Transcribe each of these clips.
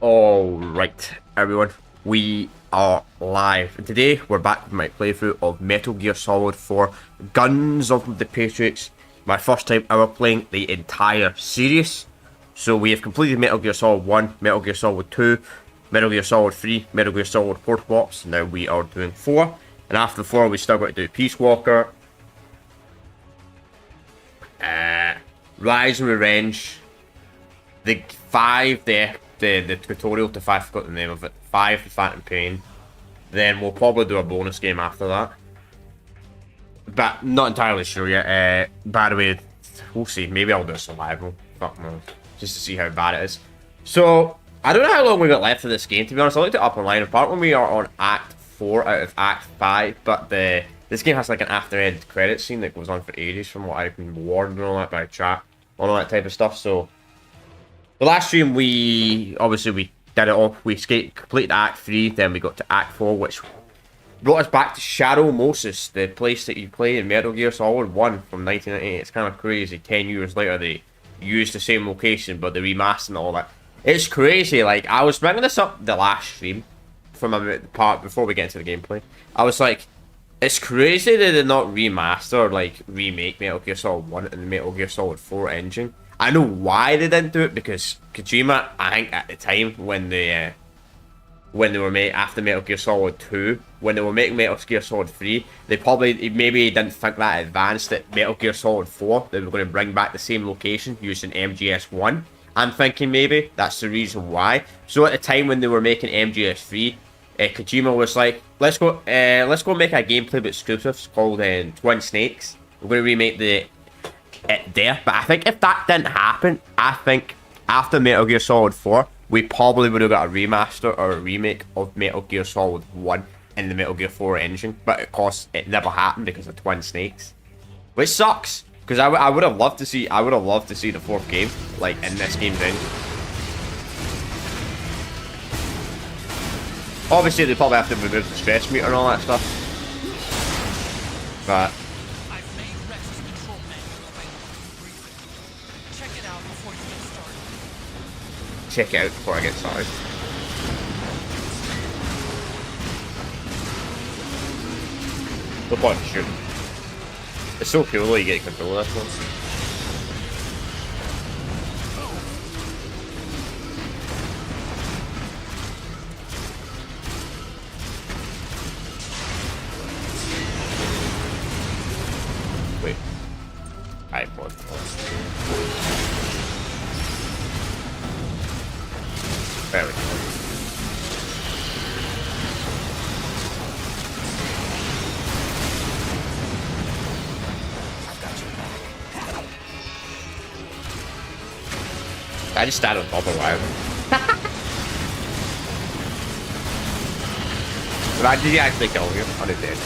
Alright, everyone, we are live. And today, we're back with my playthrough of Metal Gear Solid 4 Guns of the Patriots. My first time ever playing the entire series. So we have completed Metal Gear Solid 1, Metal Gear Solid 2, Metal Gear Solid 3, Metal Gear Solid 4 Plops. Now we are doing 4. And after 4, we still got to do Peace Walker, Rise and Revenge, the 5, the tutorial to 5, I forgot the name of it. 5, the Phantom Pain. Then we'll probably do a bonus game after that. But not entirely sure yet. By the way, we'll see. Maybe I'll do a survival. Fuck no. Just to see how bad it is. So, I don't know how long we got left of this game, to be honest. I looked it up online. Apparently we are on Act 4 out of Act 5. But this game has like an after-end credit scene that goes on for ages from what I've been warned and all that by chat. All that type of stuff. So, the last stream we did it all. We completed Act 3, then we got to Act 4, which brought us back to Shadow Moses, the place that you play in Metal Gear Solid 1 from 1998. It's kind of crazy. 10 years later, they used the same location, but they remastered and all that. It's crazy. Like, I was bringing this up the last stream from a part before we get into the gameplay. I was like, it's crazy they did not remaster or like remake Metal Gear Solid 1 and the Metal Gear Solid 4 engine. I know why they didn't do it, because Kojima, I think at the time when they were made after Metal Gear Solid 2, when they were making Metal Gear Solid 3, they maybe didn't think that advanced that Metal Gear Solid 4, they were going to bring back the same location using MGS1. I'm thinking maybe that's the reason why. So at the time when they were making MGS3, Kojima was like, let's go make a gameplay exclusive called Twin Snakes. We're going to remake it there. But I think if that didn't happen, I think after Metal Gear Solid 4, we probably would have got a remaster or a remake of Metal Gear Solid 1 in the Metal Gear 4 engine. But of course, it never happened because of Twin Snakes, which sucks. Because I would have loved to see the fourth game like in this game's engine. Obviously, they probably have to remove the stress meter and all that stuff. But check it out before I get started. No point in shooting. It's so cool though, you get control of this one. Wait. iPod. There we go. I just started on top of wire. But did he actually kill you? Oh, it did.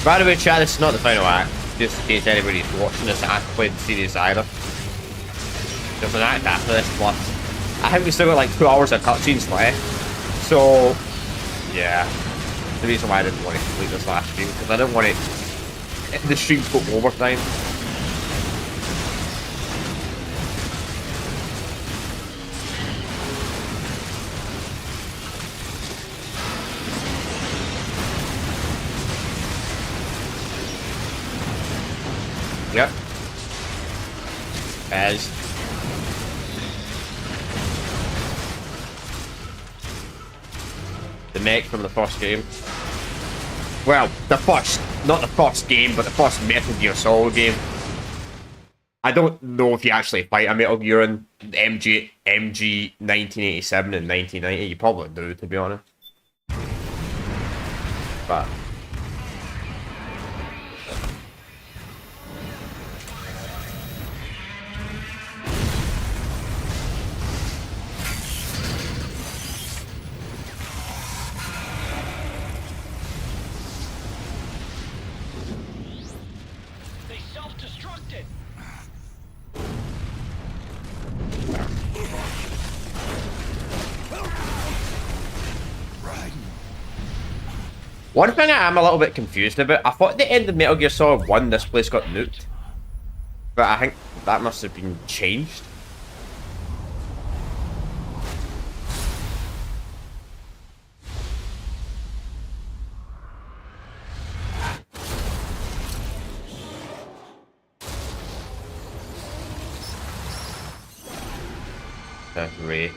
By the way, chat, this is not the final act. Just in case anybody's watching this and hasn't played the series either. There's an act after this, plus I think we still got like 2 hours of cutscenes left. So, yeah. The reason why I didn't want to complete this last stream, because I didn't want the stream to go overtime. Yep. As the mech from the first game. Well, not the first game, but the first Metal Gear Solid game. I don't know if you actually fight a Metal Gear in MG 1987 and 1990. You probably do, to be honest. But one thing I'm a little bit confused about, I thought at the end of Metal Gear Solid 1 this place got nuked. But I think that must have been changed. Ray.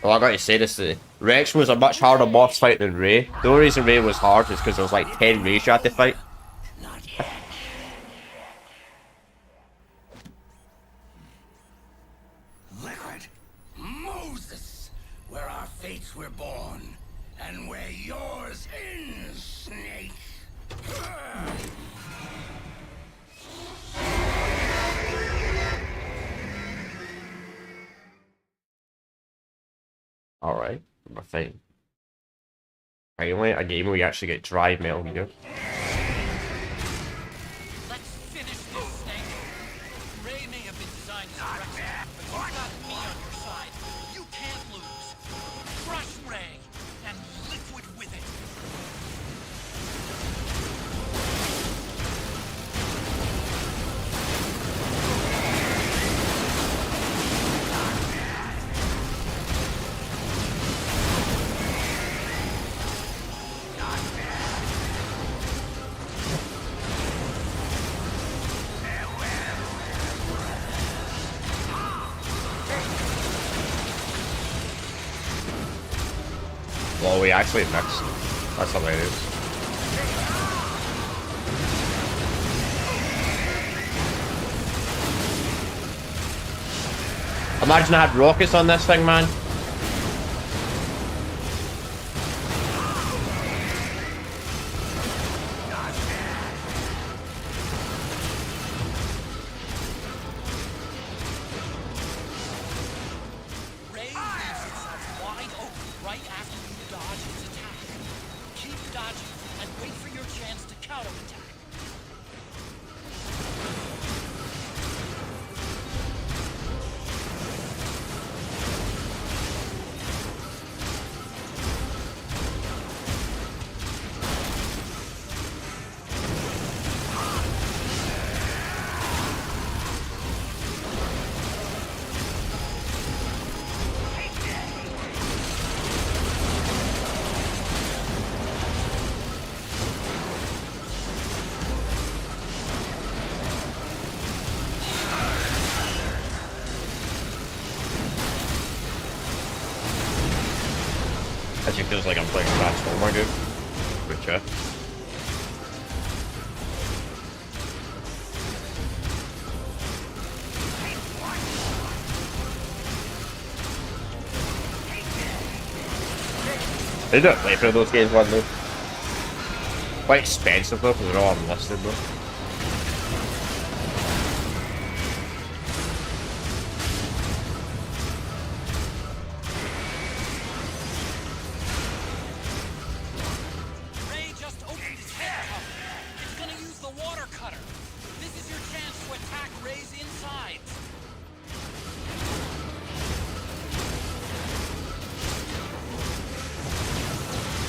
Well, I gotta say this, Rex was a much harder boss fight than Ray. The only reason Ray was hard is because there was like 10 Rays you had to fight. Not yet. Liquid Moses, where our fates were born, and where yours ends, Snake. Alright, my thing. Finally, a game where you actually get dry Metal Gear. Let's finish this, Snake. Ray may have been designed as a Rex, but you've got me on your side. You can't lose. Crush Ray, and Liquid with it. Well, we actually mixed. That's hilarious. Imagine I had rockets on this thing, man. Ray leaves itself wide open right after you dodge its attack. Keep dodging and wait for your chance to counterattack. Actually feels like I'm playing Transformer, dude. Good chat. They don't play for those games, one though. Quite expensive though, because they're all unlisted though. Ray just opened his head cover. It's gonna use the water cutter. This is your chance to attack Ray's insides.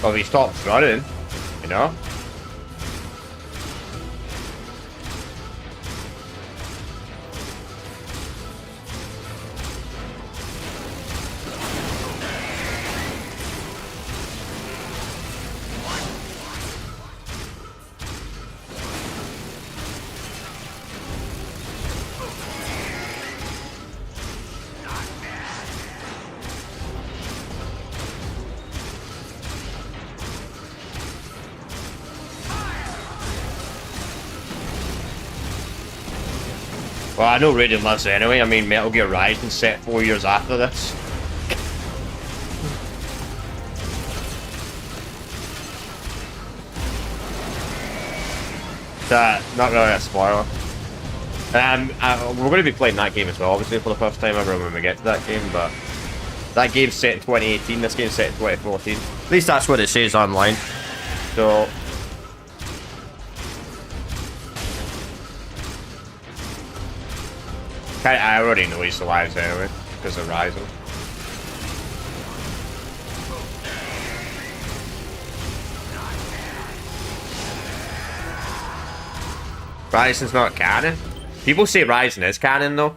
Well, he stops running, you know? Well, I know Raiden lives anyway. I mean, Metal Gear Rising set 4 years after this. Not really a spoiler. We're going to be playing that game as well, obviously, for the first time ever when we get to that game, but that game's set in 2018, this game's set in 2014. At least that's what it says online. So... I already know he survives anyway, because of Rising. Rising's not canon. People say Rising is canon though.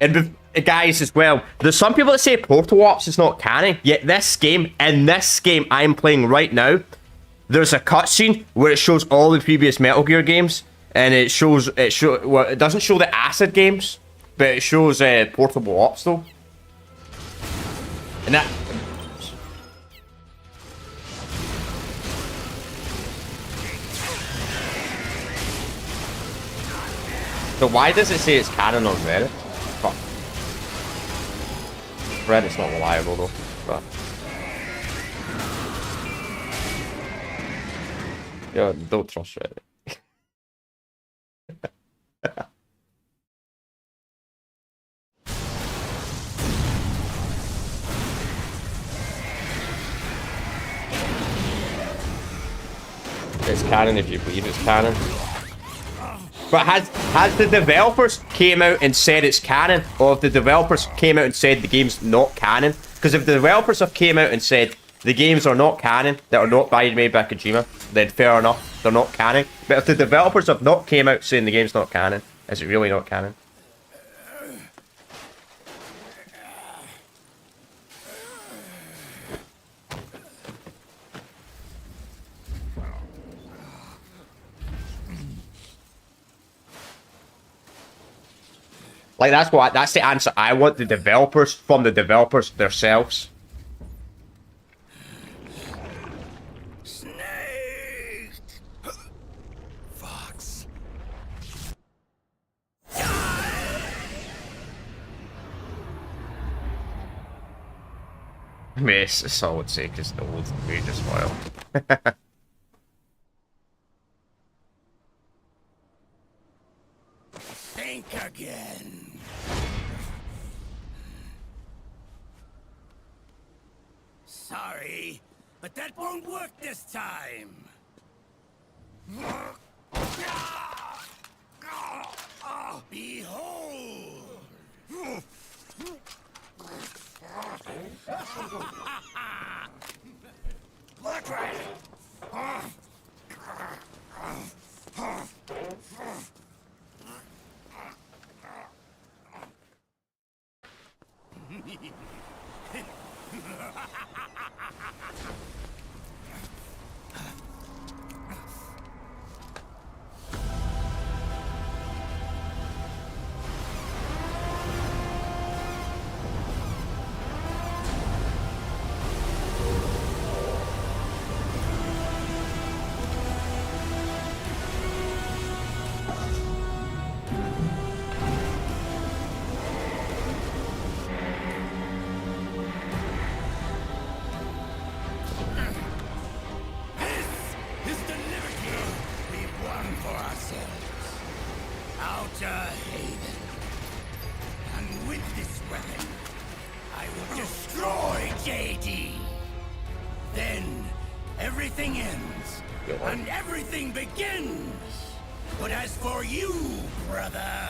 And guys as well, there's some people that say Portal Ops is not canon. Yet this game, I'm playing right now, there's a cutscene where it shows all the previous Metal Gear games, and it doesn't show the Acid games, but it shows Portable Ops though. And that. So why does it say it's canon on Reddit? Fuck. Reddit's not reliable though. But yeah, don't trust Reddit. It's canon if you believe it's canon. But has the developers came out and said it's canon, or if the developers came out and said the game's not canon? Because if the developers have came out and said the games are not canon, that are not made by Kojima, then fair enough, they're not canon. But if the developers have not came out saying the game's not canon, is it really not canon? Like, that's the answer I want the developers, from the developers themselves. Snake! Fox. I mean, it's all I would say, because the old age as well. Think again. Sorry, but that won't work this time. Behold! Black Rat! Everything ends, and everything begins. But as for you, brother,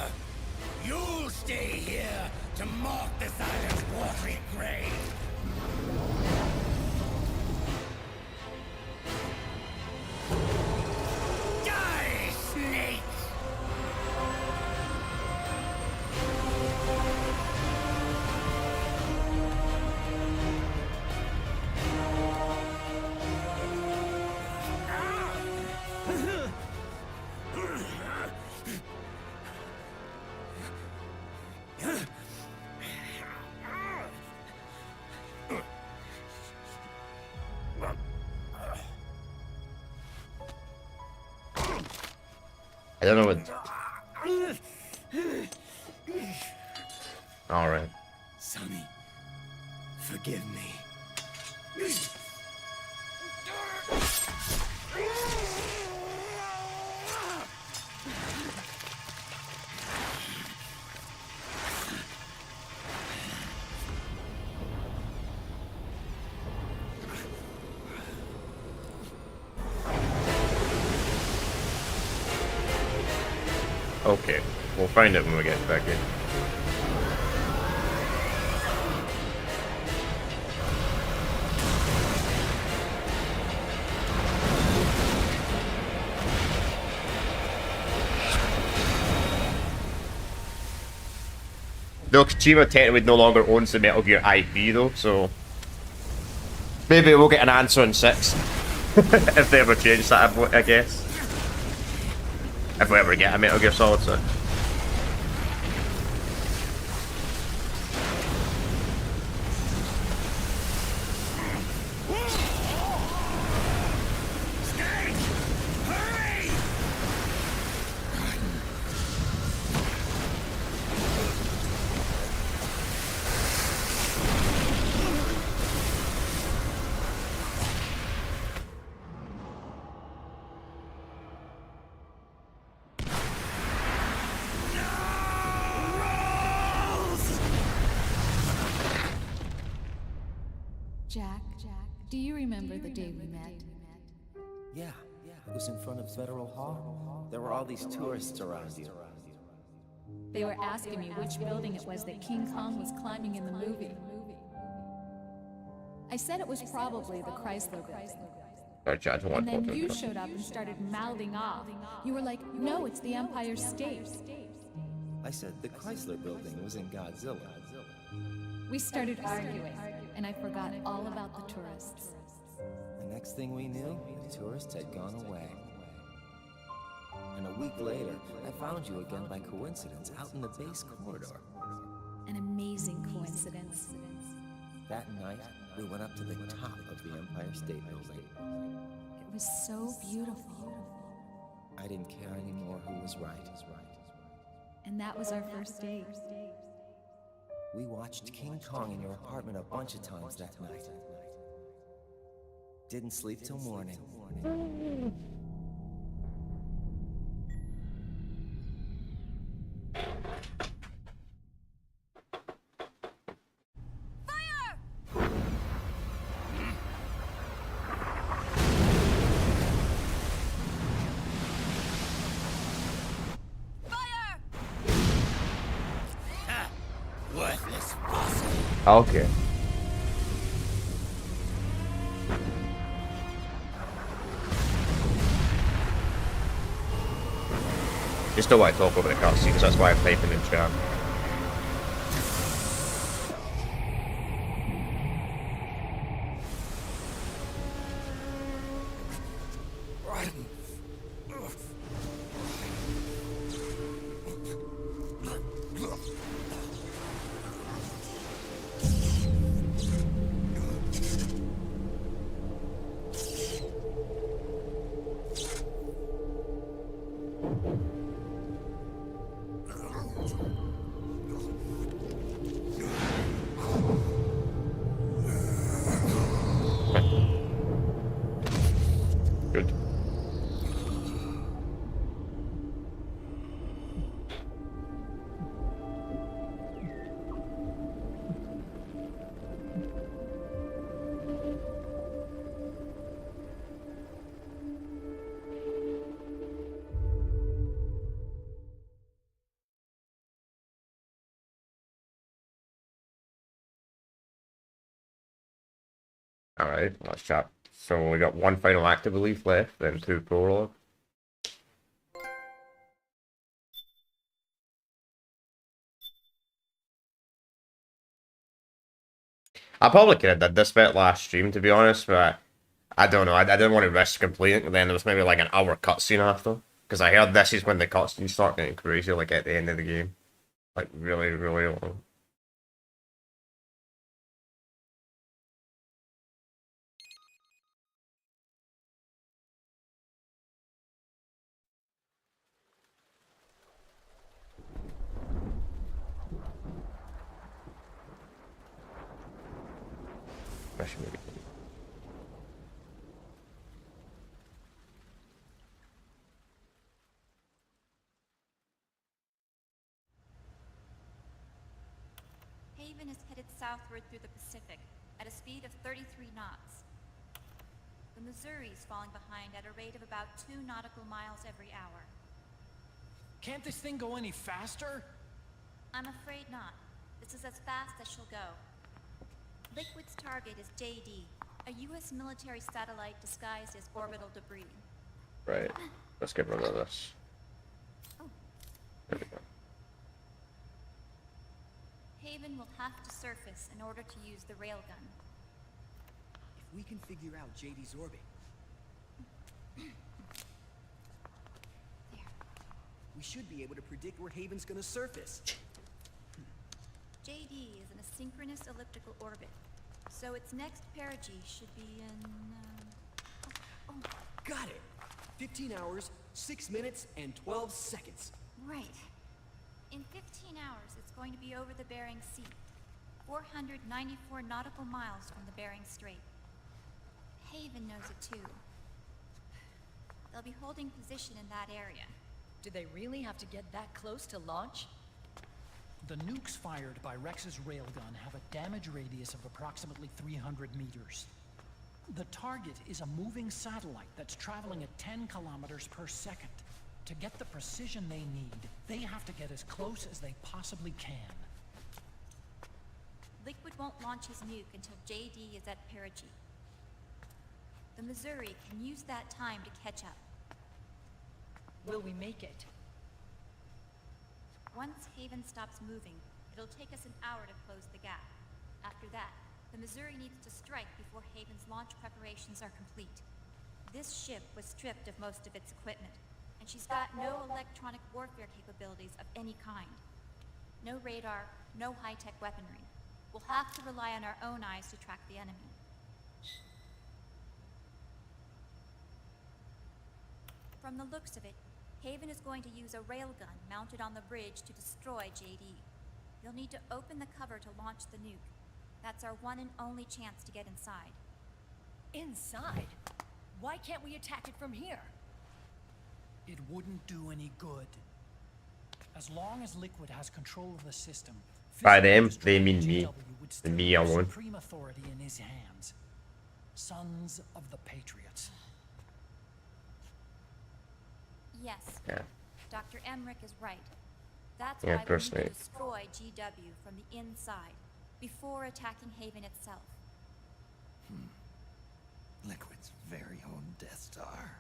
you'll stay here to mark this island's watery grave. Die, snake! I don't know what. All right. Sonny, forgive me. Okay, we'll find it when we get back in. Though Kojima technically no longer owns the Metal Gear IP though, so maybe we'll get an answer in 6 if they ever change that, I guess. If we ever get a Metal Gear Solid 6. Jack, do you remember the day we met? Yeah, it was in front of Federal Hall. There were all these tourists around you. They were asking me which building it was that King Kong was climbing in the movie. I said it was probably the Chrysler building. And then you showed up and started mouthing off. You were like, no, it's the Empire State. I said the Chrysler building was in Godzilla. We started arguing, and I forgot all about the tourists. The next thing we knew, the tourists had gone away. And a week later, I found you again by coincidence out in the base corridor. An amazing coincidence. That night, we went up to the top of the Empire State Building. It was so beautiful. I didn't care anymore who was right. And that was our first date. We watched King Kong in your apartment a bunch of times that night. Didn't sleep till morning. Worthless fossil. Okay. Just don't want to talk over the cutscene because that's why I'm typing in chat. Good. Alright, let's chat. So we got one final act, I believe, left, then 2 prologue. I probably could have did this bit last stream, to be honest, but I don't know. I didn't want to risk completing it. Then there was maybe like an hour cutscene after, because I heard this is when the cutscenes start getting crazy, like at the end of the game, like really, really long. Maybe. Haven is headed southward through the Pacific at a speed of 33 knots. The Missouri is falling behind at a rate of about 2 nautical miles every hour. Can't this thing go any faster? I'm afraid not. This is as fast as she'll go. Liquid's target is JD, a U.S. military satellite disguised as orbital debris. Right. Let's get rid of this. Oh. There we go. Haven will have to surface in order to use the railgun. If we can figure out JD's orbit, There. we should be able to predict where Haven's gonna surface. JD is in a synchronous elliptical orbit, so its next perigee should be in. Got it! 15 hours, 6 minutes, and 12 seconds. Right. In 15 hours, it's going to be over the Bering Sea, 494 nautical miles from the Bering Strait. Haven knows it too. They'll be holding position in that area. Do they really have to get that close to launch? The nukes fired by Rex's railgun have a damage radius of approximately 300 meters. The target is a moving satellite that's traveling at 10 kilometers per second. To get the precision they need, they have to get as close as they possibly can. Liquid won't launch his nuke until JD is at perigee. The Missouri can use that time to catch up. Will we make it? Once Haven stops moving, it'll take us an hour to close the gap. After that, the Missouri needs to strike before Haven's launch preparations are complete. This ship was stripped of most of its equipment, and she's got no electronic warfare capabilities of any kind. No radar, no high-tech weaponry. We'll have to rely on our own eyes to track the enemy. From the looks of it, Haven is going to use a railgun mounted on the bridge to destroy JD. You'll need to open the cover to launch the nuke. That's our one and only chance to get inside. Inside? Why can't we attack it from here? It wouldn't do any good. As long as Liquid has control of the system, By them, they physical mean me. GW would still Me have alone. supreme authority in his hands. Sons of the Patriots. Yes, Yeah. Dr. Emmerich is right. That's Yeah, why we need personally. to destroy GW from the inside, before attacking Haven itself. Liquid's very own Death Star.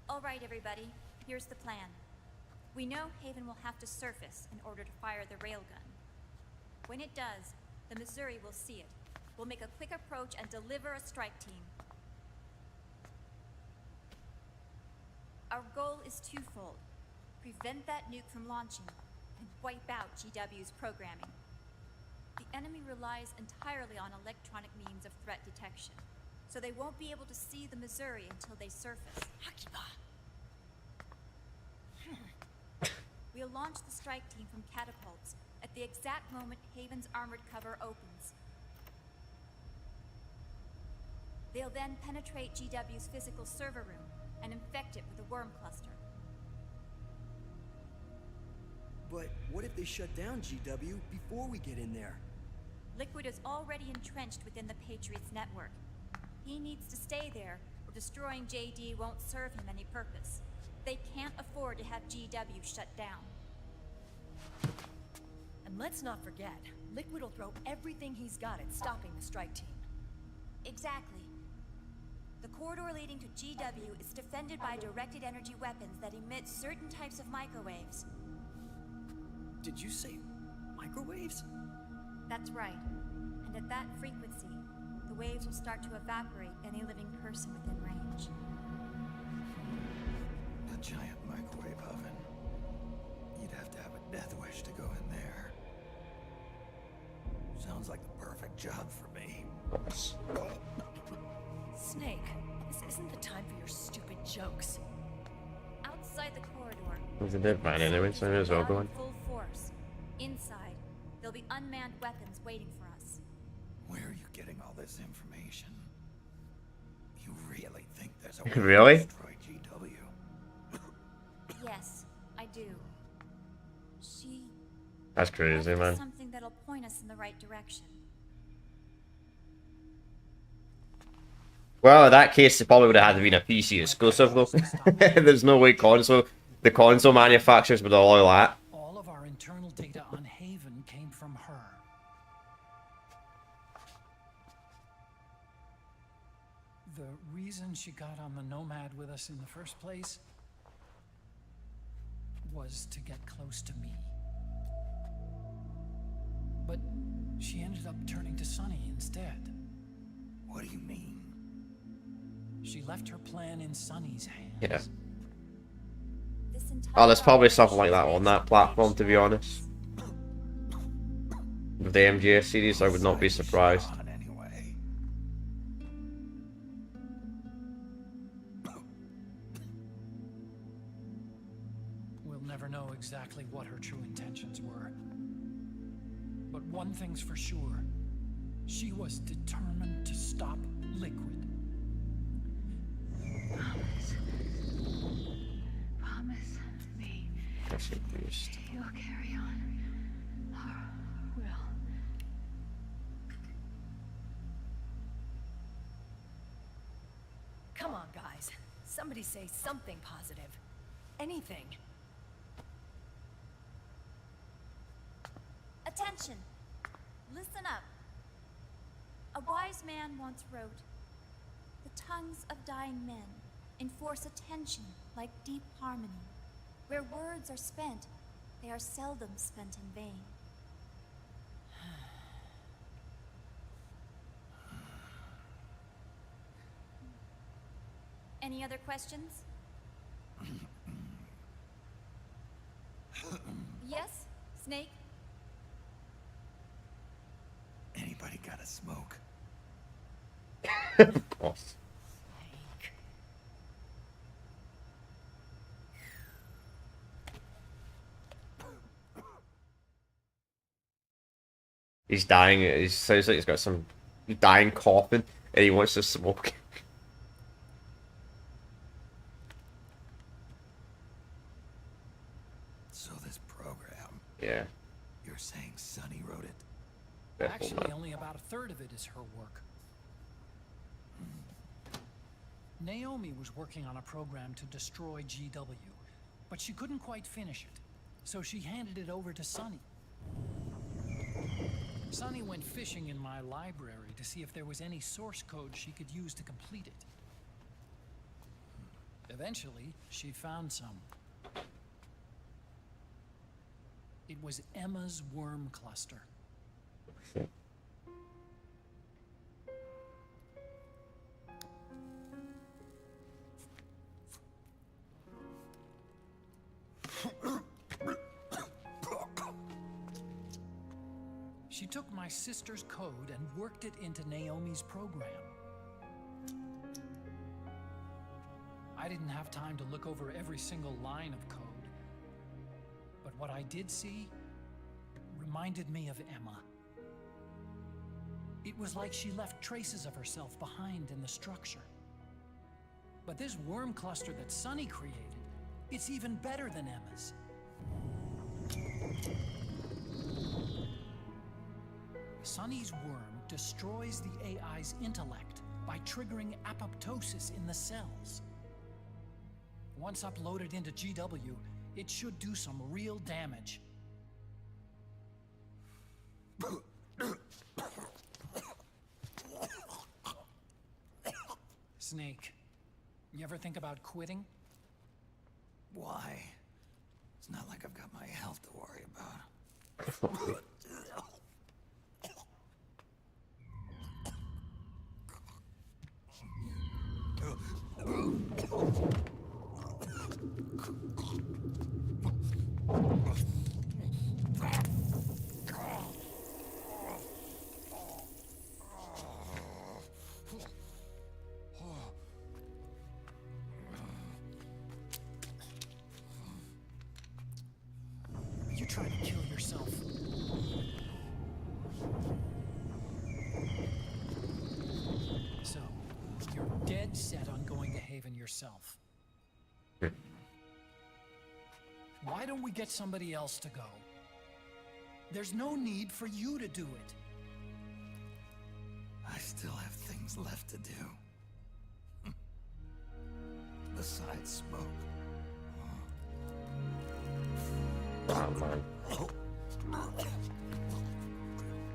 All right, everybody, here's the plan. We know Haven will have to surface in order to fire the railgun. When it does, the Missouri will see it. We'll make a quick approach and deliver a strike team. Our goal is twofold. Prevent that nuke from launching, and wipe out GW's programming. The enemy relies entirely on electronic means of threat detection, so they won't be able to see the Missouri until they surface. We'll launch the strike team from catapults at the exact moment Haven's armored cover opens. They'll then penetrate GW's physical server room and infect it with a worm cluster. But what if they shut down GW before we get in there? Liquid is already entrenched within the Patriots network. He needs to stay there, or destroying JD won't serve him any purpose. They can't afford to have GW shut down. And let's not forget, Liquid will throw everything he's got at stopping the strike team. Exactly. The corridor leading to GW is defended by directed energy weapons that emit certain types of microwaves. Did you say microwaves? That's right. And at that frequency, the waves will start to evaporate any living person within range. A giant microwave oven. You'd have to have a death wish to go in there. Sounds like the perfect job for me. Snake, this isn't the time for your stupid jokes. Outside the corridor, It's a bit fine anyway, so I may as well go are on. in full force. Inside, there'll be unmanned weapons waiting for us. Where are you getting all this information? You really think there's a way Really? to destroy GW? Yes, I do. She That's crazy, left us man. something that'll point us in the right direction. Well, in that case, it probably would have had to been a PC exclusive, though. There's no way the console manufacturers would allow that. All of our internal data on Haven came from her. The reason she got on the Nomad with us in the first place? was to get close to me. But she ended up turning to Sunny instead. What do you mean? She left her plan in Sunny's hands. Yeah. This entire Oh, there's probably operation something like that on that is platform, to be based honest. With the MGS series, I would not be surprised. On anyway. We'll never know exactly what her true intentions were. But one thing's for sure. She was determined to stop Liquid. Promise me That's confused. you'll carry on. Will. Come on, guys. Somebody say something positive. Anything. Attention! Listen up. A wise man once wrote, "The tongues of dying men enforce attention like deep harmony. Where words are spent, they are seldom spent in vain." Any other questions? Yes, Snake? Anybody got a smoke? Boss. He's dying. He sounds like he's got some dying coughing, and he wants to smoke. So this program, Yeah. you're saying Sunny wrote it? Actually, only about a third of it is her work. Naomi was working on a program to destroy GW, but she couldn't quite finish it, so she handed it over to Sunny. Sunny went fishing in my library to see if there was any source code she could use to complete it. Eventually, she found some. It was Emma's worm cluster. She took my sister's code and worked it into Naomi's program. I didn't have time to look over every single line of code, but what I did see reminded me of Emma. It was like she left traces of herself behind in the structure. But this worm cluster that Sunny created, it's even better than Emma's. Sunny's worm destroys the AI's intellect by triggering apoptosis in the cells. Once uploaded into GW, it should do some real damage. Snake, you ever think about quitting? Why? It's not like I've got my health to worry about. Are you trying to kill yourself? So, you're dead set on going to Haven yourself. Why don't we get somebody else to go? There's no need for you to do it. I still have things left to do. Besides smoke. Oh man.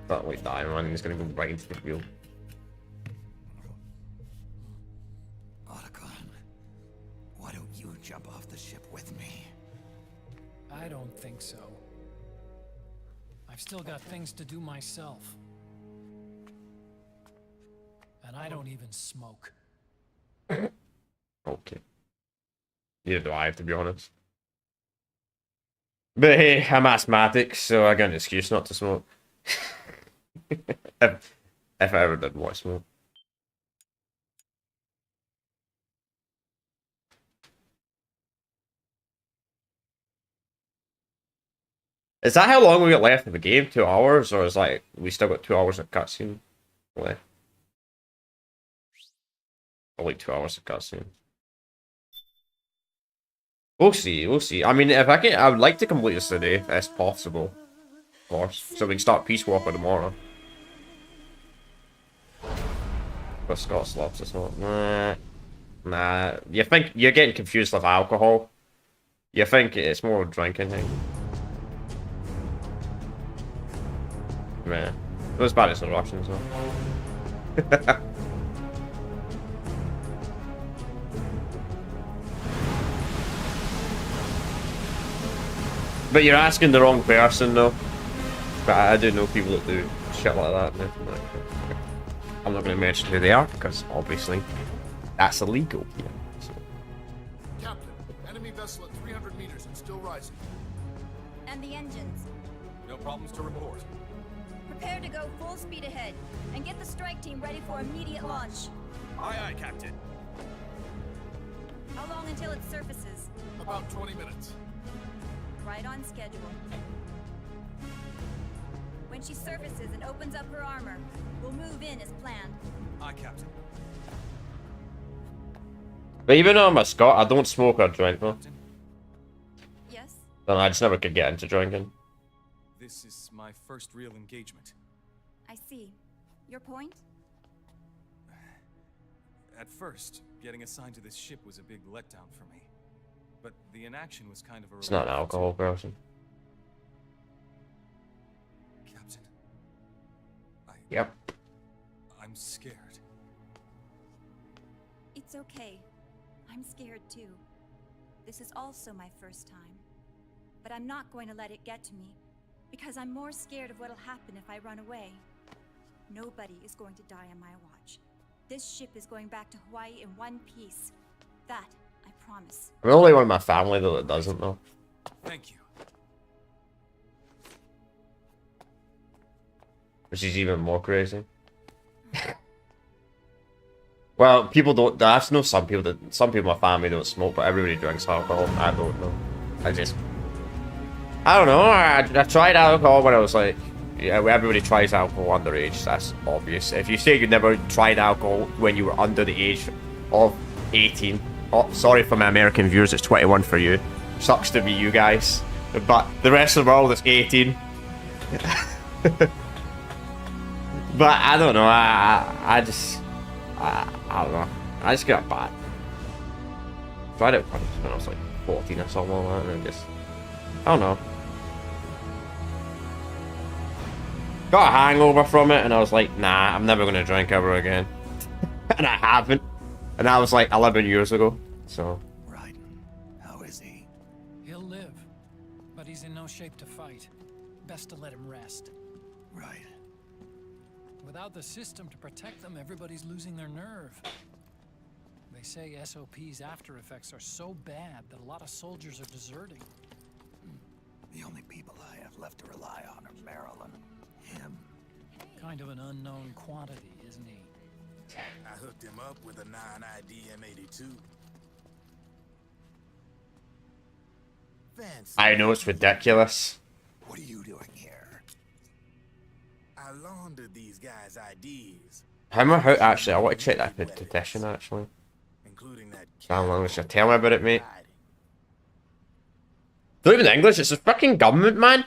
Can't wait die, man. He's gonna go right into the wheel. Otacon, why don't you jump off the ship with me? I don't think so. I've still got things to do myself. And I don't even smoke. Okay. Neither do I, to be honest. But hey, I'm asthmatic, so I got an excuse not to smoke. if I ever did want to smoke. Is that how long we got left of the game? 2 hours? Or is like, we still got 2 hours of cutscene left? Or like 2 hours of cutscene. We'll see, we'll see. I mean, if I can, I would like to complete this today, if it's possible. Of course. So we can start Peace Walker tomorrow. But Scott slops as well. Nah. You think you're getting confused with alcohol? You think it's more of a drinking thing? Man, it was bad as the Russians though. But you're asking the wrong person though. But I do know people that do shit like that. I'm not going to mention who they are because obviously that's illegal. Yeah, so. Captain, enemy vessel at 300 meters and still rising. And the engines. No problems to report. Prepare to go full speed ahead and get the strike team ready for immediate launch. Aye, aye, Captain. How long until it surfaces? About 20 minutes. Right on schedule. When she surfaces and opens up her armor, we'll move in as planned. Aye, Captain. But even though I'm a Scot, I don't smoke or drink though. Yes? Then I just never could get into drinking. This is my first real engagement. I see. Your point? At first, getting assigned to this ship was a big letdown for me. But the inaction was kind of a... It's not an alcohol person. Captain. Yep. I'm scared. It's okay. I'm scared too. This is also my first time. But I'm not going to let it get to me, because I'm more scared of what'll happen if I run away. Nobody is going to die on my watch. This ship is going back to Hawaii in one piece. That, I promise. I'm the only one in my family though that doesn't though. Thank you. Which is even more crazy. Well, people don't. I know some people that. Some people in my family don't smoke, but everybody drinks alcohol. I don't know. I don't know. I tried alcohol when I was like. Yeah, everybody tries alcohol underage. That's obvious. If you say you never tried alcohol when you were under the age of 18, oh, sorry for my American viewers. It's 21 for you. Sucks to be you guys, but the rest of the world is 18. But I don't know. I don't know. I just got bad. Tried it once when I was like 14 or something like that, and I don't know. Got a hangover from it, and I was like, nah, I'm never gonna drink ever again. And I haven't. And that was like 11 years ago. So. Right. How is he? He'll live, but he's in no shape to fight. Best to let him rest. Right. Without the system to protect them, everybody's losing their nerve. They say SOP's after effects are so bad that a lot of soldiers are deserting. The only people I have left to rely on are Marilyn. Him. Kind of an unknown quantity, isn't he? I hooked him up with a 9ID M82. Fancy. I know it's ridiculous. What are you doing here? I laundered these guys' IDs. How actually? I want to check that petition actually. Including that. How long should I tell me about it, mate? Don't even English. It's a fucking government, man.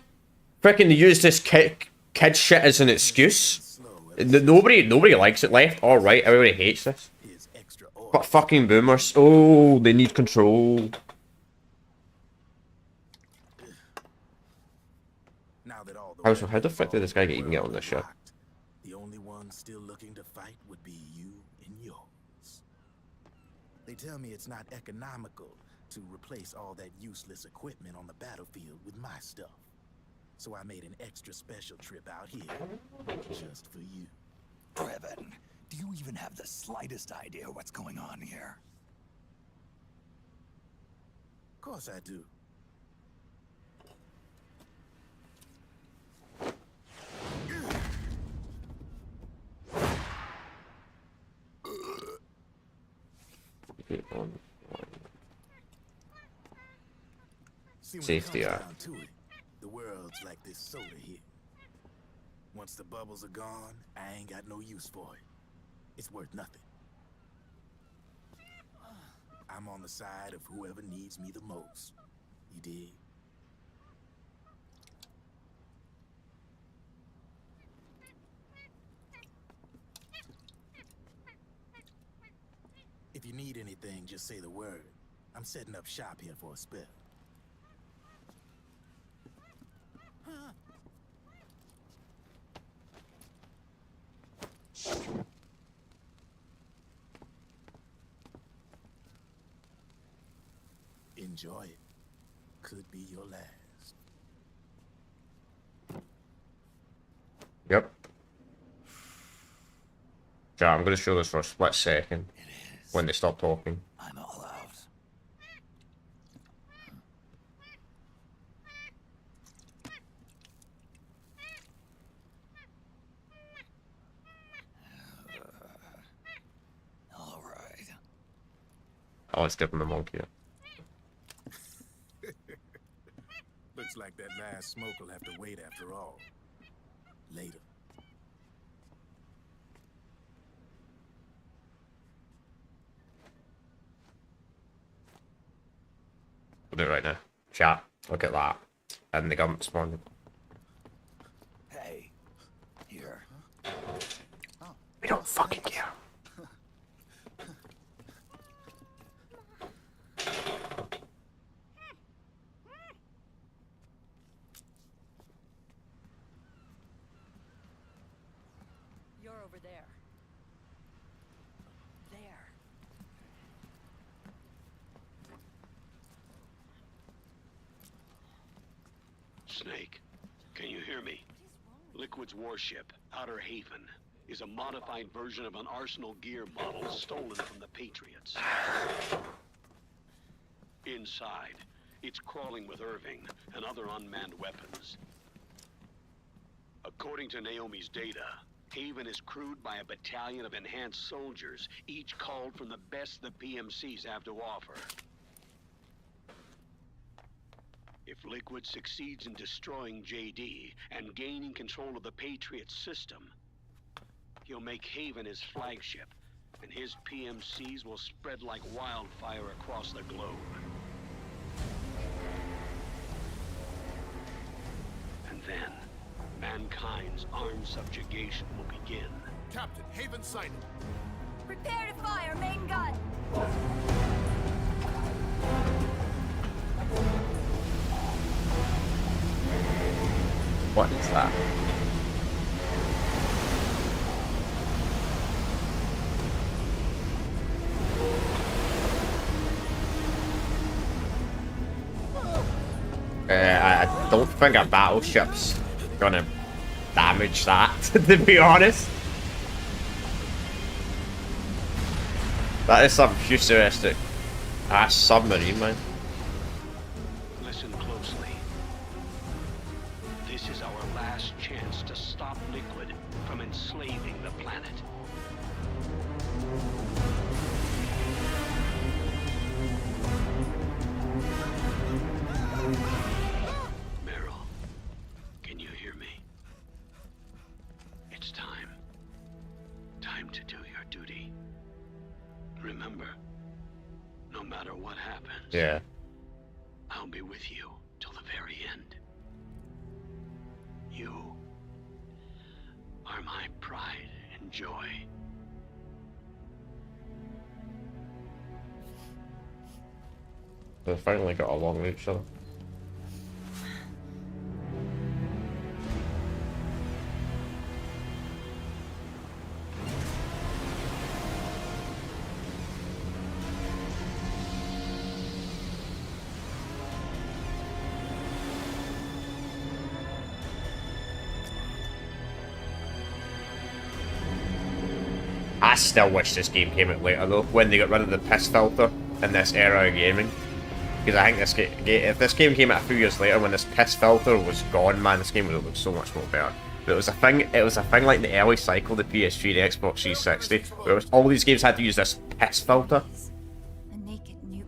Freaking they use this kid shit as an excuse. Nobody likes it, left or right. Everybody hates this. But fucking boomers. Oh, they need control. How the fuck did this guy even get on this ship? The only one still looking to fight would be you and yours. They tell me it's not economical to replace all that useless equipment on the battlefield with my stuff. So I made an extra special trip out here, just for you. Brevin, do you even have the slightest idea what's going on here? Of course I do. See, Safety, when it comes down to it, the world's like this soda here. Once the bubbles are gone, I ain't got no use for it. It's worth nothing. I'm on the side of whoever needs me the most. You dig? If you need anything, just say the word. I'm setting up shop here for a spell. Enjoy it. Could be your last. Yep. Yeah, I'm gonna show this for a split second when they stop talking. I'm all out. All right. Oh, let's give him the monkey. Looks like that last smoke will have to wait after all. Later. We'll do it right now. Chat. Look at that. And the government spawned. Hey, here. We don't fucking care. You're over there. There. Snake, can you hear me? Liquid's warship, Outer Haven, is a modified version of an Arsenal gear model stolen from the Patriots. Inside, it's crawling with Irving and other unmanned weapons. According to Naomi's data, Haven is crewed by a battalion of enhanced soldiers, each called from the best the PMCs have to offer. If Liquid succeeds in destroying JD and gaining control of the Patriots system, he'll make Haven his flagship, and his PMCs will spread like wildfire across the globe. And then, mankind's armed subjugation will begin. Captain, Haven sighted. Prepare to fire, main gun! What is that? I don't think a battleship's gonna damage that, to be honest. That is some futuristic ass submarine, man. Listen closely. This is our last chance to stop Liquid from enslaving the planet. Meryl, can you hear me? It's time. Time to do your duty. Remember, no matter what happens, Yeah. I'll be with you till the very end. You are my pride and joy. They finally got along with each other. I still wish this game came out later though, when they got rid of the piss filter in this era of gaming. Because I think this game, if this game came out a few years later when this piss filter was gone, man, this game would have looked so much more better. But it was a thing like the early cycle, the PS3, the Xbox 360, where it was, all these games had to use this piss filter. A naked nuke.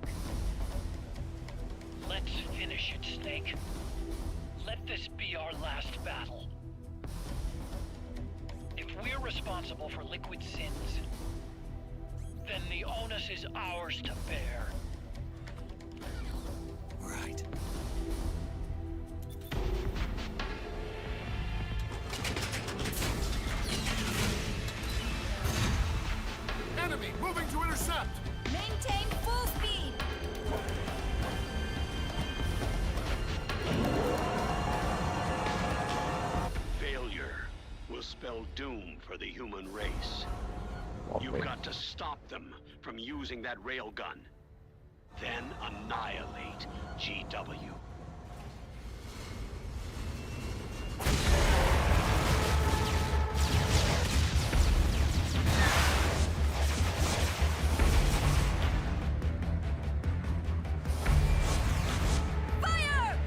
Let's finish it, Snake. Let this be our last battle. If we're responsible for Liquid's sins, then the onus is ours to bear. Right. Enemy moving to intercept. Maintain full speed. Failure will spell doom for the human race. You've got to stop them from using that railgun. Then annihilate GW. Fire!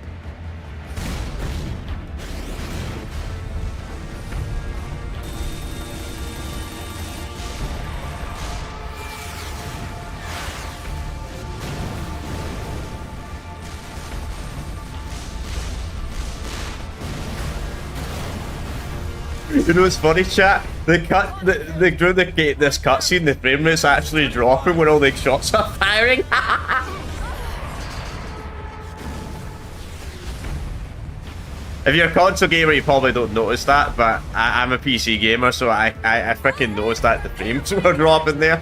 You know what's funny, chat? They drew this cutscene, the frame rate's actually dropping when all the shots are firing. If you're a console gamer, you probably don't notice that, but I'm a PC gamer, so I freaking noticed that the frames were dropping there.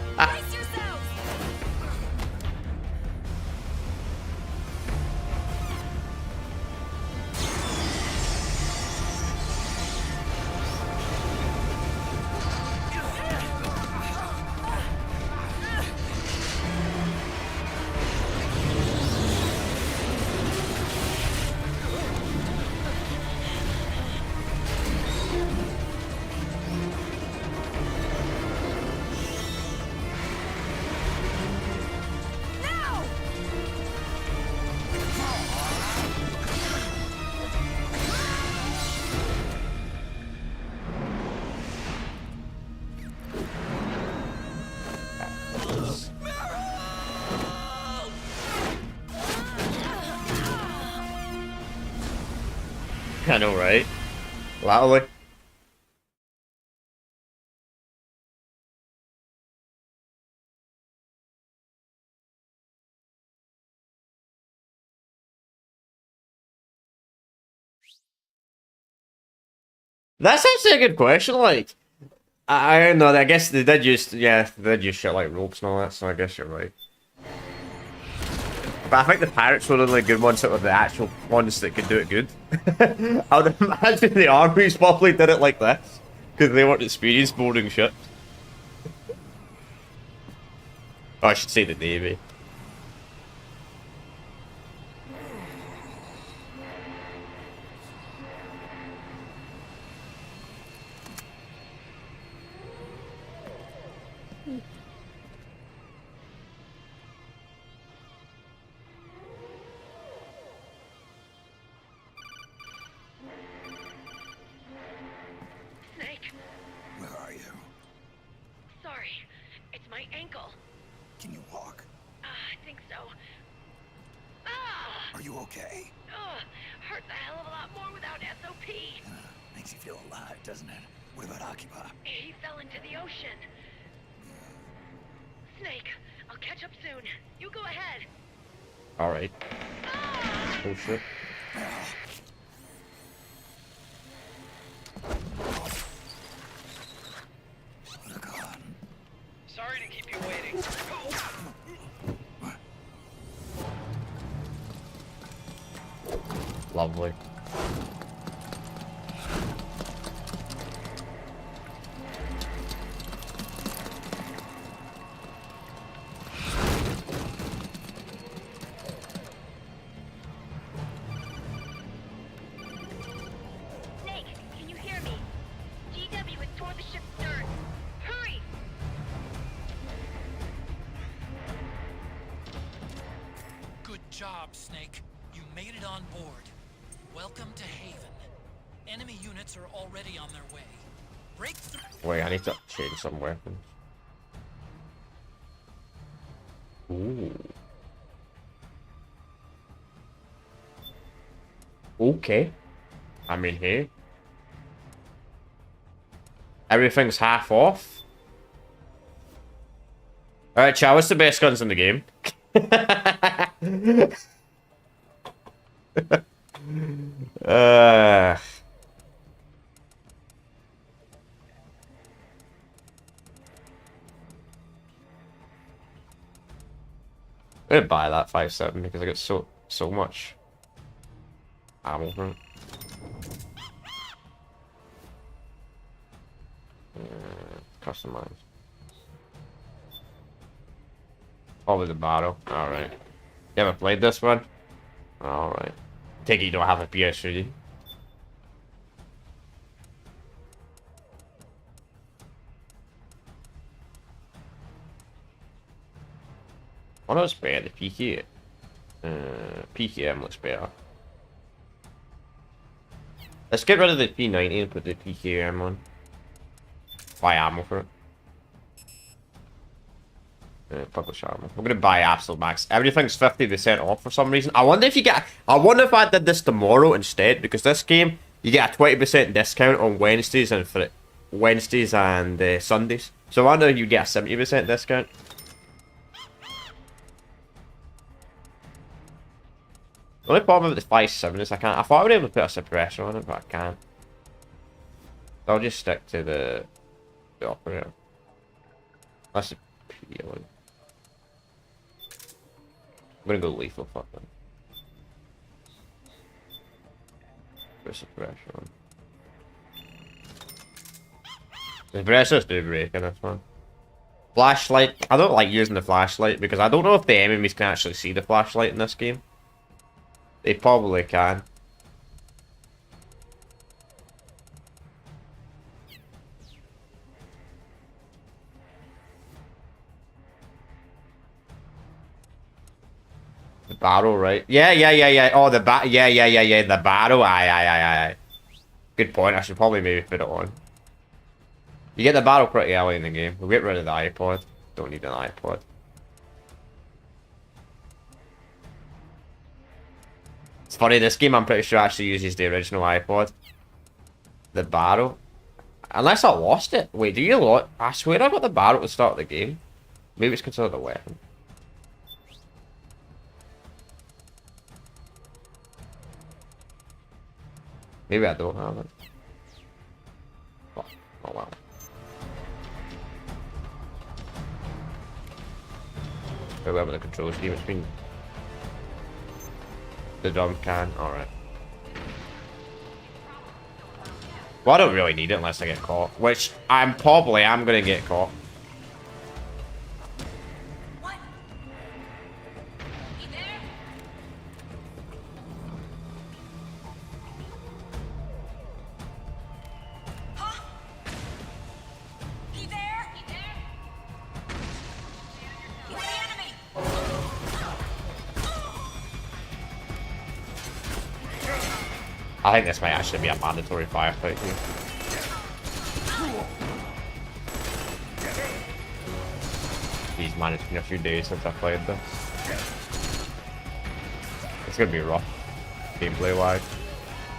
I know, right? Literally. That's actually a good question, like, I don't know, I guess they did use, yeah, they did use shit like ropes and all that, so I guess you're right. But I think the pirates were the only good ones that were the actual ones that could do it good. I would imagine the armies probably did it like this, because they weren't experienced boarding ships. Oh, I should say the navy. Snake, Where are you? sorry. It's my ankle. Can you walk? I think so. Ah! Are you okay? Hurts a hell of a lot more without SOP. Makes you feel alive, doesn't it? What about Occupy? He fell into the ocean. Snake, I'll catch up soon. You go ahead. Alright. Oh shit. Sorry to keep you waiting. Lovely. Snake, can you hear me? GW is toward the ship's stern. Hurry! job, Snake. You made it on board. Welcome to Haven. Enemy units are already on their way. Break through. Wait, I need to change some weapons. Ooh. Okay. I mean, hey. Everything's half off. Alright, chat, what's the best guns in the game? I'm gonna buy that 5.7 because I get so much ammo from it. Customize. Probably the bottle. Alright. You ever played this one? Alright. Take it you don't have a PS3. What looks better? The PK. PKM looks better. Let's get rid of the P90 and put the PKM on. Buy ammo for it. Publish armor. We're gonna buy absolute max. Everything's 50% off for some reason. I wonder if you get. I wonder if I did this tomorrow instead, because this game you get a 20% discount on Wednesdays and Sundays. So I wonder if you get a 70% discount. The only problem with the 5.7 is I can't. I thought I would be able to put a suppressor on it, but I can't. So I'll just stick to the operator. That's the P one. I'm gonna go lethal, fuck them. Put a suppressor on. The suppressors do break in this one. Flashlight. I don't like using the flashlight because I don't know if the enemies can actually see the flashlight in this game. They probably can. The battle, right? Yeah. Oh, the yeah. The battle. Aye. Good point. I should probably maybe put it on. You get the battle pretty early in the game. We'll get rid of the iPod. Don't need an iPod. It's funny, this game I'm pretty sure actually uses the original iPod. The barrel. Unless I lost it. Wait, do you lot? I swear I got the barrel at the start of the game. Maybe it's considered a weapon. Maybe I don't have it. Oh well. Whoever the control scheme between the drum can. Alright. Well, I don't really need it unless I get caught. Which I'm probably am gonna get caught. What? You there? Huh? You there? You there? It's the enemy! I think this might actually be a mandatory firefight here. Jeez man, it's been a few days since I played this. It's gonna be rough, gameplay wise.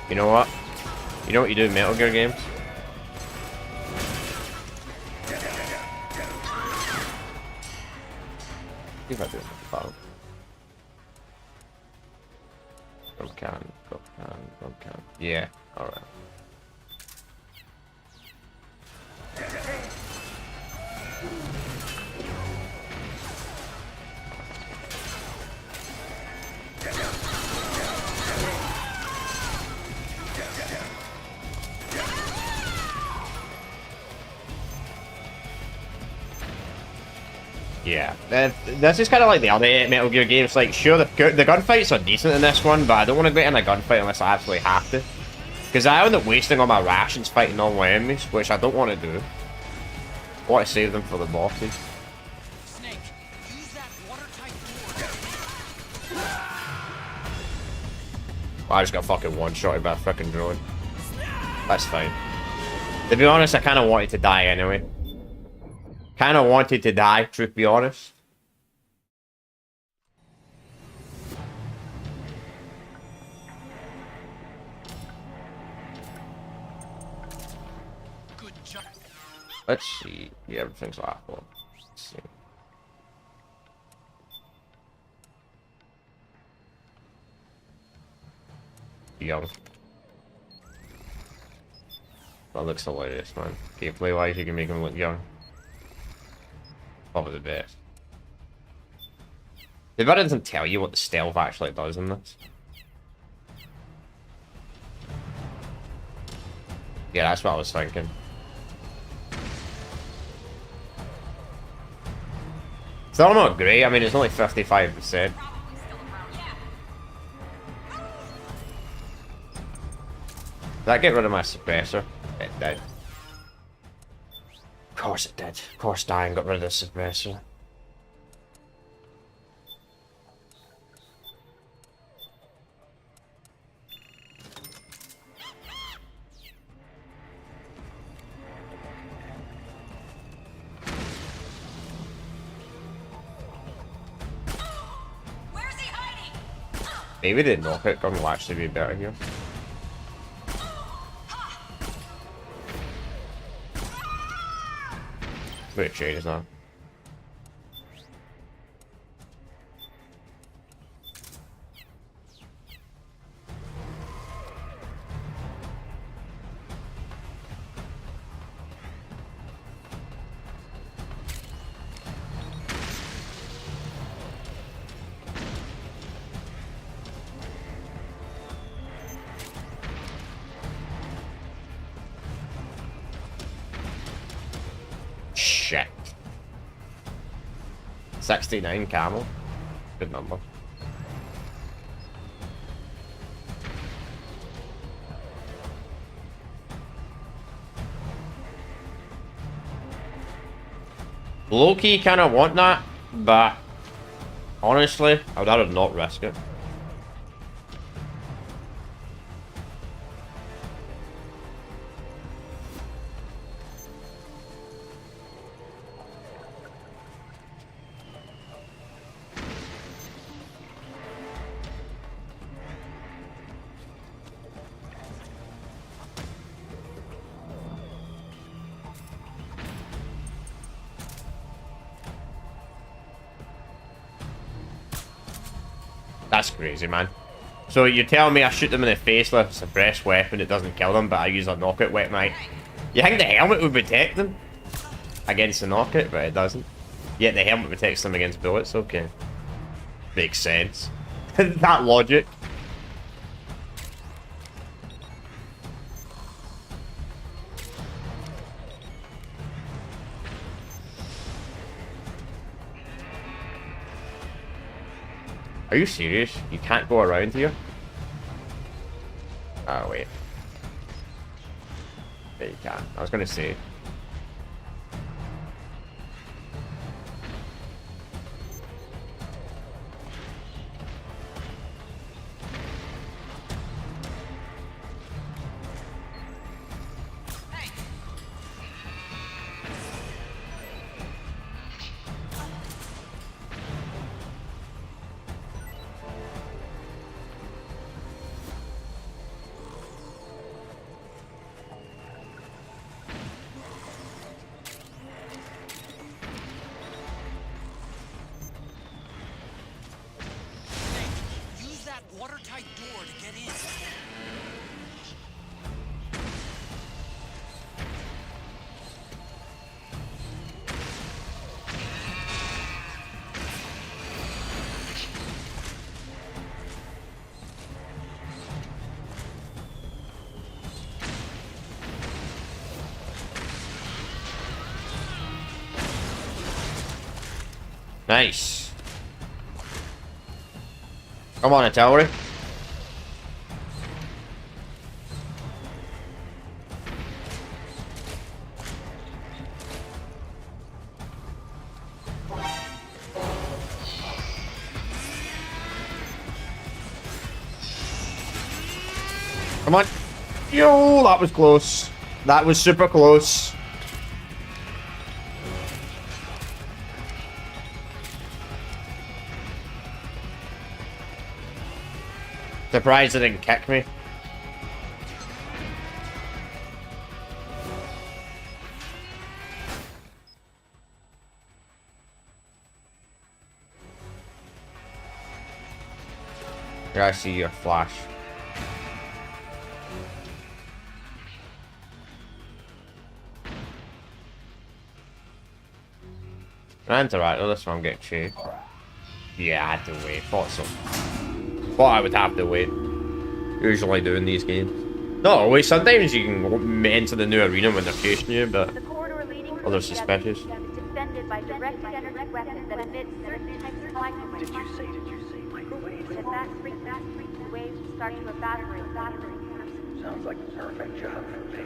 You know what? You know what you do in Metal Gear games? See if I do it. Can. Yeah, alright. Yeah, this is kind of like the other Metal Gear games. Like, sure, the gunfights are decent in this one, but I don't want to get in a gunfight unless I absolutely have to. Because I end up wasting all my rations fighting normal enemies, which I don't want to do. I want to save them for the bosses. Snake, use that watertight door. I just got fucking one-shotted by a freaking drone. That's fine. To be honest, I kind of wanted to die anyway. Kind of wanted to die, truth be honest. Good job. Let's see. Yeah, everything's laughable. Let's see. Young. That looks hilarious, man. Gameplay-wise, you can make him look young. Probably the best. The video doesn't tell you what the stealth actually does in this. Yeah, that's what I was thinking. Still not great. I mean, it's only 55%. Did that get rid of my suppressor? It did. Of course it did. Of course dying got rid of the suppressor. Where's he hiding? Maybe the knock-out gun will actually be better here. Wait, change now. Shit. 69 camel. Good number. Low-key kind of want that, but honestly, I would rather not risk it. That's crazy, man. So you're telling me I shoot them in the face with a suppressed weapon, it doesn't kill them, but I use a knockout weapon, right? You think the helmet would protect them against the knockout, but it doesn't. Yet the helmet protects them against bullets, okay. Makes sense. That logic. Are you serious? You can't go around here? Oh, wait. Yeah, you can. I was gonna say. Use that watertight door to get in. Nice. Come on, artillery. Yo, that was close. That was super close. Surprised it didn't kick me. Yeah, I see your flash. Interact with this one, get chased. Yeah, I had to wait. Thought so. Thought I would have to wait. Usually doing these games. Not always. Sometimes you can enter the new arena when they're chasing you, but other suspicious. Defended by direct energy weapons that emit certain types of microwaves. Did you say microwaves? If that frequency, the waves start to evaporate. Sounds like the perfect job for me.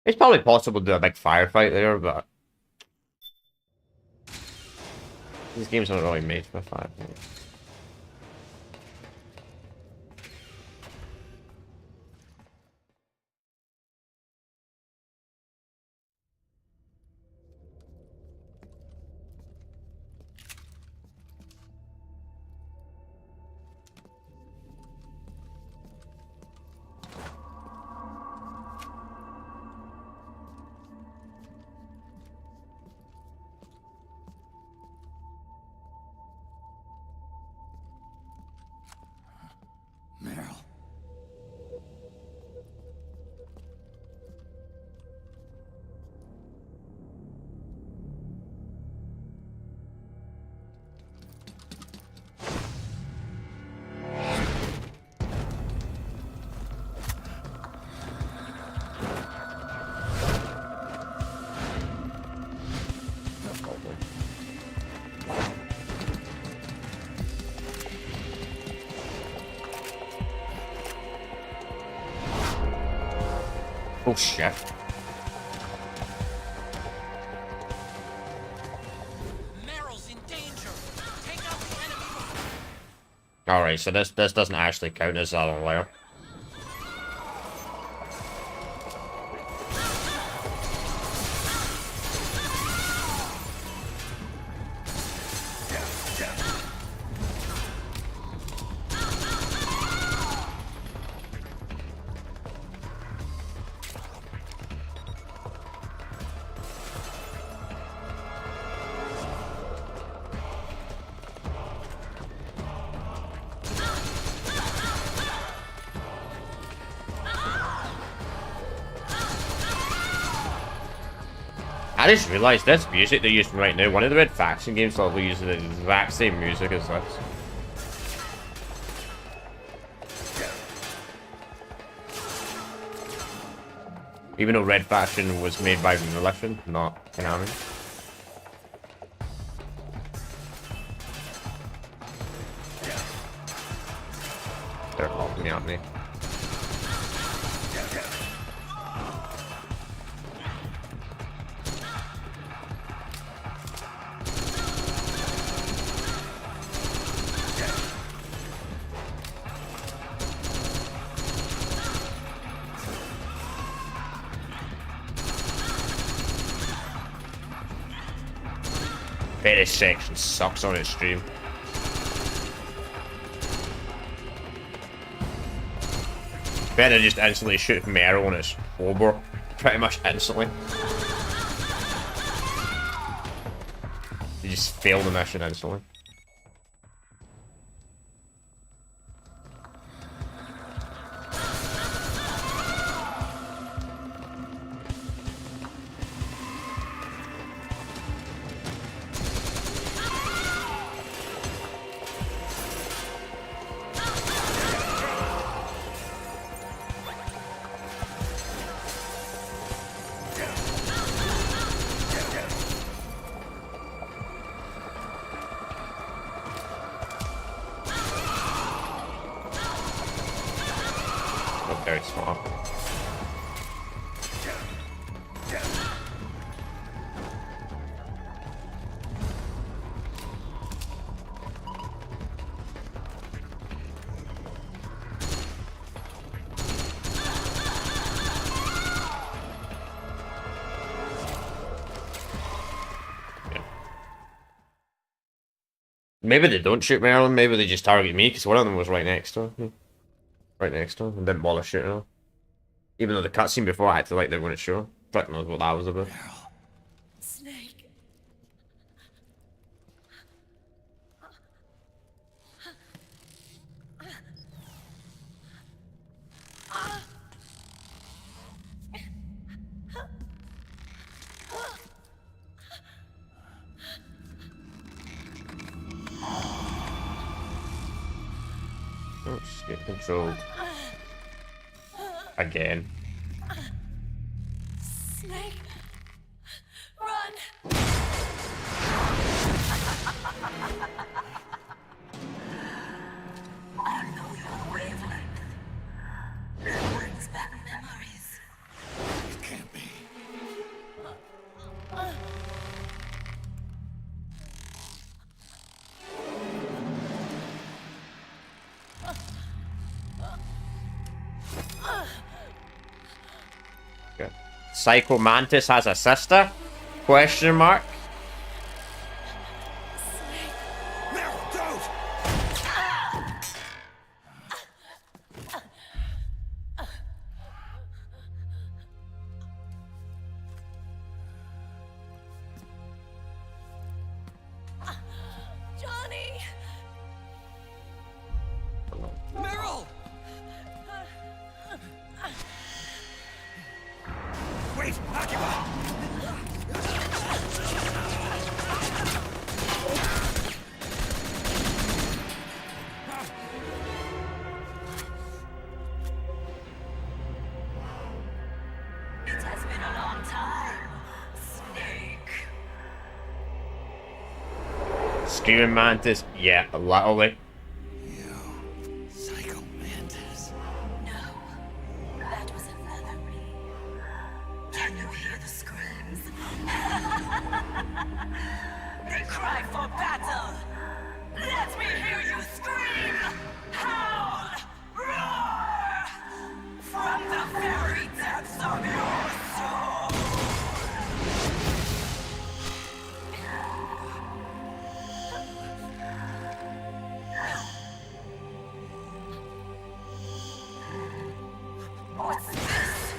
It's probably possible to do a big firefight there, but these games aren't really made for firefights. Meryl. Oh shit. Meryl's in danger. Take out the enemy. Alright, so this doesn't actually count as another layer. I just realised this music they're using right now, one of the Red Faction games that will use the exact same music as this. Even though Red Faction was made by Militia, not Konami. They're helping out me. This section sucks on its stream. Better just instantly shoot Meryl on its over pretty much instantly. You just fail the mission instantly. Very smart. Maybe they don't shoot Merlin, maybe they just target me, because one of them was right next to him. Right next to him, and didn't bother shooting him. Even though the cutscene before I acted like they were going to show. Fuck knows what that was about. Snake. Oh, just get controlled. Again. Snake. Run. I know your wavelength. It brings back memories. It can't be. Okay. Psycho Mantis has a sister? Question mark? Johnny. Meryl! Wait, occupy! It has been a long time, Snake. Screaming Mantis? Yeah, a little bit. Psycho Mantis. No, that was another me. Can you hear the screams? They cry for battle. Let me hear you scream! Howl! Roar! From the very depths of your soul! What's this?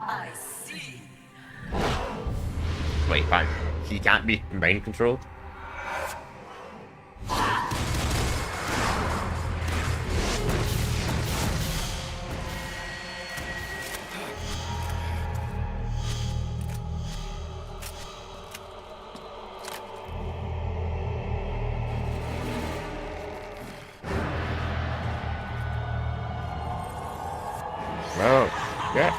I see. Wait, fine. He can't be mind controlled? Well, yeah.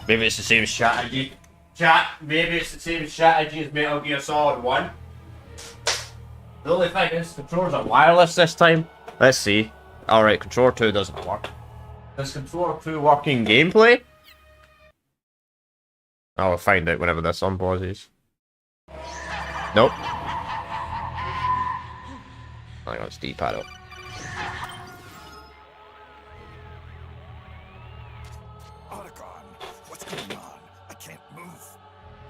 Maybe it's the same strategy. Chat, maybe it's the same strategy as Metal Gear Solid 1. The only thing is, controllers are wireless this time. Let's see. Alright, controller 2 doesn't work. Does controller 2 work in gameplay? I'll find out whenever this unpauses. Nope. Hang on, it's D-pad up. What's going on? I can't move.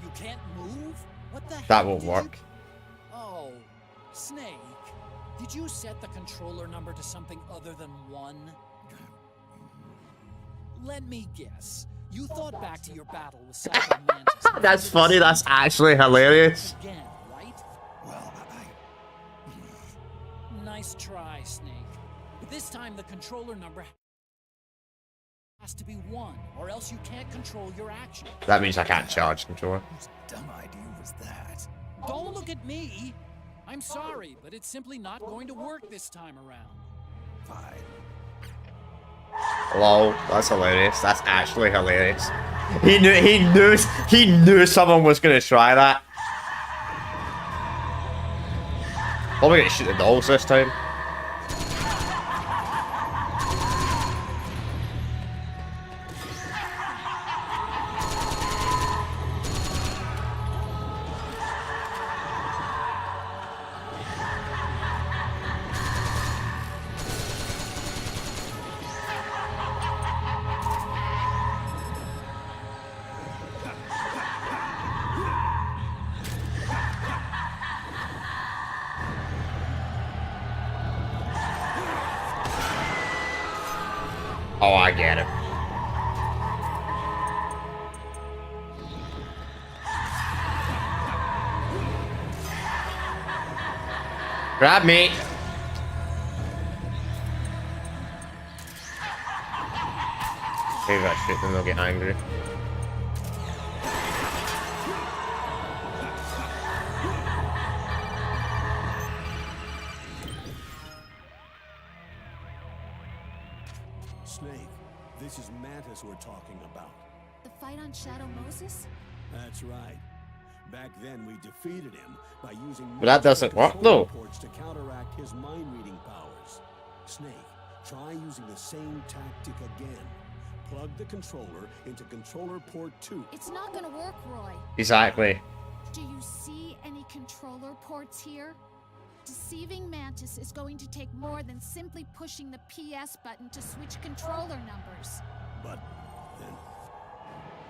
You can't move? What the heck? That won't work. Oh, Snake. Did you set the controller number to something other than 1? Let me guess. You thought back to your battle with Psycho Mantis. That's funny, that's actually hilarious. Again, right? Well, Nice try, Snake. But this time the controller number has to be 1, or else you can't control your action. That means I can't charge controller. whose dumb idea was that? Don't look at me! I'm sorry, but it's simply not going to work this time around. Fine. Lol, that's hilarious. That's actually hilarious. He knew someone was gonna try that. Probably gonna shoot the dolls this time. Oh, I get it. Grab me. Maybe that shit, then they'll get angry. Snake, this is Mantis we're talking about. The fight on Shadow Moses? That's right. Back then, we defeated him by using But that doesn't work, though. reports to counteract his mind-reading powers. Snake, try using the same tactic again. Plug the controller into controller port 2. It's not gonna work, Roy. Exactly. Do you see any controller ports here? Deceiving Mantis is going to take more than simply pushing the PS button to switch controller numbers. But then,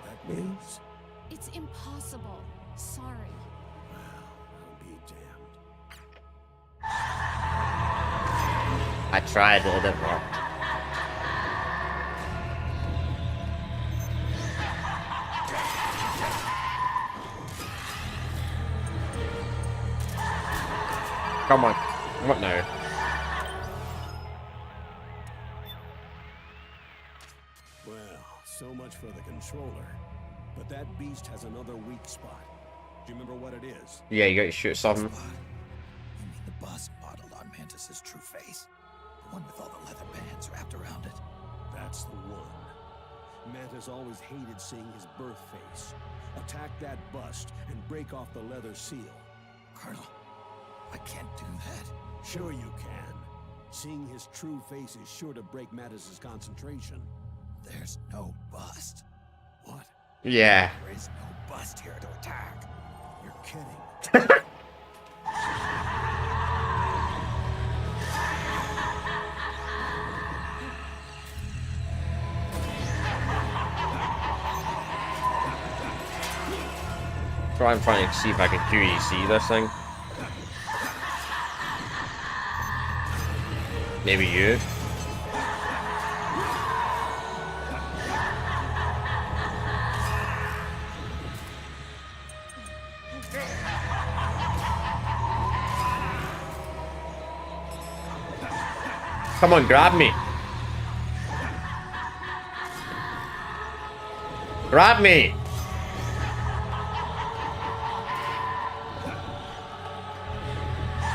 that means... It's impossible. Sorry. I'll be damned. I tried, but it didn't work. Come on. What now? Well, so much for the controller. But that beast has another weak spot. Do you remember what it is? Yeah, you got to shoot something. You mean the bust modeled on Mantis's true face? The one with all the leather bands wrapped around it? That's the one. Mantis always hated seeing his birth face. Attack that bust and break off the leather seal. Colonel, I can't do that. Sure you can. Seeing his true face is sure to break Mantis's concentration. There's no bust. What? Yeah. There is no bust here to attack. You're kidding. I'm trying to see if I can QEC this thing. Maybe you. Come on, grab me. Grab me.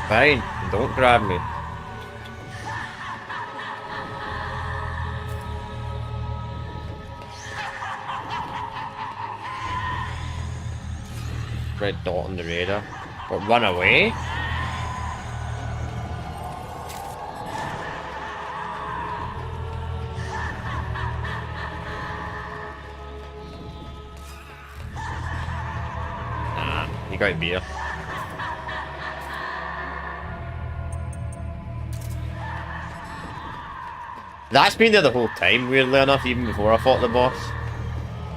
Fine, don't grab me. Red dot on the radar. But run away? Nah, you got beer. That's been there the whole time, weirdly enough, even before I fought the boss.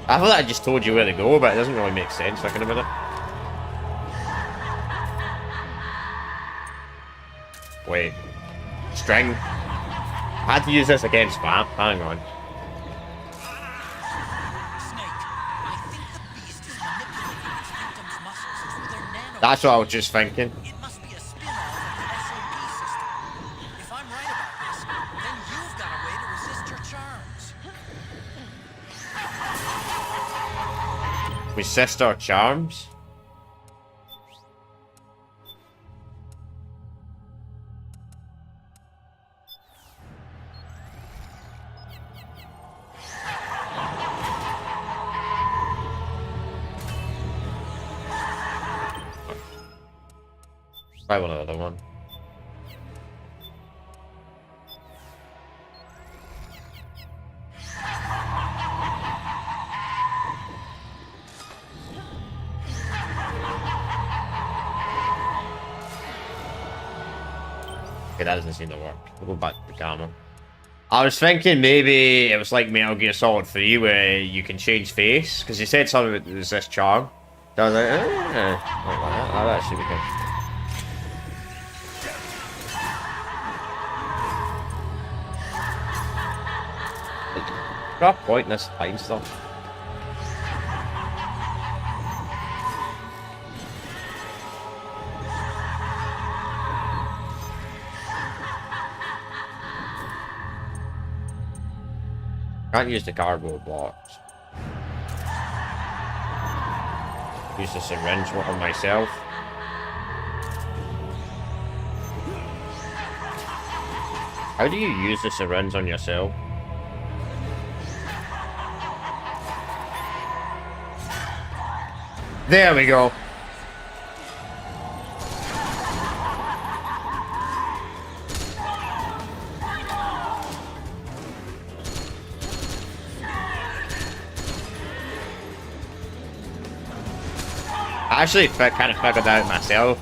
I thought I just told you where to go, but it doesn't really make sense thinking about it. Wait. String. I had to use this against Spam. Hang on. That's what I was just thinking. It must be a spin-off of the SOP system. If I'm right about this, then you've got a way to resist your charms. Resist our charms? Try one other one. Okay, that doesn't seem to work. We'll go back to the camera. I was thinking maybe it was like Metal Gear Solid 3 where you can change face, because you said something about resist charm. So I was like, that should be good. Got a point in this time stuff. Can't use the cardboard box. Use the syringe on myself. How do you use the syringe on yourself? There we go. I actually kind of figured that out myself.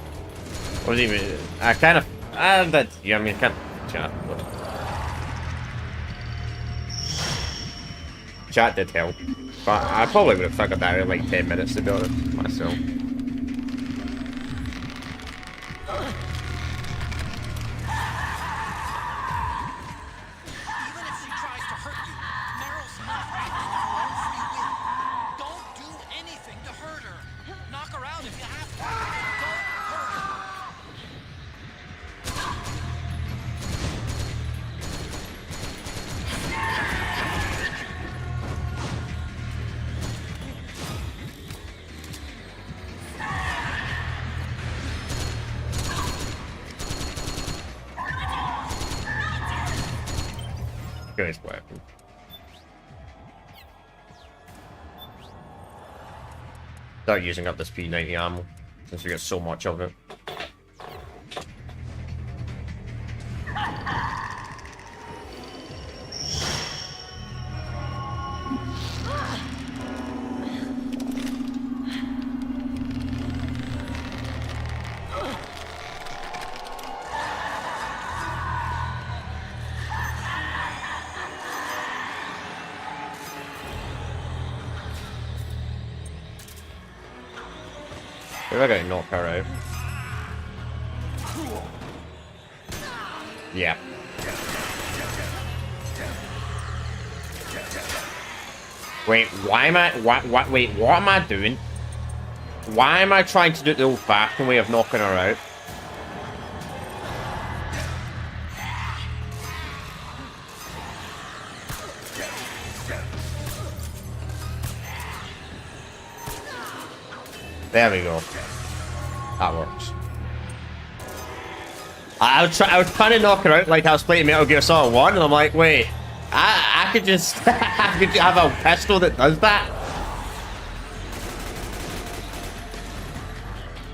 I kind of, yeah, I mean, kind of, chat did help, but I probably would have figured that out in like 10 minutes to be honest, myself. Nice weapon. Start using up this P90 ammo since we got so much of it. Maybe I gotta knock her out. Yeah. Wait, why am I... wait, what am I doing? Why am I trying to do the old-fashioned way of knocking her out? There we go. That works. I was trying to knock her out like I was playing Metal Gear Solid 1, and I'm like, wait, I could just I could have a pistol that does that.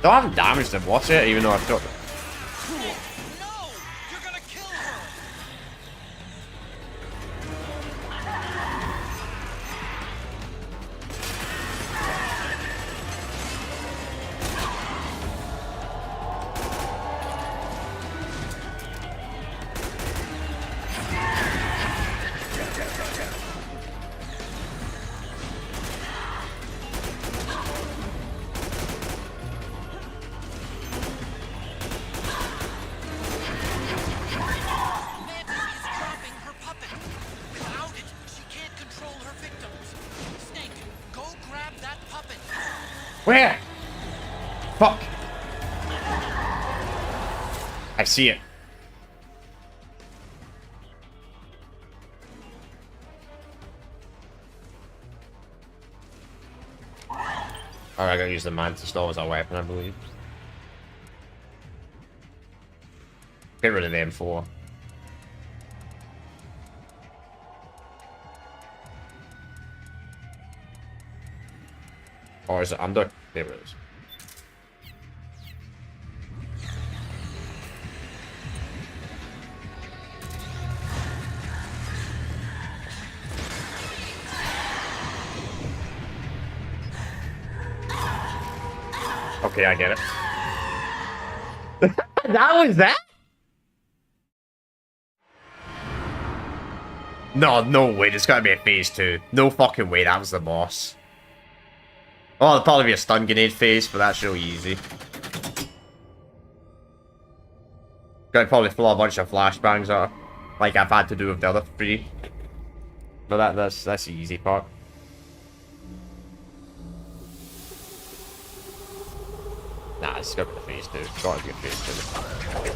Though I haven't damaged the boss yet, even though I've got. Where? Fuck. I see it. Alright, I gotta use the mantis stall as a weapon, I believe. Get rid of the M4. Or is it under? There it is. Okay, I get it. That was that? No way, there's gotta be a phase 2. No fucking way, that was the boss. Oh, there'll probably be a stun grenade phase, but that's really easy. Gotta probably throw a bunch of flashbangs at her, like I've had to do with the other 3. No, that's the easy part. Nah, it's got to be the phase 2. It's got to be a phase 2.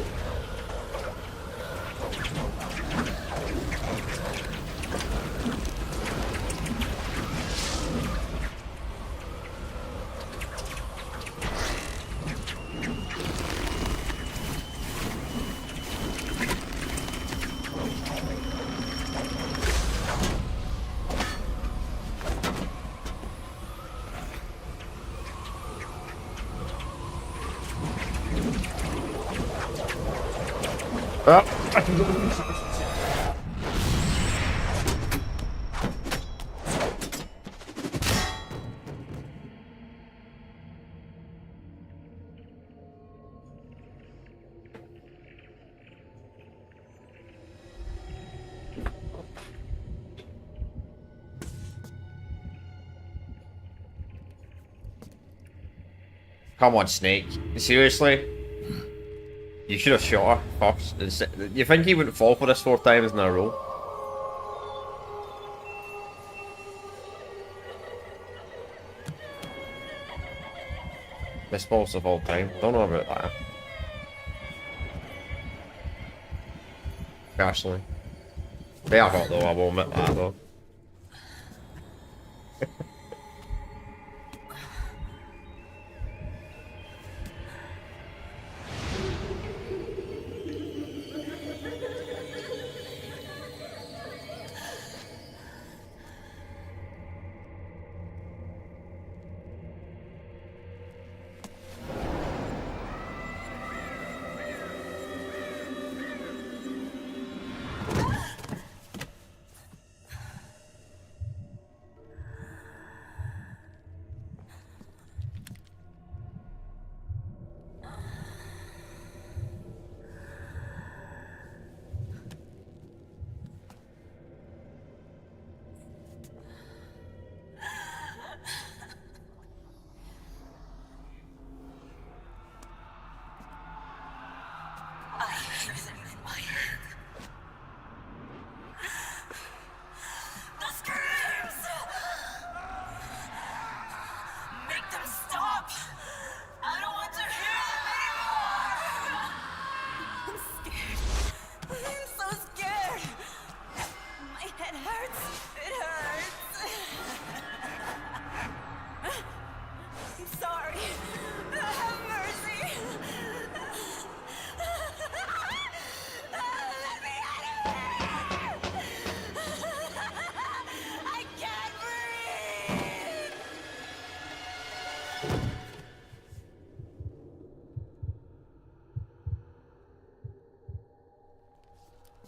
Come on, Snake. Seriously? You should have shot her first. You think he wouldn't fall for this 4 times in a row? Best balls of all time. Don't know about that. Personally. They are hot though, I will admit that though.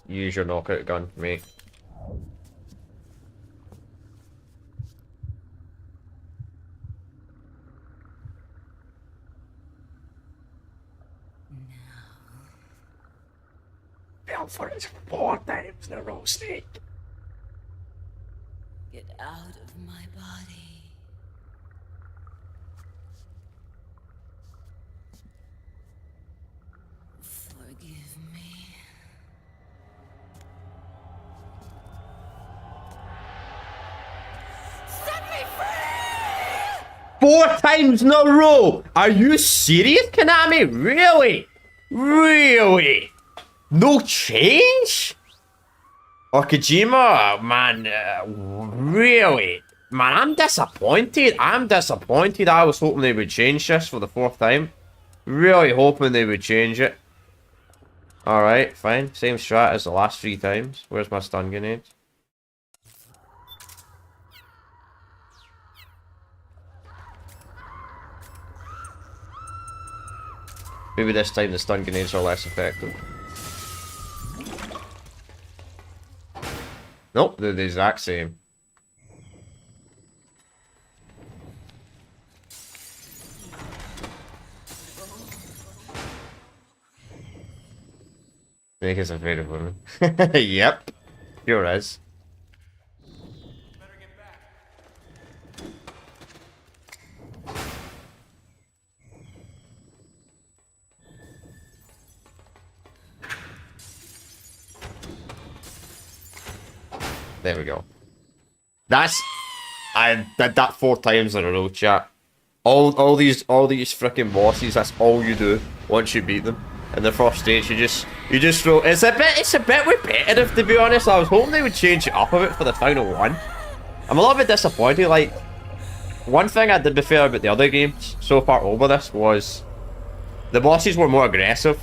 Use your knockout gun, mate. Fell for it 4 times in a row, Snake. Get out of my body. Forgive me. Set me free! 4 times in a row! Are you serious, Konami? Really? Really? No change? Or Kojima? Man, really? Man, I'm disappointed. I'm disappointed. I was hoping they would change this for the 4th time. Really hoping they would change it. Alright, fine. Same strat as the last 3 times. Where's my stun grenades? Maybe this time the stun grenades are less effective. Nope, they're the exact same. Snake is afraid of women. Yep, sure is. There we go. That's... I did that 4 times in a row, chat. All these freaking bosses, that's all you do once you beat them. In the first stage, you just throw... It's a bit repetitive, to be honest. I was hoping they would change it up a bit for the final one. I'm a little bit disappointed, like... One thing I did be fair about the other games so far over this was... The bosses were more aggressive.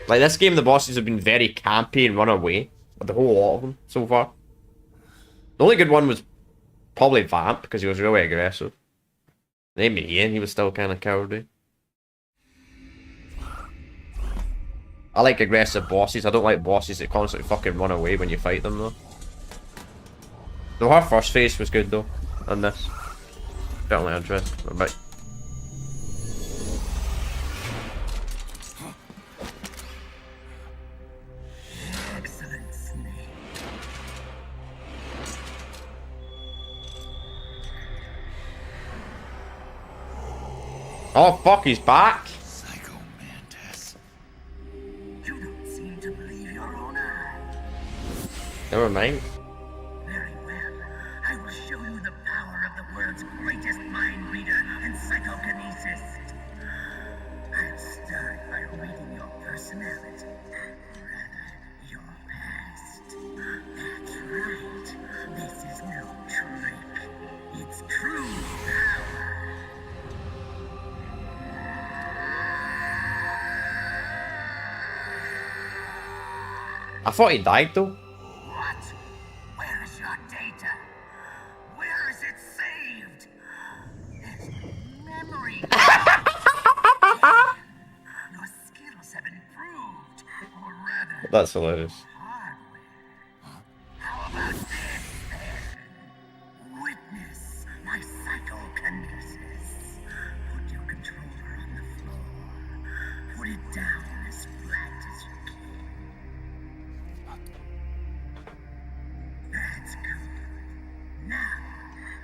Like, this game, the bosses have been very campy and run away. With the whole lot of them, so far. The only good one was probably Vamp, because he was really aggressive. Then Ian, he was still kind of cowardly. I like aggressive bosses. I don't like bosses that constantly fucking run away when you fight them, though. Though her first phase was good, though, on this. Definitely interesting. But oh fuck, he's back! You don't seem to believe your own eyes. Never mind. Very well. I will show you the power of the world's greatest mind reader and psychokinesis. I'll start by reading your personality. Rather, your past. That's right. This is no trick. It's true power. I thought he died, though. What? Where is your data? Where is it saved? There's memory. Your skills have improved, or rather, That's hilarious. how about this then? Witness my psychokinesis. Put your controller on the floor. Put it down as flat as you can. That's good. Now,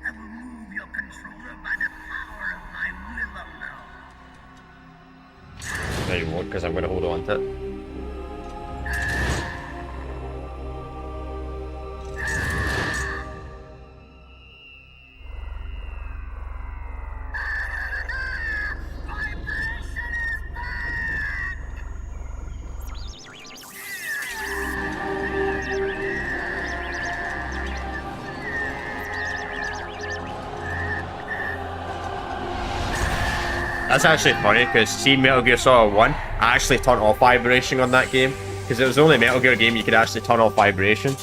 I will move your controller by the power of my will alone. No, you won't, because I'm going to hold on to it. That's actually funny, because see Metal Gear Solid 1, I actually turned off vibration on that game, because it was the only Metal Gear game you could actually turn off vibration.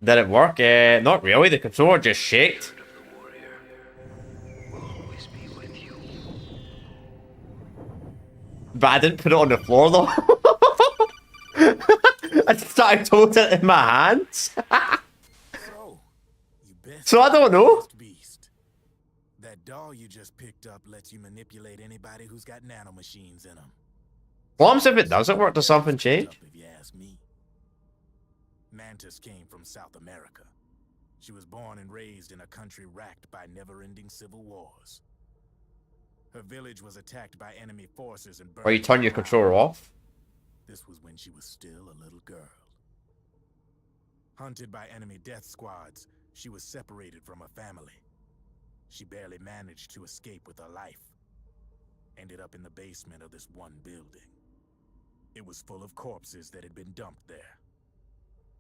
Did it work? Not really, the controller just shaked. But I didn't put it on the floor though. I just started toting it in my hands. So I don't know. That doll you just picked up lets you manipulate anybody who's got nanomachines in them. What happens if it doesn't work? Does something change? If you ask me. Mantis came from South America. She was born and raised in a country racked by never-ending civil wars. Her village was attacked by enemy forces and burned. Or you turn your controller off? This was when she was still a little girl. Hunted by enemy death squads, she was separated from her family. She barely managed to escape with her life. Ended up in the basement of this one building. It was full of corpses that had been dumped there.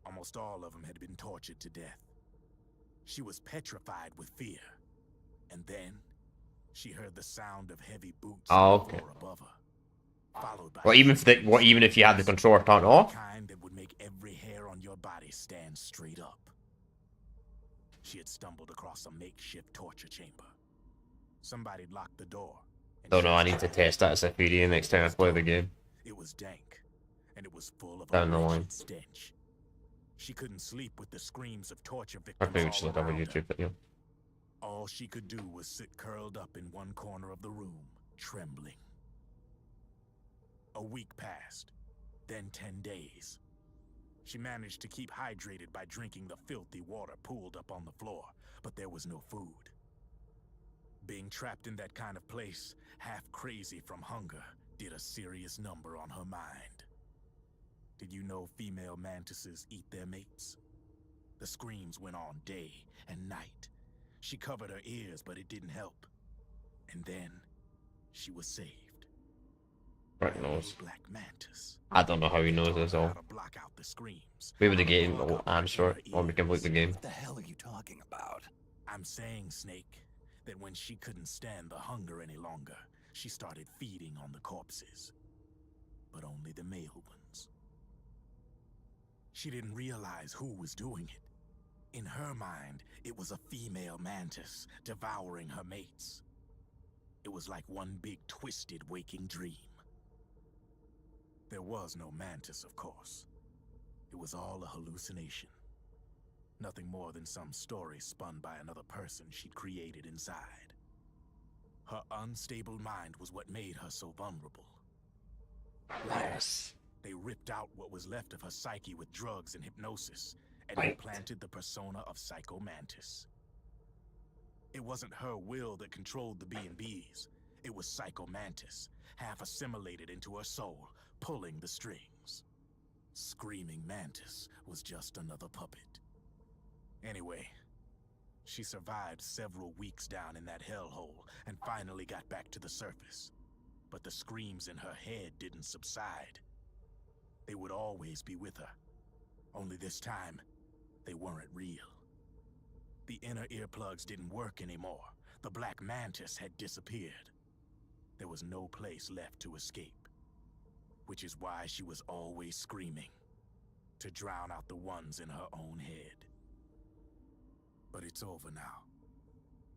Almost all of them had been tortured to death. She was petrified with fear. And then, she heard the sound of heavy boots on the floor above her. Followed by even if you had the controller turned off? Kind that would make every hair on your body stand straight up. She had stumbled across a makeshift torture chamber. Somebody locked the door. Don't know, I need to test that as a theory next time I play the game. It was dank, and it was full of Down the a line. wretched stench. She couldn't sleep with the screams of torture I victims think we should all look up on around her. YouTube video. All she could do was sit curled up in one corner of the room, trembling. A week passed, then 10 days. She managed to keep hydrated by drinking the filthy water pooled up on the floor, but there was no food. Being trapped in that kind of place, half crazy from hunger, did a serious number on her mind. Did you know female mantises eat their mates? The screams went on day and night. She covered her ears, but it didn't help. And then, she was saved. Right knows. Black mantis. I don't know how he knows this all. Block out the screams. Maybe the game will answer it, or we can complete the game. What the hell are you talking about? I'm saying, Snake, that when she couldn't stand the hunger any longer, she started feeding on the corpses. But only the male ones. She didn't realize who was doing it. In her mind, it was a female mantis devouring her mates. It was like one big twisted waking dream. There was no mantis, of course. It was all a hallucination. Nothing more than some story spun by another person she'd created inside. Her unstable mind was what made her so vulnerable. Yes. They ripped out what was left of her psyche with drugs and hypnosis, and implanted the persona of Psycho Mantis. It wasn't her will that controlled the B&Bs. It was Psycho Mantis, half assimilated into her soul, pulling the strings. Screaming Mantis was just another puppet. Anyway, she survived several weeks down in that hellhole and finally got back to the surface. But the screams in her head didn't subside. They would always be with her. Only this time, they weren't real. The inner earplugs didn't work anymore. The Black Mantis had disappeared. There was no place left to escape. Which is why she was always screaming, to drown out the ones in her own head. But it's over now.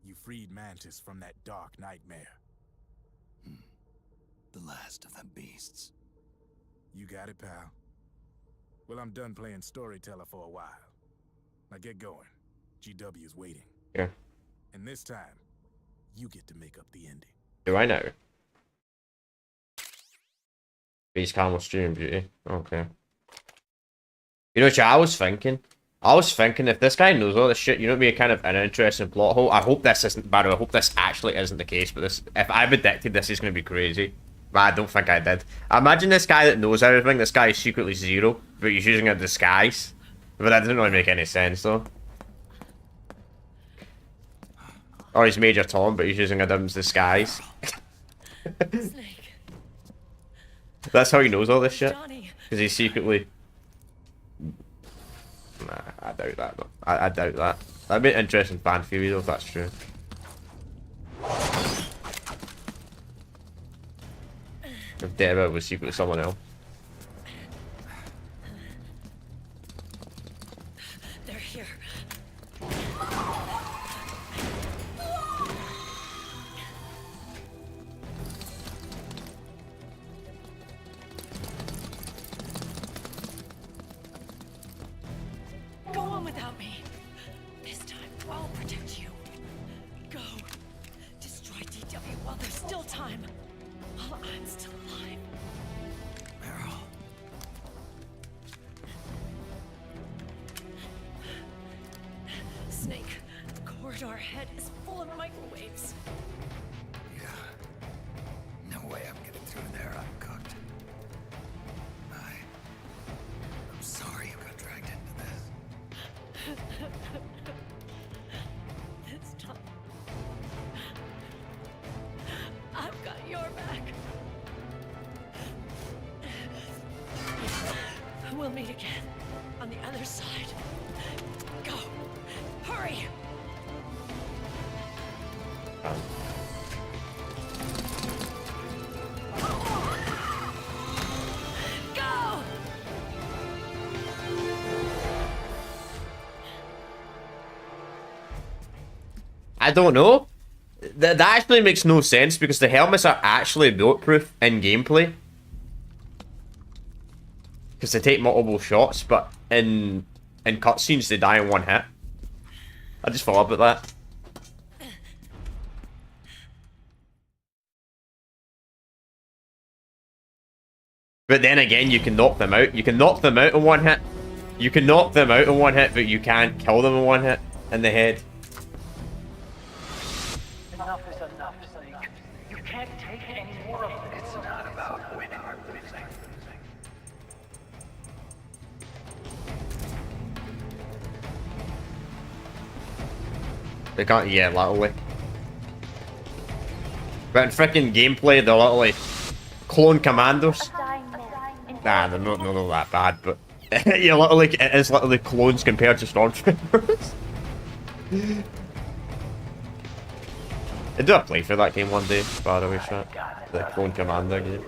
You freed Mantis from that dark nightmare. The last of them beasts. You got it, pal. Well, I'm done playing storyteller for a while. Now get going. GW's waiting. Yeah. And this time, you get to make up the ending. Do I know? Beast Camel Stream Beauty. Okay. You know what I was thinking? I was thinking if this guy knows all this shit, you know, it'd be kind of an interesting plot hole. I hope this isn't, by the way, I hope this actually isn't the case, but this, if I predicted this is going to be crazy. But I don't think I did. Imagine this guy that knows everything, this guy is secretly Zero, but he's using a disguise. But that doesn't really make any sense, though. Or he's Major Tom, but he's using a dum's disguise. That's how he knows all this shit. Because he's secretly... Nah, I doubt that, though. I doubt that. That'd be an interesting fan theory, though, if that's true. If Deva was secretly someone else. They're here. Go on without me. This time, I'll protect you. Go. Destroy DW while there's still time. While I'm still alive. Meryl. Snake, the corridor ahead is full of microwaves. Yeah. No way I'm getting through there uncooked. I'm sorry you got dragged into this. This time, I've got your back. We'll meet again on the other side. Go. Hurry. Go. I don't know. That actually makes no sense because the helmets are actually bulletproof in gameplay. Because they take multiple shots, but in cutscenes they die in one hit. I just thought about that. But then again, you can knock them out. You can knock them out in one hit. You can knock them out in one hit, but you can't kill them in one hit in the head. Enough is enough, Snake. You can't take any more of this. It's not about winning or losing. They can't, yeah, literally. But in freaking gameplay, they're literally clone commandos. Nah, they're not that bad, but you're literally, it is literally clones compared to stormtroopers. I do a play for that game one day, by the way, shit. The clone commander game.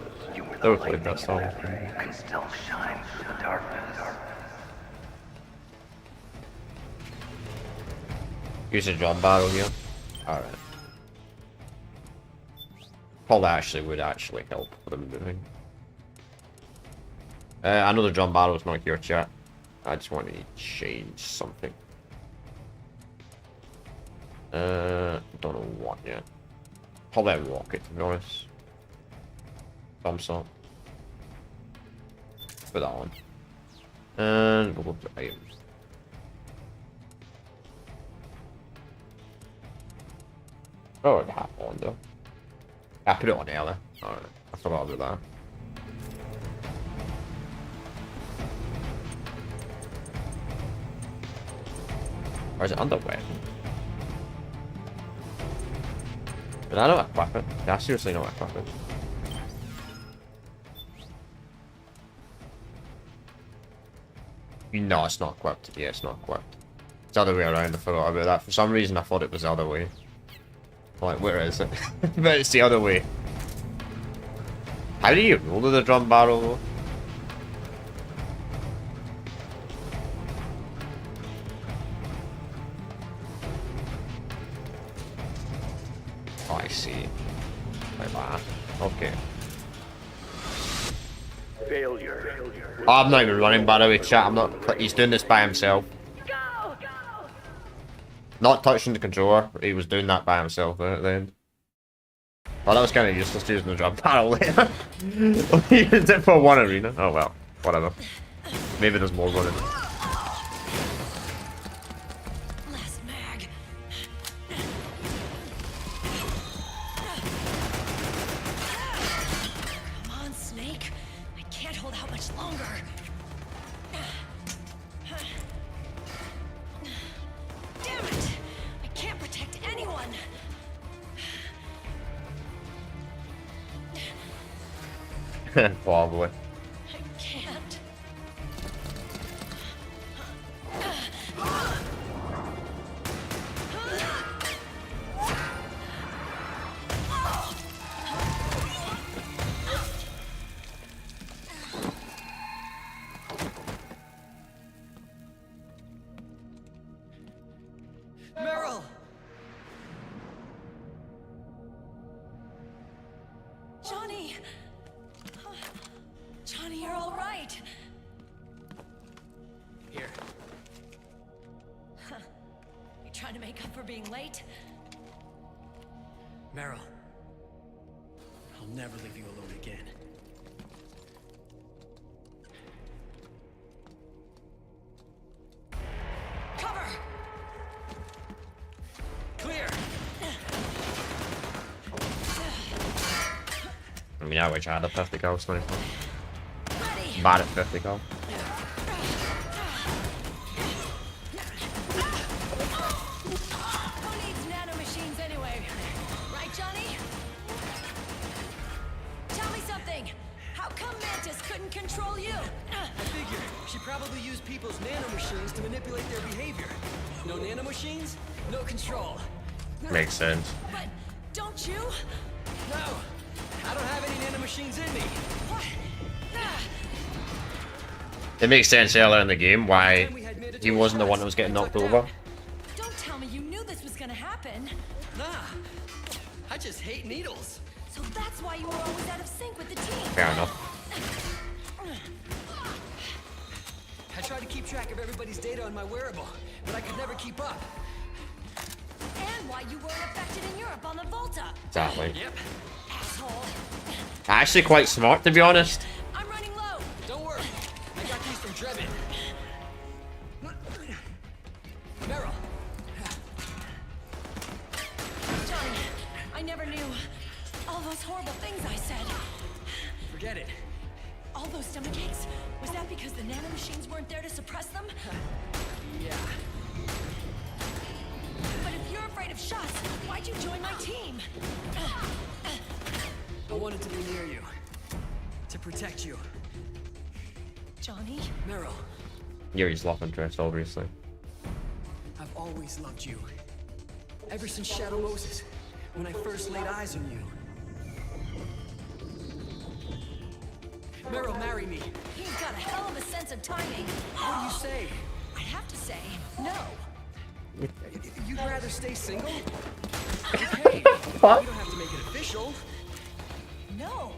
They were playing that song. You can still shine through the darkness. Use a drum barrel here. Alright. Probably actually would actually help with them moving. I know the drum barrel's not here, chat. I just want to change something. Don't know what yet. Probably a rocket, to be honest. Some sort. Put that on. And we'll go to items. Oh, I have on though. I put it on earlier. Alright, I forgot about that. Or is it under weapon? Did I not equip it? Did I seriously not equip it? No, it's not equipped. Yeah, it's not equipped. It's the other way around, I forgot about that. For some reason I thought it was the other way. Like, where is it? But it's the other way. How do you roll to the drum barrel though? Oh, I see. Like that. Okay. Failure. Oh, I'm not even running, by the way, chat. I'm not. He's doing this by himself. Not touching the controller. He was doing that by himself at the end. Oh, that was kind of useless using the drum barrel later. He used it for one arena. Oh well, whatever. Maybe there's more running. Come on, Snake. I can't hold out much longer. Damn it! I can't protect anyone. Probably. I can't. Meryl! Johnny! Johnny, you're all right. Here. Huh. You trying to make up for being late? Meryl. I'll never leave you alone again. Cover! Clear! I mean, I wish I had a 50 cal sniper. Bad at 50 cal. Who needs nanomachines anyway? Right, Johnny? Tell me something. How come Mantis couldn't control you? I figured she probably used people's nanomachines to manipulate their behavior. No nanomachines, no control. Makes sense. But don't you? No, I don't have any nanomachines in me. What? It makes sense earlier in the game why he wasn't the one that was getting knocked over. Don't tell me you knew this was gonna happen. Nah, I just hate needles. So that's why you were always out of sync with the team. Fair enough. I tried to keep track of everybody's data on my wearable, but I could never keep up. And why you weren't affected in Europe on the Volta. Exactly. Yep. Asshole. Actually quite smart, to be honest. I'm running low. Don't worry, I got these from Drebin. Meryl. Johnny, I never knew all those horrible things I said. Forget it. All those stomach aches? Was that because the nanomachines weren't there to suppress them? Yeah. But if you're afraid of shots. Why'd you join my team? I wanted to be near you. To protect you. Johnny? Meryl, Yuri's love interest, obviously. I've always loved you. Ever since Shadow Moses, when I first laid eyes on you. Meryl, marry me. He's got a hell of a sense of timing. What do you say? I'd have to say no. You'd rather stay single? Okay. What? You don't have to make it official. No.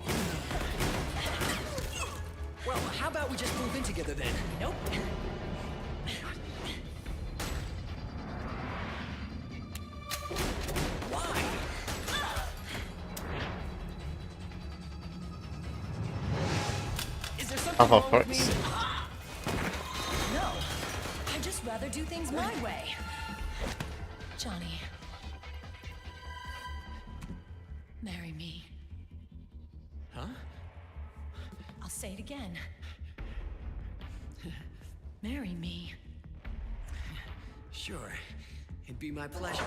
Well, how about we just move in together then? Nope. Why? Is there something wrong with me? No. I'd just rather do things my way. Johnny. Marry me. Huh? I'll say it again. Marry me. Sure. It'd be my pleasure.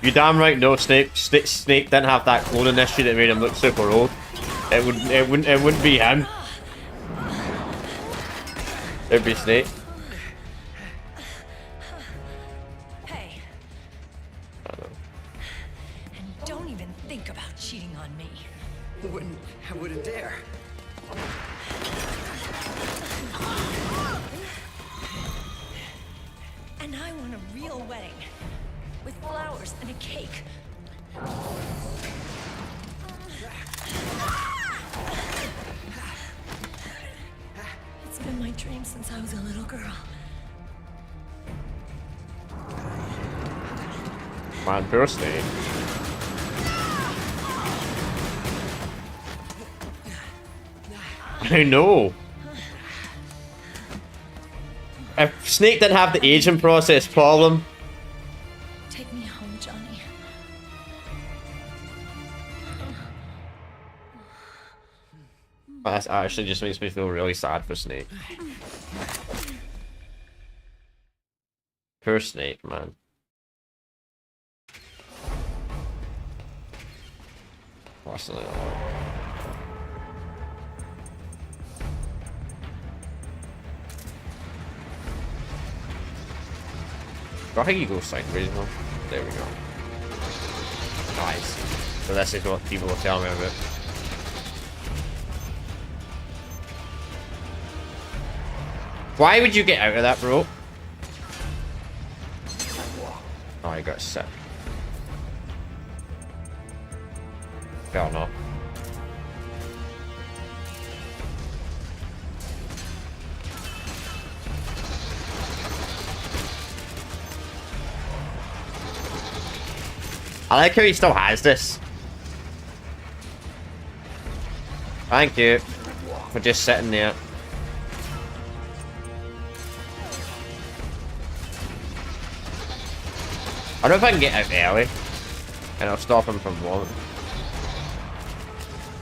You damn right no, Snake didn't have that cloning issue that made him look super old. It wouldn't be him. It'd be Snake. Hey. And don't even think about cheating on me. I wouldn't dare. And I want a real wedding. With flowers and a cake. It's been my dream since I was a little girl. Man, poor Snake. I know. If Snake didn't have the aging process problem. Take me home, Johnny. That actually just makes me feel really sad for Snake. Poor Snake, man. What's the I think you go sideways now. There we go. Nice. So this is what people will tell me about. Why would you get out of that, bro? Oh, I got sick. Fair enough. I like how he still has this. Thank you for just sitting there. I don't know if I can get out early. And I'll stop him from walling.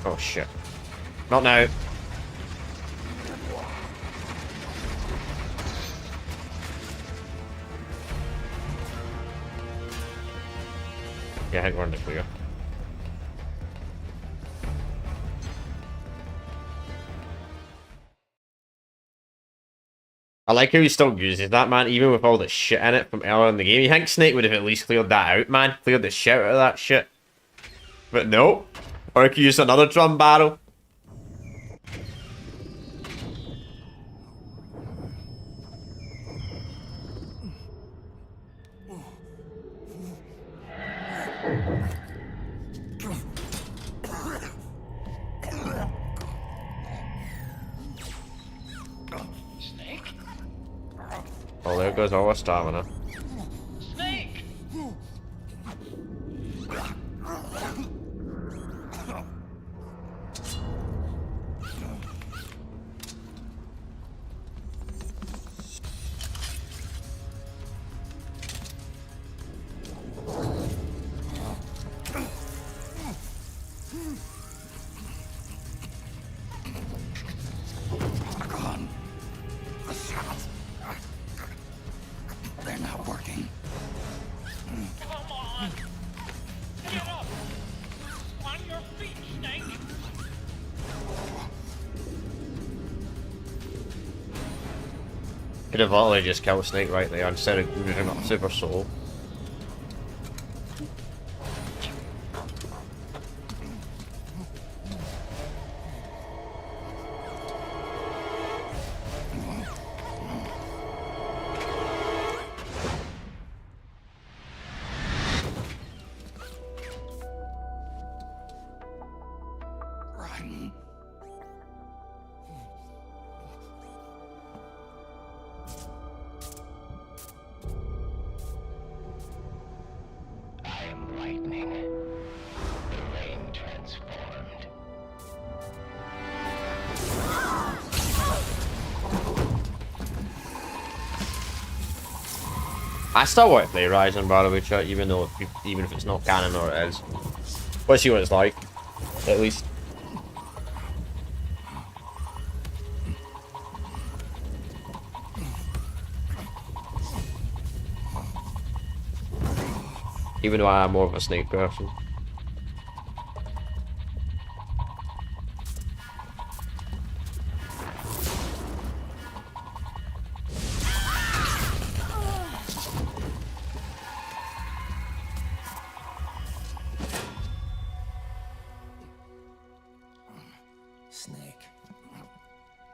Oh shit. Not now. Yeah, I think we're in the clear. I like how he still uses that, man, even with all the shit in it from earlier in the game. You think Snake would have at least cleared that out, man? Cleared the shit out of that shit. But no. Or I could use another drum barrel. Oh, there goes all our stamina. Snake! on! Get up! On your feet, Snake! Could have literally just killed Snake right there instead of using up Super Soul. I still want to play Rising, by the way, chat, even if it's not canon or it is. Let's see what it's like, at least. Even though I am more of a Snake person. Snake,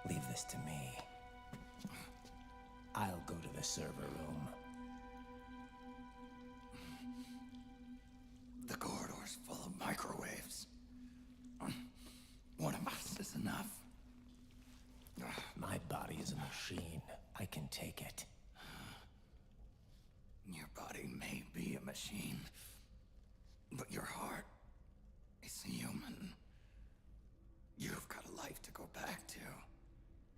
leave this to me. I'll go to the server room. The corridor's full of microwaves. One of us is enough. My body is a machine. I can take it. Your body may be a machine, but your heart is human. You've got a life to go back to.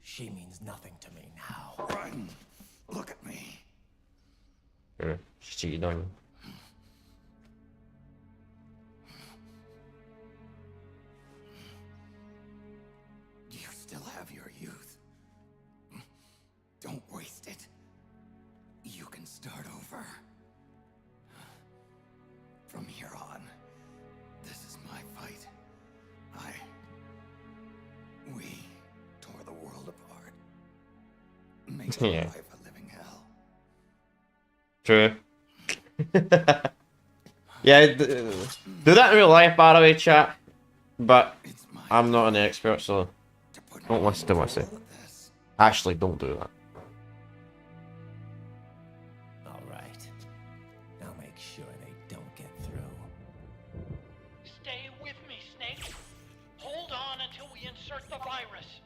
She means nothing to me now. Run! Look at me. She's cheating on you. You still have your youth. Don't waste it. You can start over. From here on, this is my fight. We tore the world apart. Made your Yeah. life a living hell. True. Yeah, do that in real life, by the way, chat. But I'm not an expert, so don't listen to what I say. Actually, don't do that. All right. I'll make sure they don't get through. Stay with me, Snake. Hold on until we insert the virus.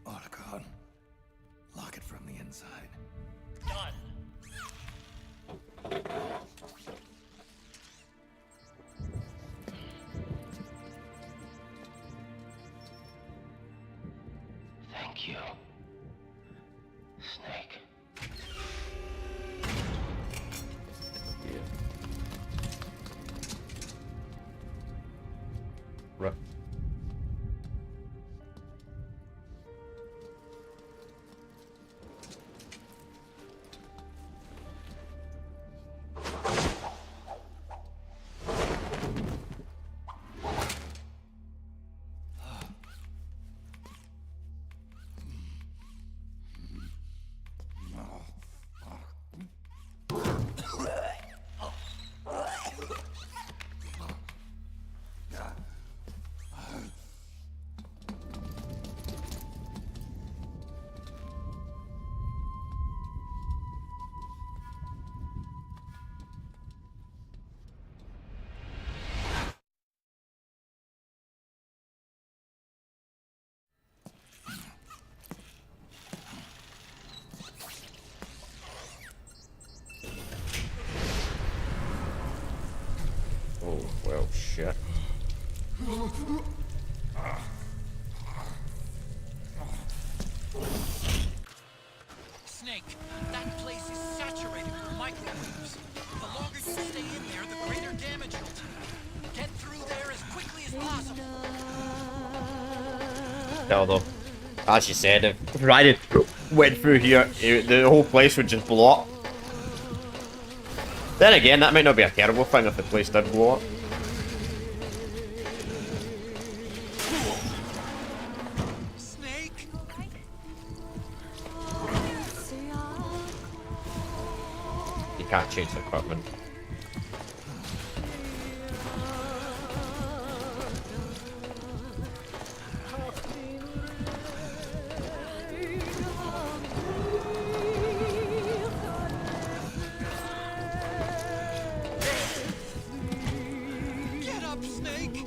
Otacon, lock it from the inside. Done. Thank you, Snake. Right. shit. Snake, that place is saturated with microwaves. The longer you stay in there, the greater damage you'll take. Get through there as quickly as possible. Although, as you said, if Ryden went through here, the whole place would just blow up. Then again, that might not be a terrible thing if the place did blow up. Snake? You can't change the equipment. Get up, Snake!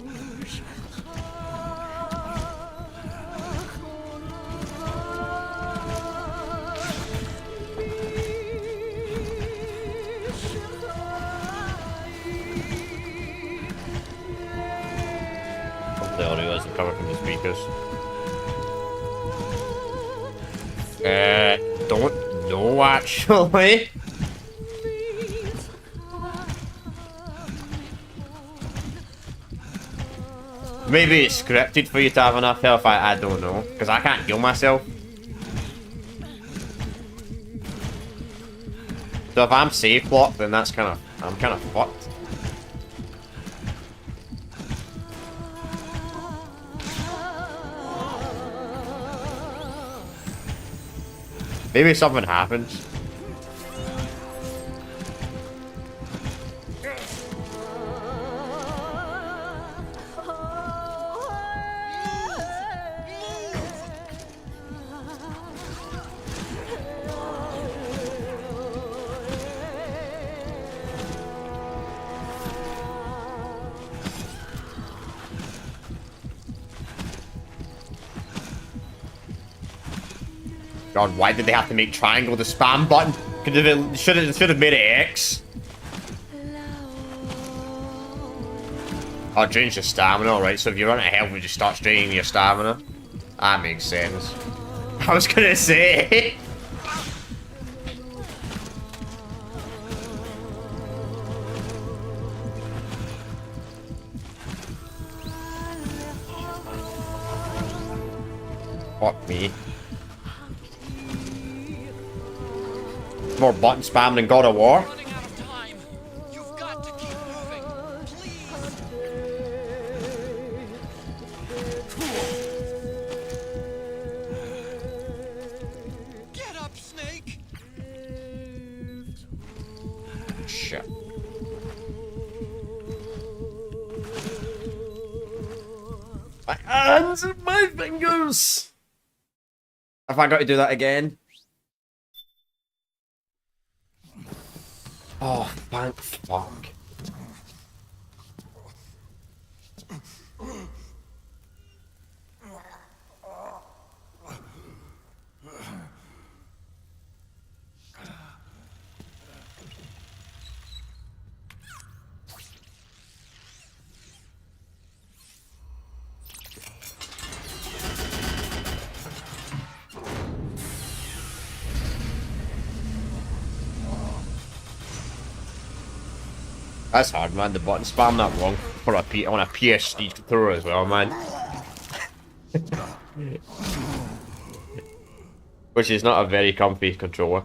The audio isn't coming from the speakers. Don't know actually. Maybe it's scripted for you to have enough health, I don't know. Because I can't heal myself. So if I'm safe blocked, then that's I'm kind of fucked. Maybe something happens. God, why did they have to make triangle the spam button? Should have made it X. Oh, drains your stamina, alright. So if you run out of health, you just start draining your stamina. That makes sense. I was gonna say. Fuck me. More button spam than God of War. Running out of time. You've got to keep moving. Please. Get up, Snake. Shit. My hands and my fingers. Have I got to do that again? Oh, thank fuck. That's hard, man. The button spam that wrong for on a PSG controller as well, man. Which is not a very comfy controller.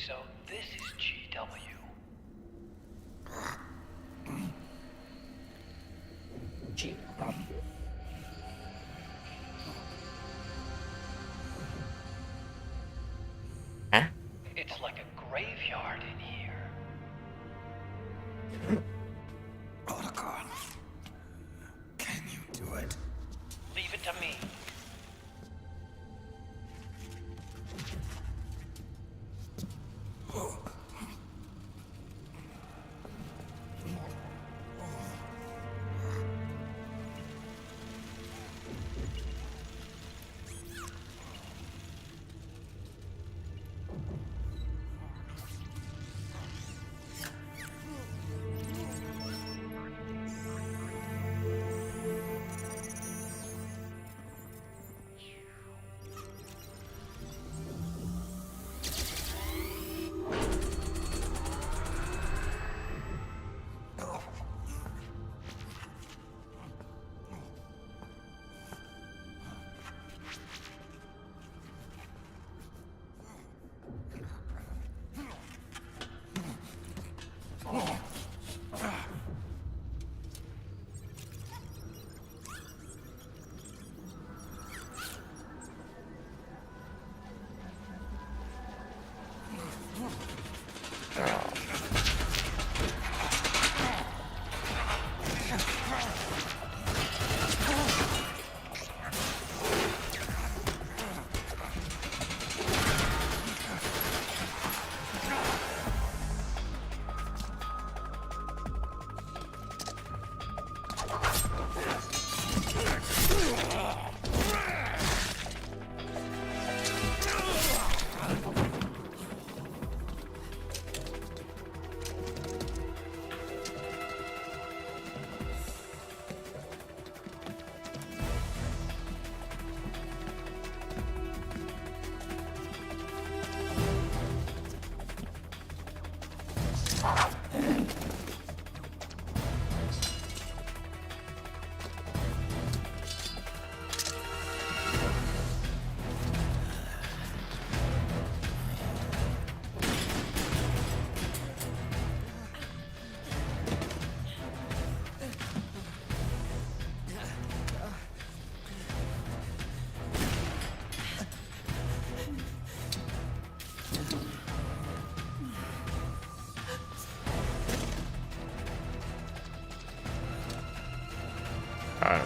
So this is GW. Huh? It's like a graveyard in here. Protocol. Can you do it? Leave it to me.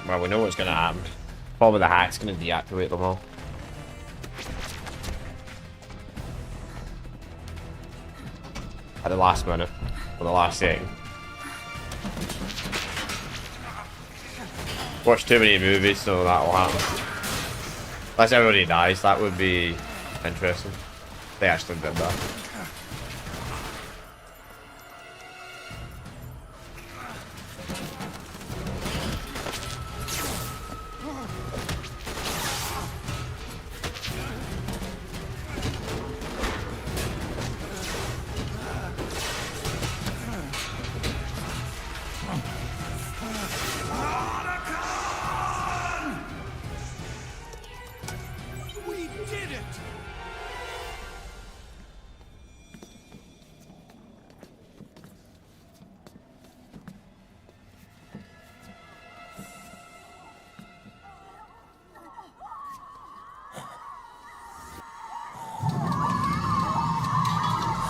Well, we know what's gonna happen. Probably the hack's gonna deactivate them all. At the last minute. Or the last second. Watch too many movies, so that will happen. Unless everybody dies, that would be interesting. They actually did that.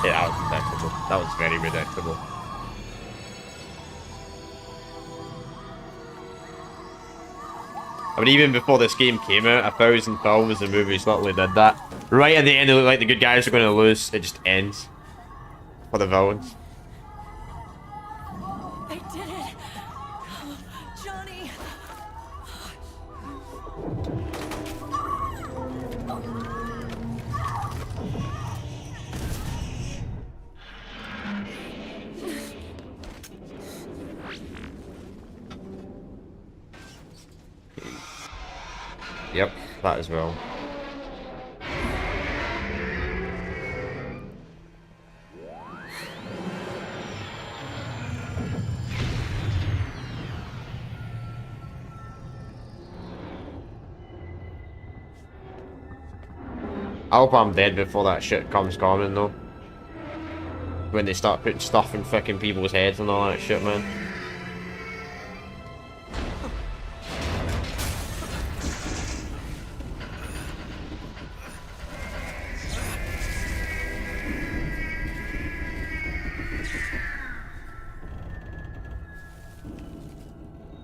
Yeah, that was predictable. That was very predictable. I mean, even before this game came out, 1,000 films and movies literally did that. Right at the end, it looked like the good guys are going to lose. It just ends for the villains. They did it! Johnny! Yep, that as well. I hope I'm dead before that shit comes coming though. When they start putting stuff in fucking people's heads and all that shit, man.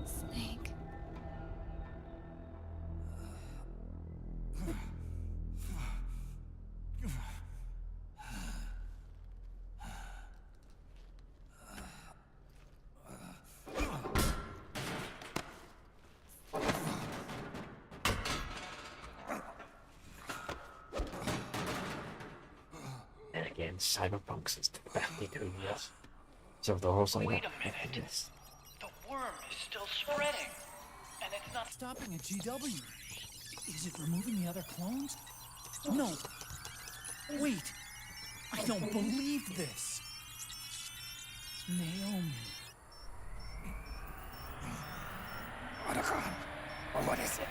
Snake. And again, Cyberpunk since 52 years. So the whole cycle. Wait a minute. The worm is still spreading. And it's not stopping at GW. Is it removing the other clones? No. Wait. I don't believe this. Naomi. What is it?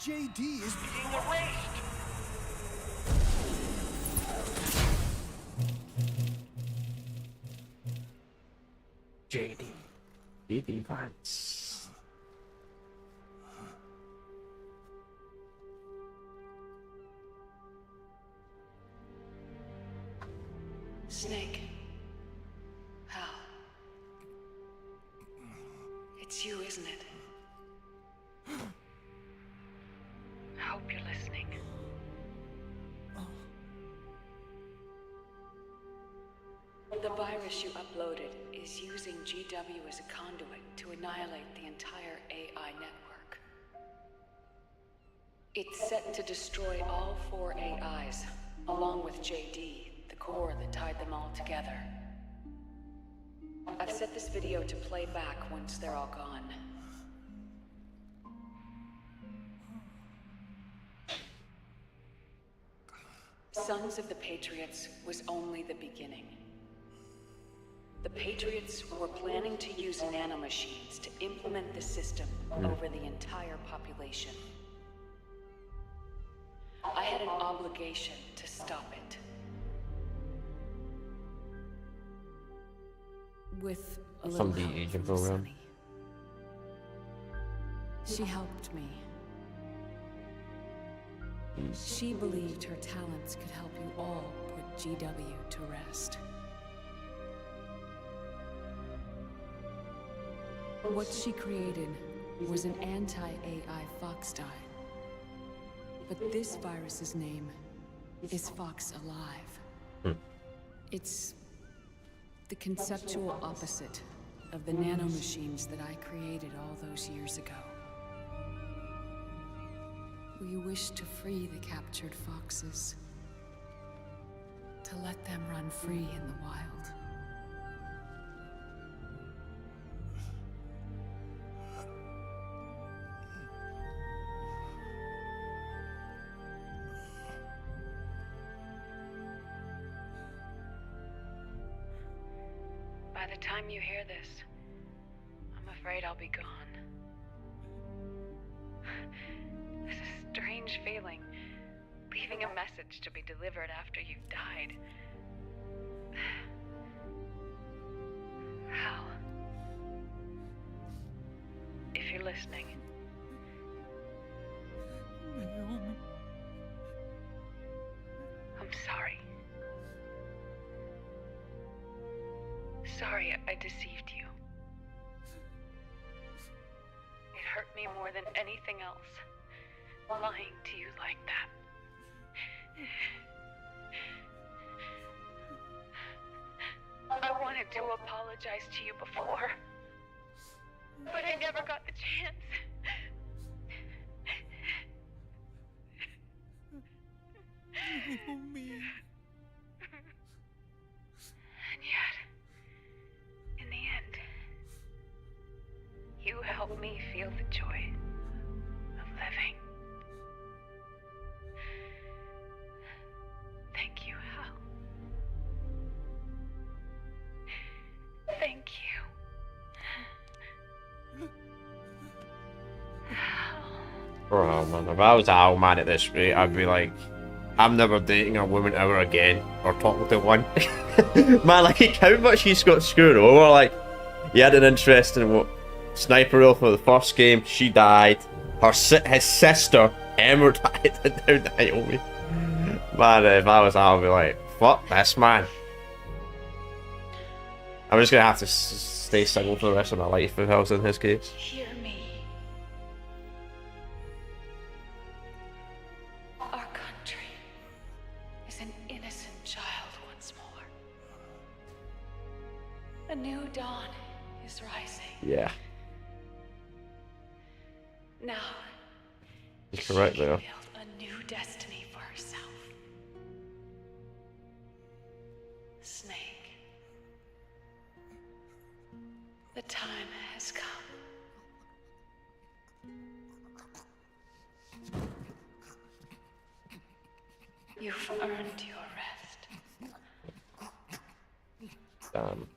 JD is being erased. JD Vance. Snake. Hal. It's you, isn't it? I hope you're listening. The virus you uploaded is using GW as a conduit to annihilate the entire AI network. It's set to destroy all 4 AIs, along with JD, the core that tied them all together. I've set this video to play back once they're all gone. Sons of the Patriots was only the beginning. The Patriots were planning to use nanomachines to implement the system over the entire population. I had an obligation to stop it. With a little From the help agent from program. Sunny. She helped me. She believed her talents could help you all put GW to rest. What she created was an anti-AI fox dye. But this virus's name is Fox Alive. It's the conceptual opposite of the nanomachines that I created all those years ago. We wish to free the captured foxes, to let them run free in the wild. By the time you hear this, I'm afraid I'll be gone. This is a strange feeling, leaving a message to be delivered after you've died. Hal, if you're listening, I'm sorry. Sorry I deceived you. It hurt me more than anything else, lying to you like that. I wanted to apologize to you before, but I never got the chance. And yet, in the end, you helped me feel the joy of living. Thank you, Hal. Thank you. Bro, man, if I was Al man at this rate, I'd be like, I'm never dating a woman ever again, or talking to one. Man, like, how much he's got screwed over. Like, he had an interesting sniper role for the first game, she died. His sister, Emma, died, and now Naomi. Man, if I was Al, I'd be like, fuck this, man. I'm just gonna have to stay single for the rest of my life if I was in his case. Hear me. Our country is an innocent child once more. A new dawn is rising. Yeah. Now, He's correct there. build a new destiny for herself. Snake. The time has come. You've earned your rest. Damn.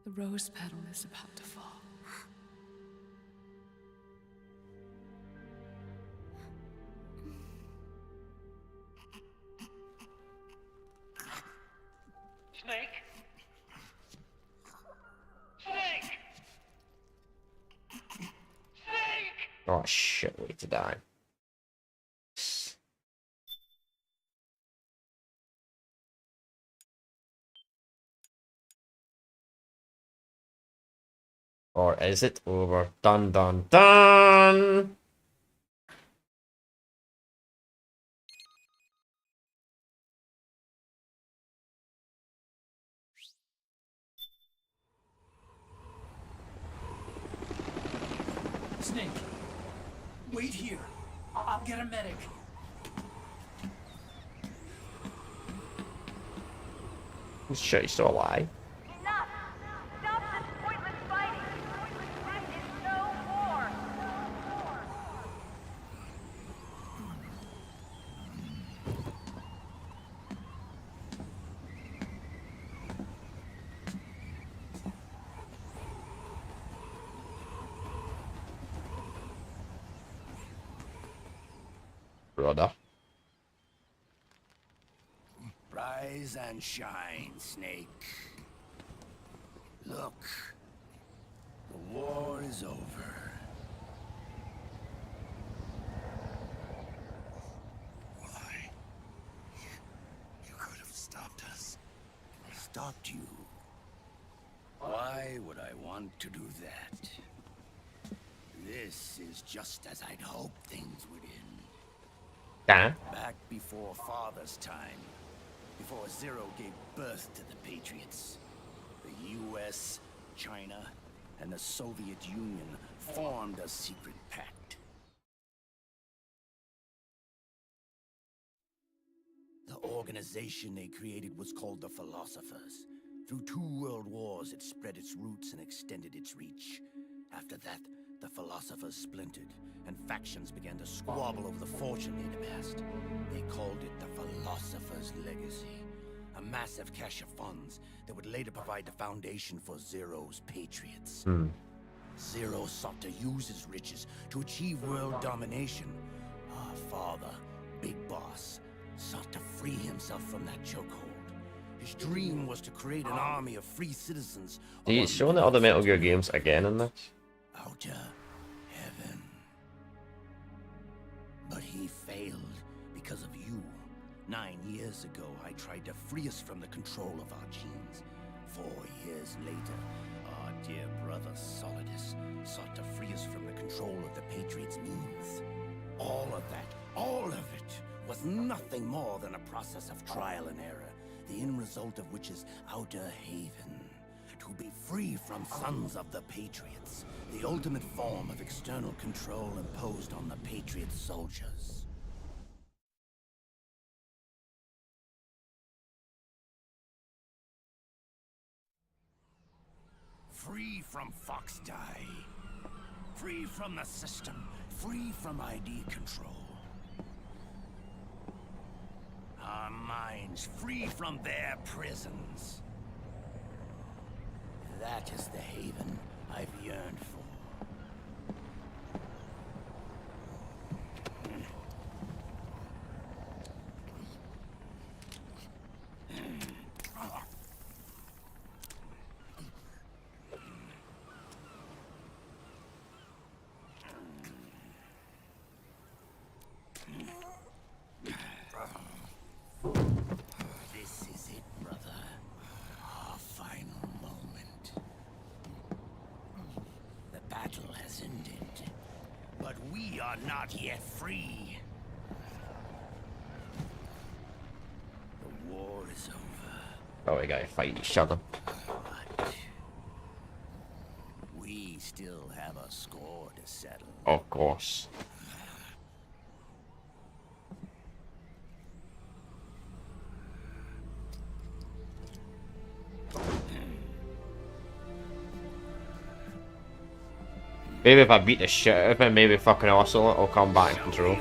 The rose petal is about to fall. Snake? Snake! Snake! Oh shit, way to die. Or is it over? Dun dun dun! Snake, wait here. I'll get a medic. Shit, he's still alive. Enough! Stop this pointless fighting! This is no war! Brother. Rise and shine, Snake. Look, the war is over. Why? You could have stopped us. Stopped you. Why would I want want to do that. This is just as I'd hoped things would end. Yeah. Back before Father's time, before Zero gave birth to the Patriots, the US, China, and the Soviet Union formed a secret pact. The organization they created was called the Philosophers. Through 2 world wars, it spread its roots and extended its reach. After that, the Philosophers splintered, and factions began to squabble over the fortune they'd amassed. They called it the Philosopher's Legacy, a massive cache of funds that would later provide the foundation for Zero's Patriots. Zero sought to use his riches to achieve world domination. Our father, Big Boss, sought to free himself from that chokehold. His dream was to create an army of free citizens. He's showing the other Metal Gear games again in this. Outer heaven. But he failed because of you. 9 years ago, I tried to free us from the control of our genes. 4 years later, our dear brother Solidus sought to free us from the control of the Patriots' means. All of it, was nothing more than a process of trial and error, the end result of which is Outer Haven. To be free from sons of the Patriots, the ultimate form of external control imposed on the Patriot soldiers. Free from Fox Die. Free from the system. Free from ID control. Our minds free from their prisons. That is the haven I've yearned for. This is it, brother. Our final moment. The battle has ended, but we are not yet free. The war is over. Oh, we gotta fight each other. But we still have a score to settle. Of course. Maybe if I beat the shit out of him, maybe fucking Ocelot will come back in control.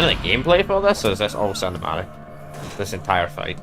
any gameplay for this, or is this all cinematic? This entire fight.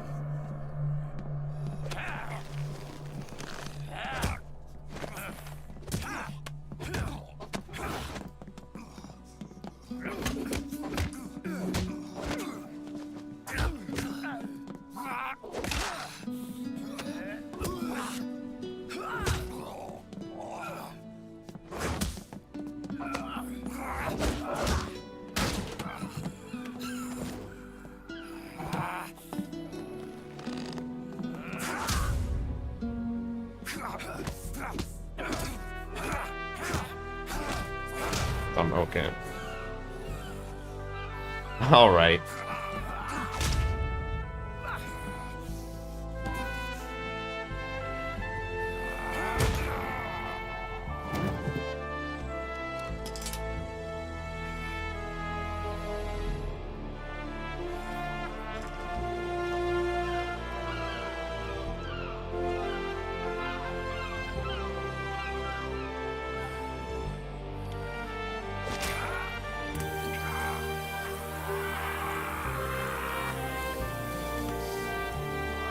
Okay. All right.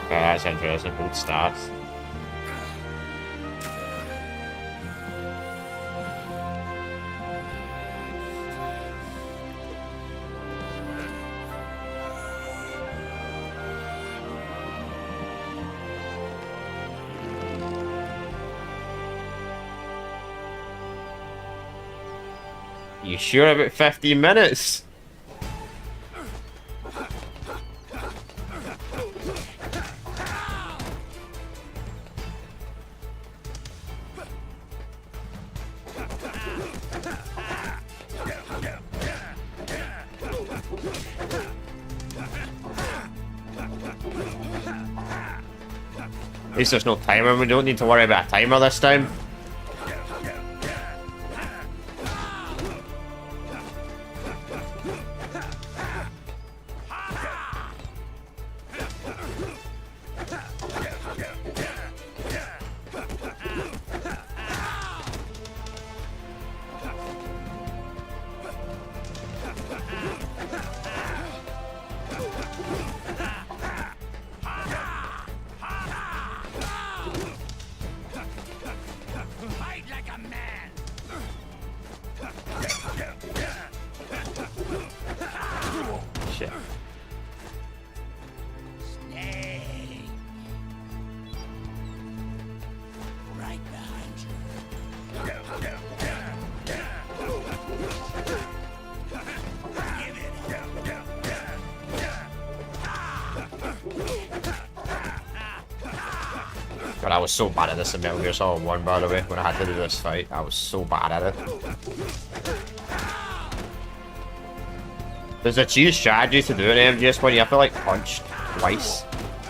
That's interesting. Good starts. You sure about 15 minutes? At least there's no timer. We don't need to worry about a timer this time. Shit. Right behind you. God, I was so bad at this in Metal Gear Solid 1, by the way, when I had to do this fight. I was so bad at it. There's a cheese strategy to do an MGS when you have to like punch twice,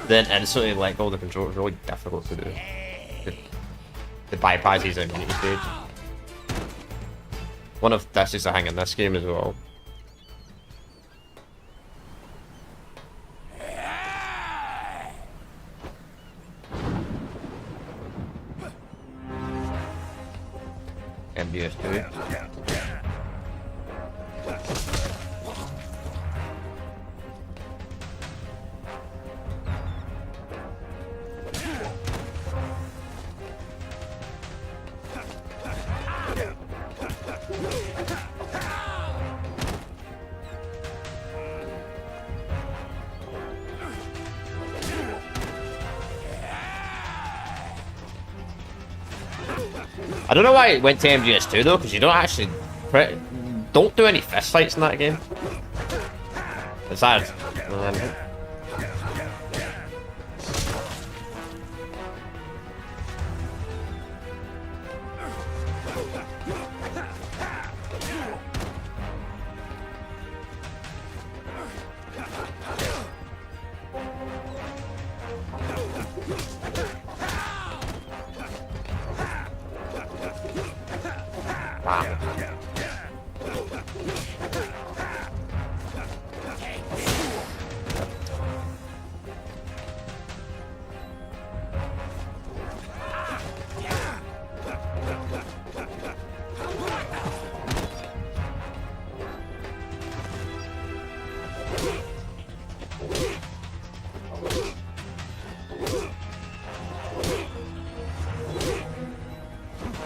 then instantly let go of the control. It's really difficult to do. The bypass his immunity stage. One of this is a thing in this game as well. MGS 2. I don't know why it went to MGS2 though, because you don't actually don't do any fist fights in that game. Besides,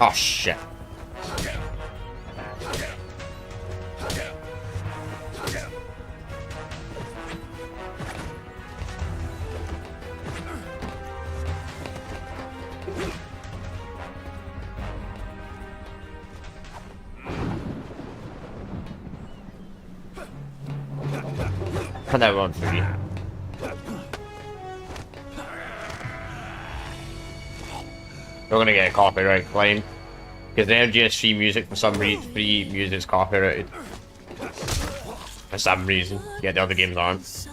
Oh shit. Put that one for you. We're gonna get a copyright claim because the MGS3 music for some reason, free music is copyrighted for some reason. Yeah, the other games aren't. Special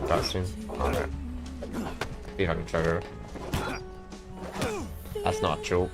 cutscene. Alright. See if I can trigger it. That's not a choke.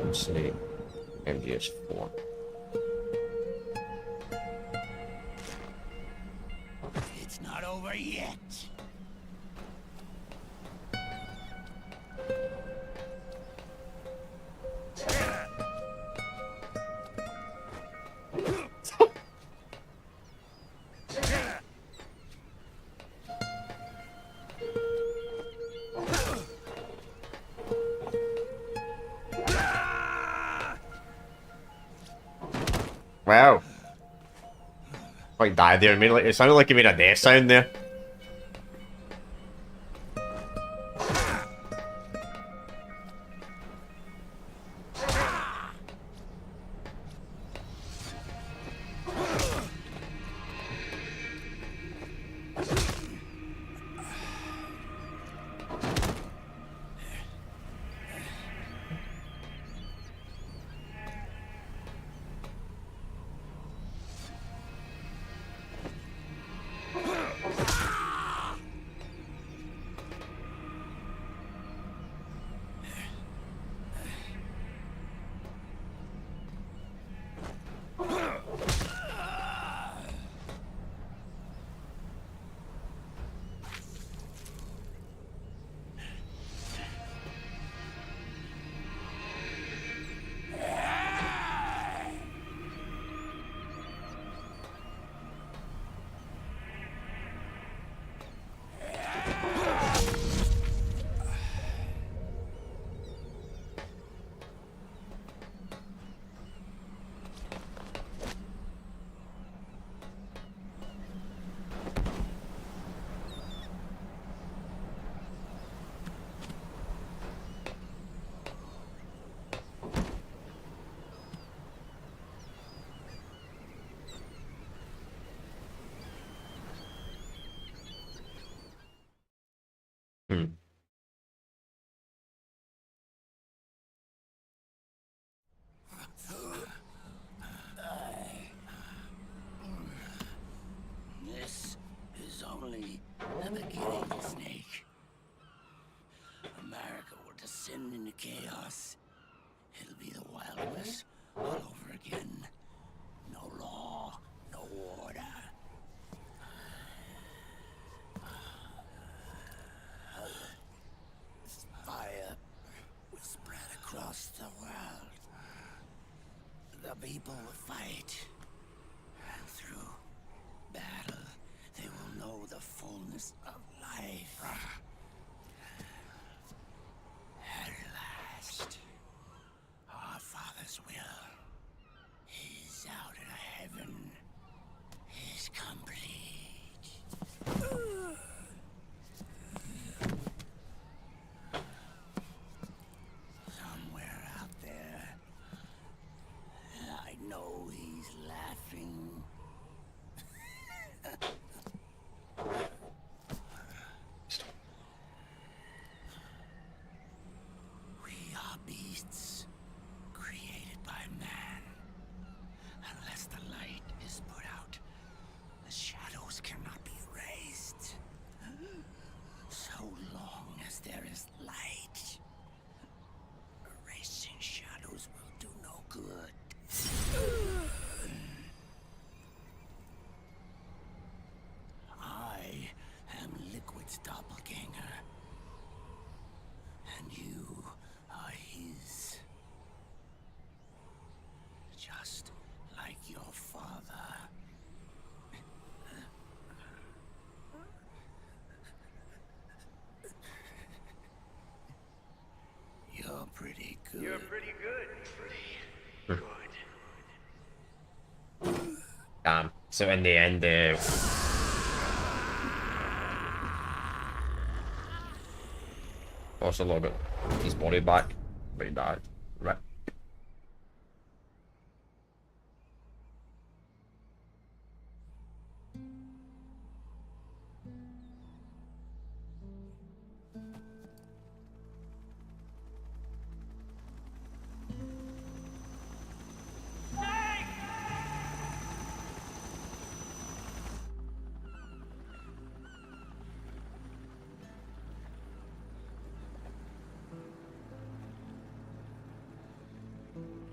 Let's see. MGS4. It's not over yet. Wow. Like died there immediately. It sounded like he made a death sound there. This is only the beginning, Snake. America will descend into chaos. It'll be the Wild West all over again. No law, no order. Fire will spread across the world. The people will fight. And through battle, they will know the fullness of life. At last, our Father's will is out in heaven, is complete. Somewhere out there, I know he's laughing. We are beasts created by man. Unless the light is put out, the shadows cannot be erased. So long as there is your father. You're pretty good. You're pretty good. Pretty good. Damn. So in the end, also look at his body back, but he died. Right.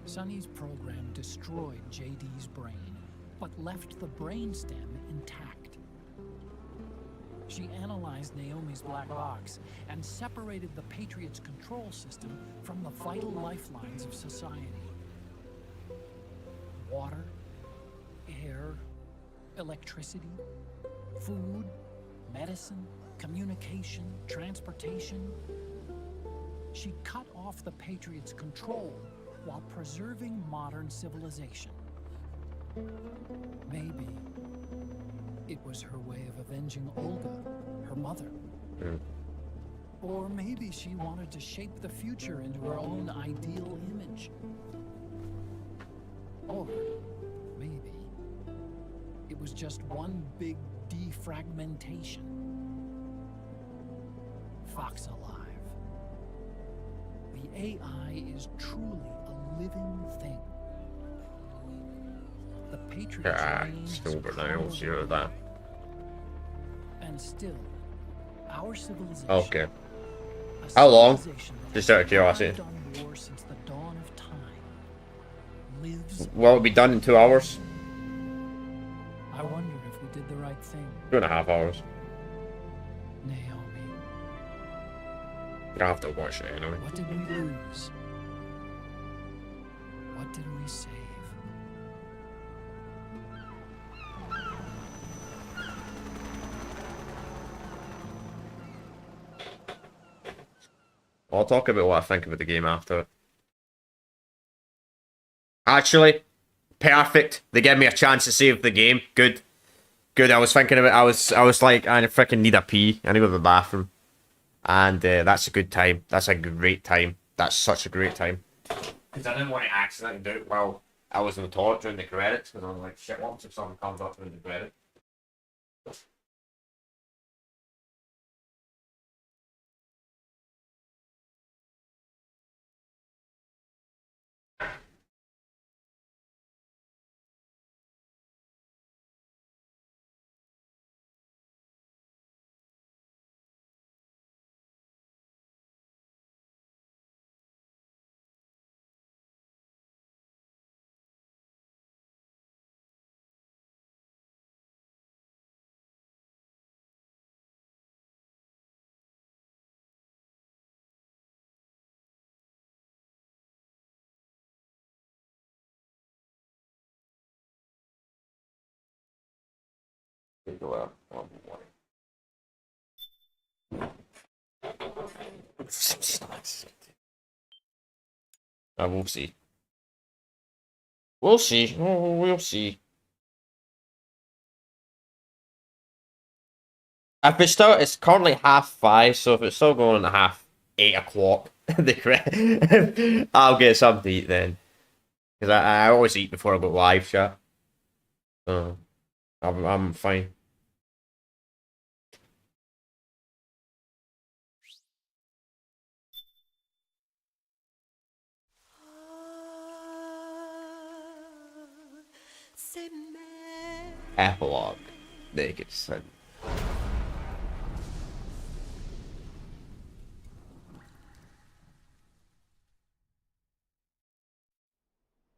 Sonny's program destroyed JD's brain, but left the brainstem intact. She analyzed Naomi's black box and separated the Patriots' control system from the vital lifelines of society. Water, air, electricity, food, medicine, communication, transportation. She cut off the Patriots' control while preserving modern civilization. Maybe it was her way of avenging Olga, her mother. Or maybe she wanted to shape the future into her own ideal image. Or maybe it was just one big defragmentation. Fox alive. The AI is truly a living thing. The Patriots still got no zero of that. And still, our civilization. Okay. How long? Just out of curiosity. Since the dawn of time, lives. Will it be done in 2 hours? I wonder if we did the right thing. 2.5 hours. Naomi. You don't have to watch it anyway. What did we lose? What did we save? I'll talk about what I think about the game after it. Actually, perfect. They gave me a chance to save the game. Good. Good. I was thinking about I was like, I freaking need a pee. I need to go to the bathroom. And that's a good time. That's a great time. That's such a great time. Because I didn't want to accidentally do it while I was in the toilet during the credits. Because I was like, shit, what if something comes up during the credits? Go out. We'll see. We'll see. We'll see. If it's still, it's currently 5:30, so if it's still going at 8 o'clock, I'll get something to eat then. Because I always eat before I go live chat. So I'm fine. Epilogue. Naked Sun.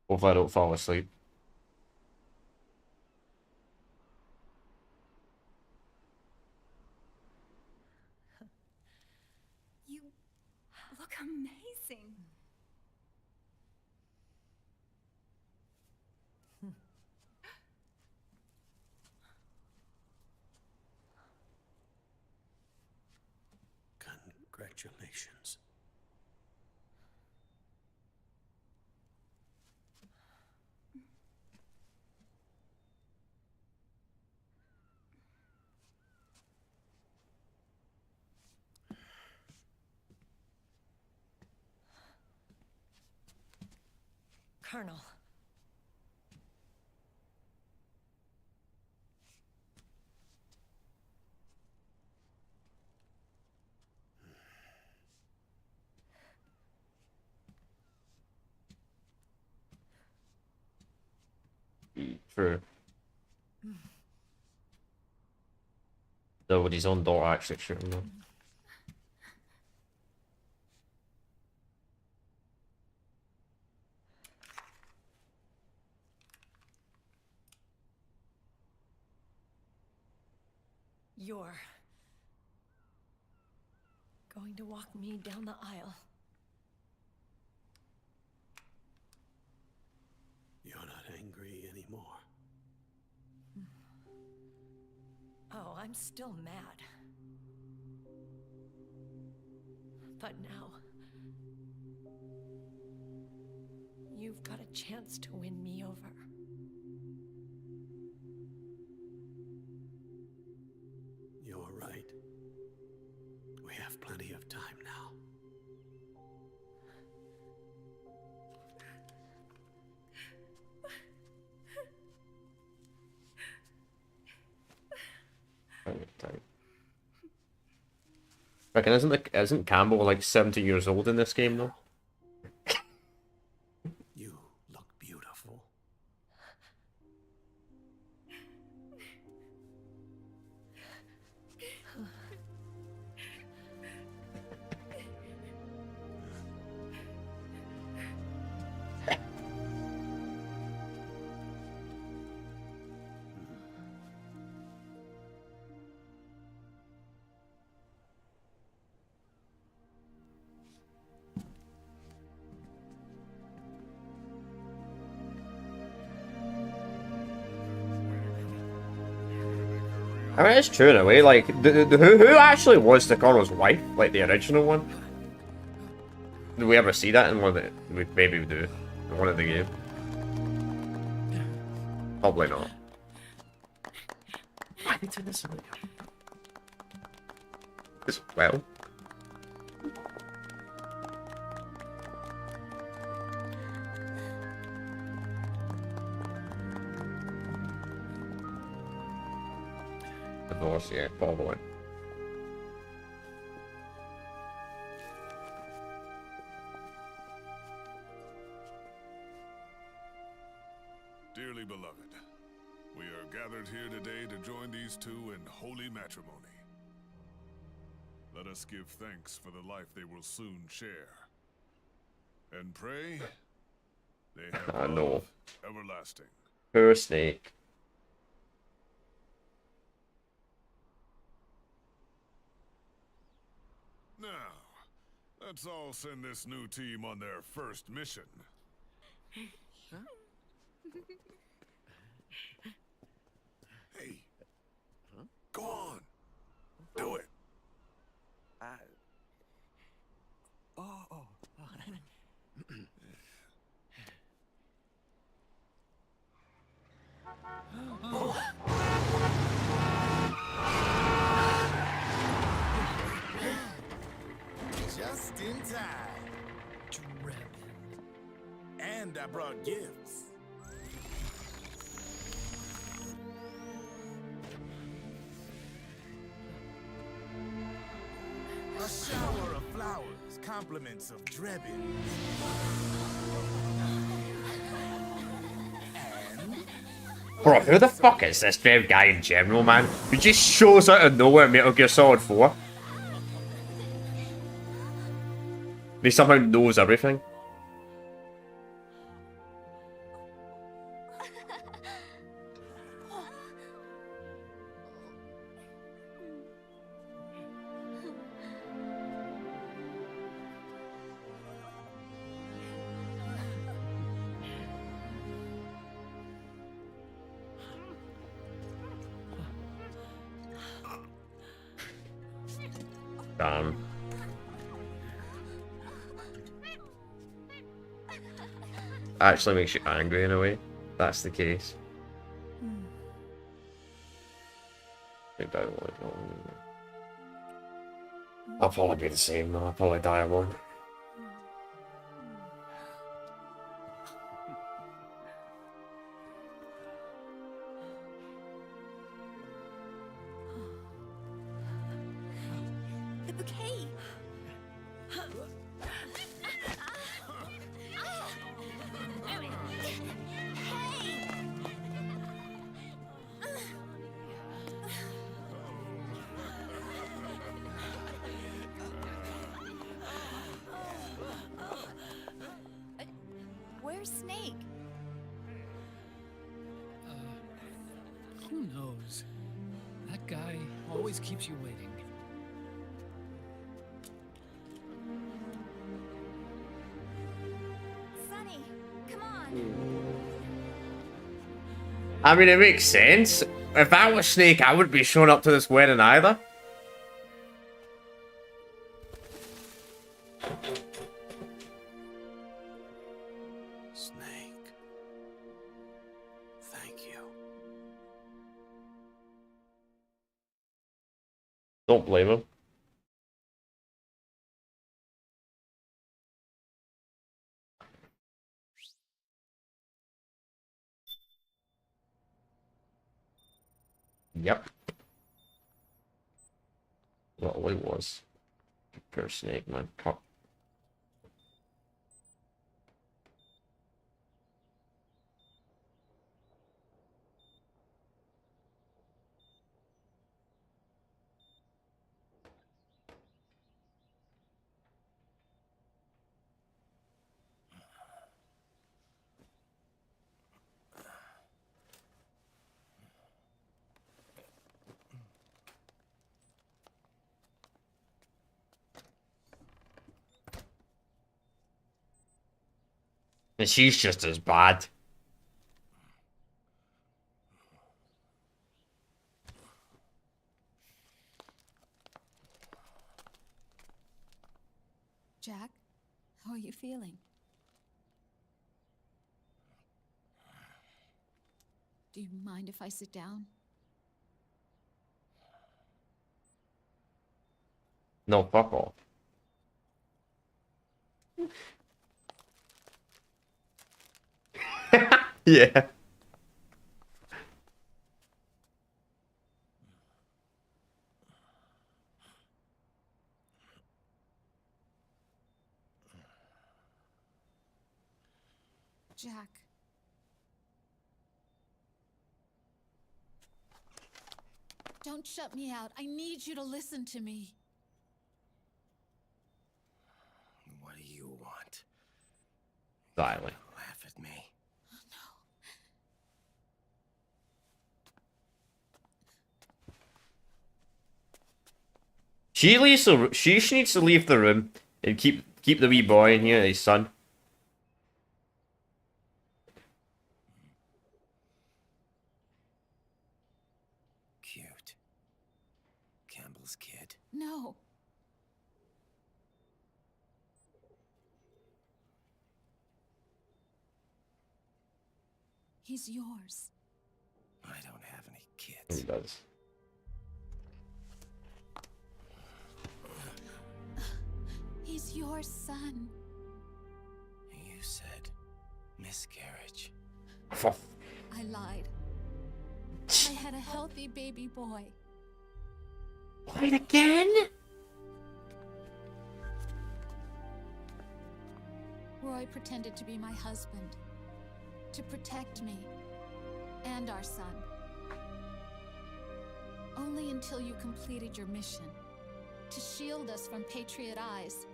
Hopefully I don't fall asleep. You look amazing. Congratulations. Colonel. True. Though with his own daughter actually shooting him. You're going to walk me down the aisle. You're not angry anymore. Oh, I'm still mad. But now, you've got a chance to win me over. You're right. We have plenty of time now. Reckon isn't Campbell like 70 years old in this game though? You look beautiful. I mean, it's true in a way. Like, who actually was the Colonel's wife? Like the original one? Did we ever see that in one of the? Maybe we do in one of the games. Probably not. Why did you this? Well. Divorce, yeah, probably. Dearly beloved, we are gathered here today to join these two in holy matrimony. Let us give thanks for the life they will soon share. And pray they have love everlasting. Poor Snake. Now, let's all send this new team on their first mission. Huh? Hey, go on, do it. Just in time. And I brought gifts. A shower of flowers, compliments of Drebin. Bro, who the fuck is this dev guy in general, man? He just shows out of nowhere in Metal Gear Solid 4. He somehow knows everything. Damn. actually makes you angry in a way. That's the case. Think that would. I'll probably be the same though. I'll probably die alone. The bouquet! Where's Snake? Who knows? That guy always keeps you waiting. Sonny, come on! I mean, it makes sense. If I was Snake, I wouldn't be showing up to this wedding either. Snake. Thank you. Don't blame him. Yep. Well, it was. Poor Snake, man. And she's just as bad. Jack, how are you feeling? Do you mind if I sit down? No, fuck off. Yeah. Jack. Don't shut me out. I need you to listen to me. What do you want? Silent. Laugh at me. She leaves the. She needs to leave the room and keep the wee boy in here, his son. Cute. Campbell's kid. No. He's yours. I don't have any kids. He does. He's your son. You said miscarriage. I lied. I had a healthy baby boy. Lied again? Roy pretended to be my husband. To protect me. And our son. Only until you completed your mission. To shield us from Patriot eyes.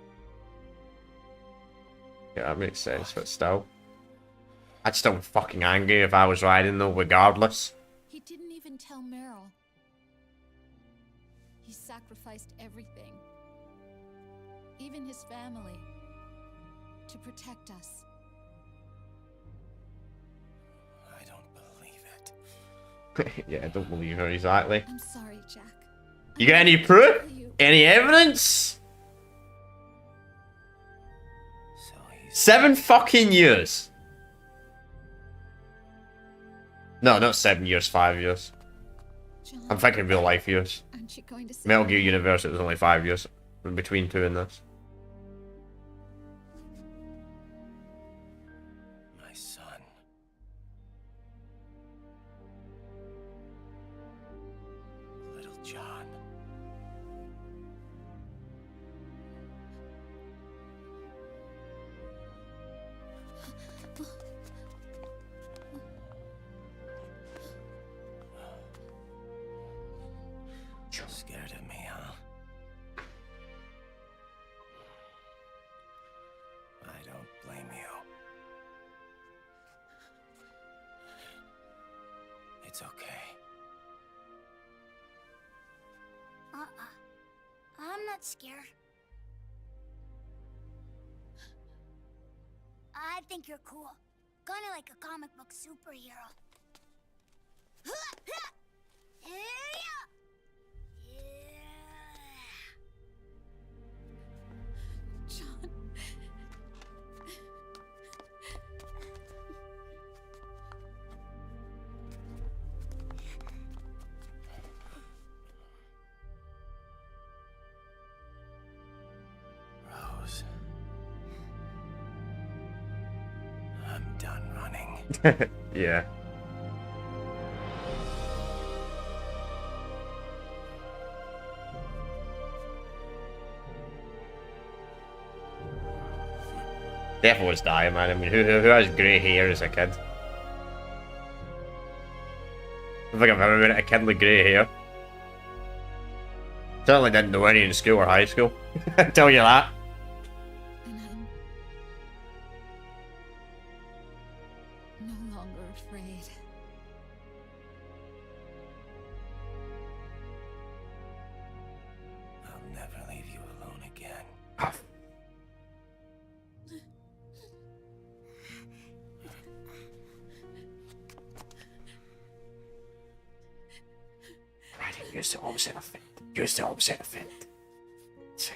Yeah, that makes sense, but still. I'd still be fucking angry if I was riding though, regardless. He didn't even tell Meryl. He sacrificed everything. Even his family. To protect us. I don't believe it. Yeah, I don't believe her, exactly. I'm sorry, Jack. You got any proof? Any evidence? 7 fucking years. No, not 7 years, 5 years. John, I'm thinking real life years. aren't you going to say Metal Gear Universe, it was only 5 years in between 2 and this. My son. Little John. Scared of me, huh? I don't blame you. It's okay. I'm not scared. I think you're cool. Kinda like a comic book superhero. John. Rose. I'm done running. Yeah. Definitely was dying, man. I mean, who has grey hair as a kid? I don't think I've ever met a kid with grey hair. Certainly didn't know any in school or high school. I tell you that. And I'm no longer afraid. I'll never leave you alone again. Right, use the opposite effect. Use the opposite effect. See.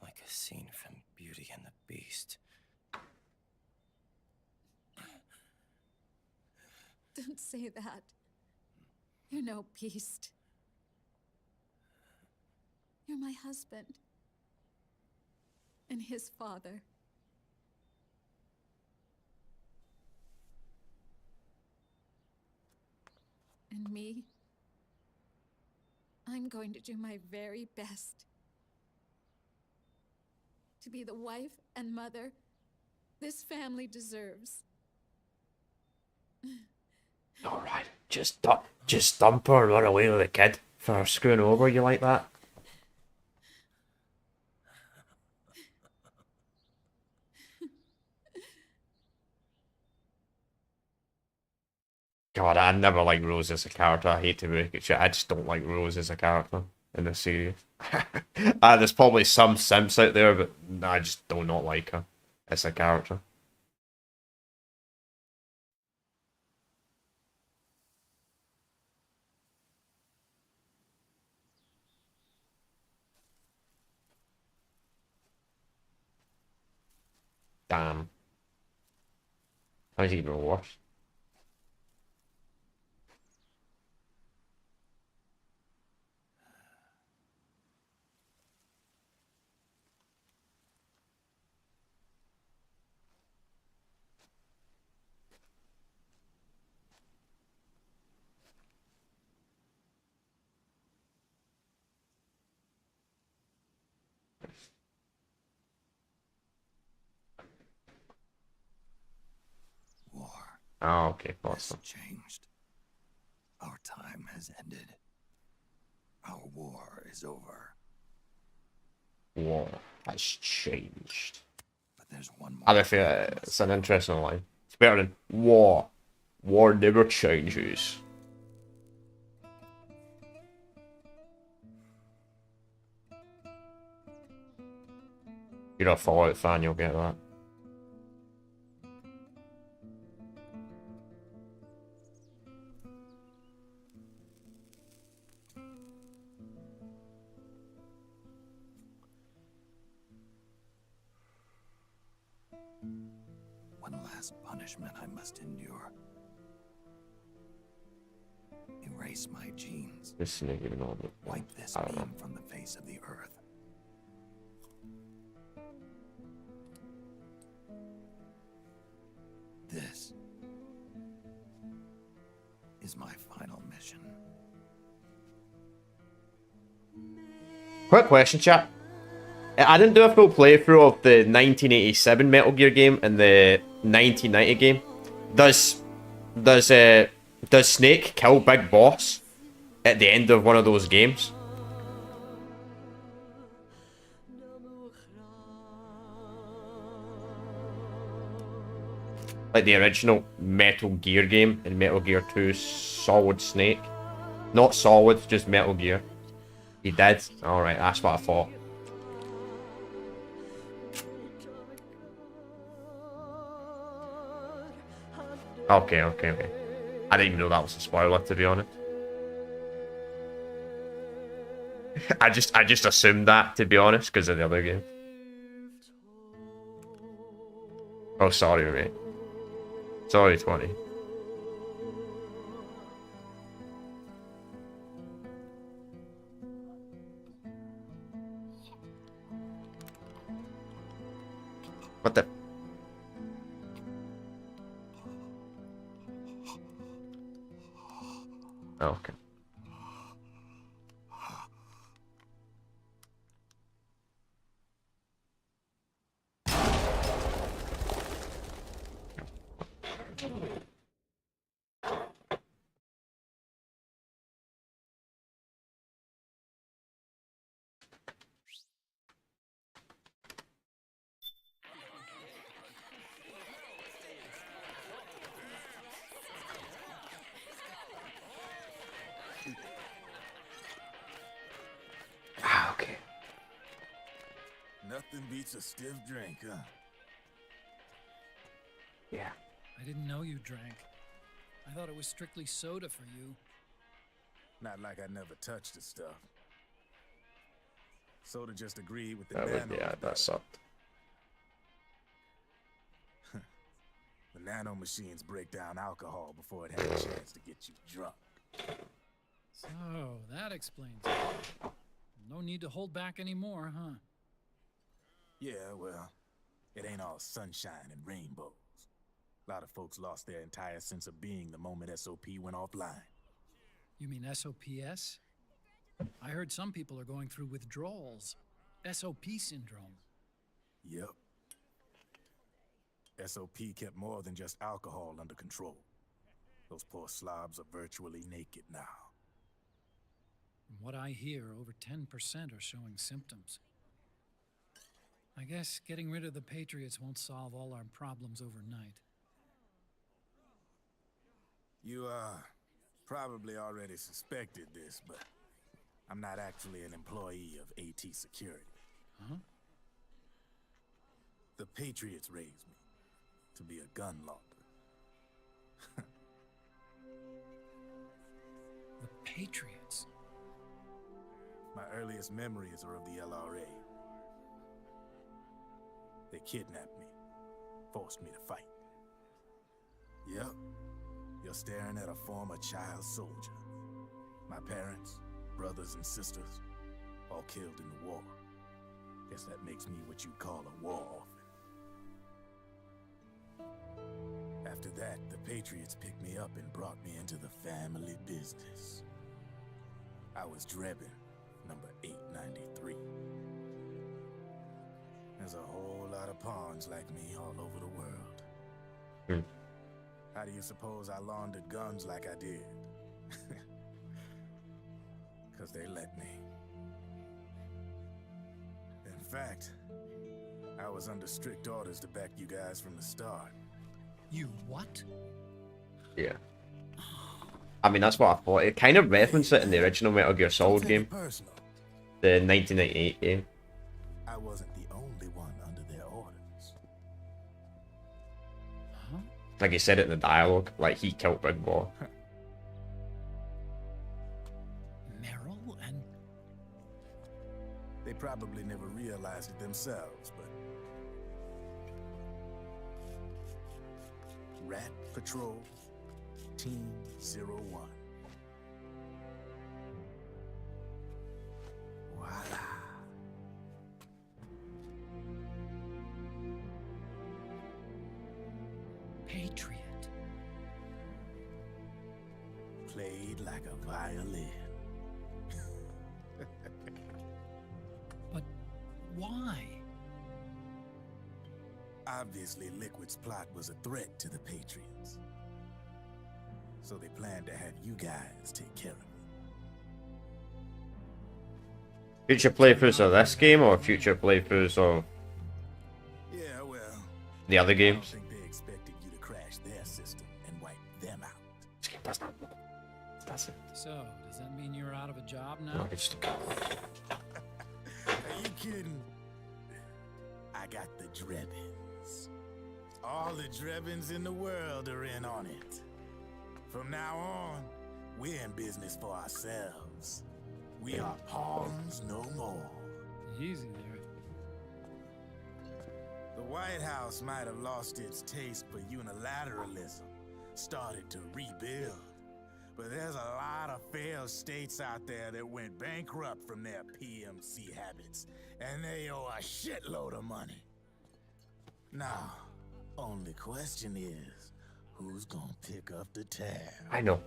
Like a scene from Beauty and the Beast. Don't say that. You're no beast. You're my husband. And his father. And me, I'm going to do my very best to be the wife and mother this family deserves. Alright, just dump her and run away with the kid for screwing over you like that. God, I never liked Rose as a character. I hate to make it shit. I just don't like Rose as a character in this series. There's probably some simps out there, but I just do not like her as a character. Damn. How's it even worse? War. Oh, okay, Has awesome. changed. Our time has ended. Our war is over. War has changed. But there's one more. I feel it's an interesting line. It's better than war. War never changes. you're a Fallout fan, you'll get that. One last punishment I must endure. Erase my genes. This snake even on it. Wipe this beam from the face of the earth. This is my final mission. Quick question, chat. I didn't do a full playthrough of the 1987 Metal Gear game and the 1990 game. Does Snake kill Big Boss at the end of one of those games? Like the original Metal Gear game in Metal Gear 2 Solid Snake. Not Solid, just Metal Gear. He did? Alright, that's what I thought. Okay. I didn't even know that was a spoiler, to be honest. I just assumed that, to be honest, because of the other game. Oh, sorry, mate. Sorry, 20. What the? Oh, okay. Okay. Nothing beats a stiff drink, huh? Yeah. I didn't know you drank. I thought it was strictly soda for you. Not like I never touched the stuff. Soda just agreed with the Yeah, that sucked. The nano machines break down alcohol before it has a chance to get you drunk. So, that explains it. No need to hold back anymore, huh? Yeah, well, it ain't all sunshine and rainbows. A lot of folks lost their entire sense of being the moment SOP went offline. You mean SOPS? I heard some people are going through withdrawals. SOP syndrome. Yep. SOP kept more than just alcohol under control. Those poor slobs are virtually naked now. From what I hear, over 10% are showing symptoms. I guess getting rid of the Patriots won't solve all our problems overnight. You, probably already suspected this, but I'm not actually an employee of AT Security. Huh? The Patriots raised me to be a gun launderer. The Patriots? My earliest memories are of the LRA. They kidnapped me, forced me to fight. Yep, you're staring at a former child soldier. My parents, brothers and sisters, all killed in the war. Guess that makes me what you'd call a war orphan. After that, the Patriots picked me up and brought me into the family business. I was Drebin, number 893. There's a whole lot of pawns like me all over the world. How do you suppose I laundered guns like I did? 'Cause they let me. In fact, I was under strict orders to back you guys from the start. You what? Yeah. I mean, that's what I thought. It kind of referenced it in the original Metal Gear Solid game. The 1998 game. I wasn't the only one under their orders. Huh? Like he said it in the dialogue, like he killed Big Boy. Meryl and... They probably never realized it themselves, but... Rat Patrol, Team 01. Voila. Patriot. Played like a violin. But why? Obviously, Liquid's plot was a threat to the Patriots. So they planned to have you guys take care of it. Future playthroughs of this game or future playthroughs of Yeah, well, the other I don't games? think they expected you to crash their system and wipe them out. That's it. So, does that mean you're out of a job now? No, it's just... Are you kidding? I got the Drebbins. All the Drebbins in the world are in on it. From now on, we're in business for ourselves. We are pawns no more. Easy there. The White House might have lost its taste for unilateralism, started to rebuild. But there's a lot of failed states out there that went bankrupt from their PMC habits, and they owe a shitload of money. Now, only question is, who's gonna pick up the tab? I know.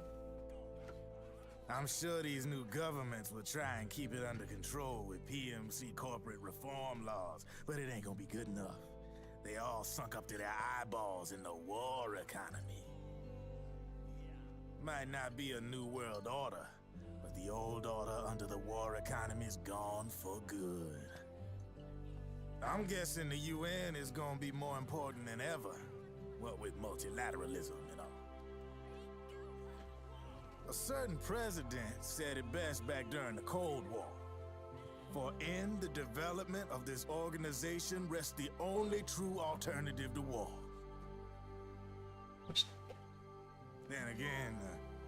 I'm sure these new governments will try and keep it under control with PMC corporate reform laws, but it ain't gonna be good enough. They all sunk up to their eyeballs in the war economy. Might not be a new world order, but the old order under the war economy's gone for good. I'm guessing the UN is gonna be more important than ever, what with multilateralism and all. A certain president said it best back during the Cold War. For in the development of this organization rests the only true alternative to war. Then again,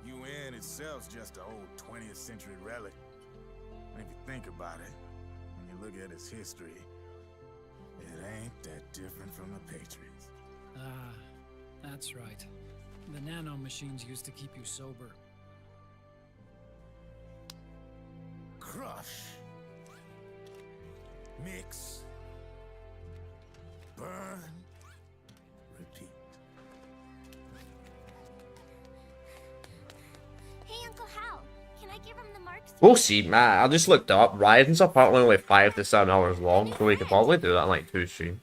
the UN itself's just an old 20th century relic. And if you think about it, when you look at its history, it ain't that different from the Patriots. Ah, that's right. The nano machines used to keep you sober. Crush. Mix. Burn. Repeat. Hey, Uncle Hal, can I give him the marks? We'll see, man. I just looked up. Rising's apparently only 5 to 7 hours long, so we could probably do that in like 2 streams.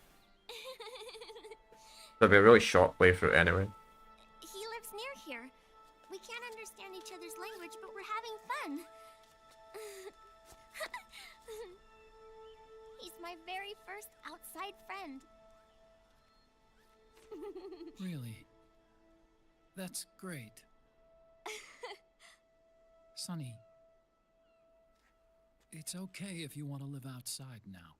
It'll be a really short playthrough anyway. He lives near here. We can't understand each other's language, but we're having fun. He's my very first outside friend. Really? That's great. Sonny, it's okay if you want to live outside now.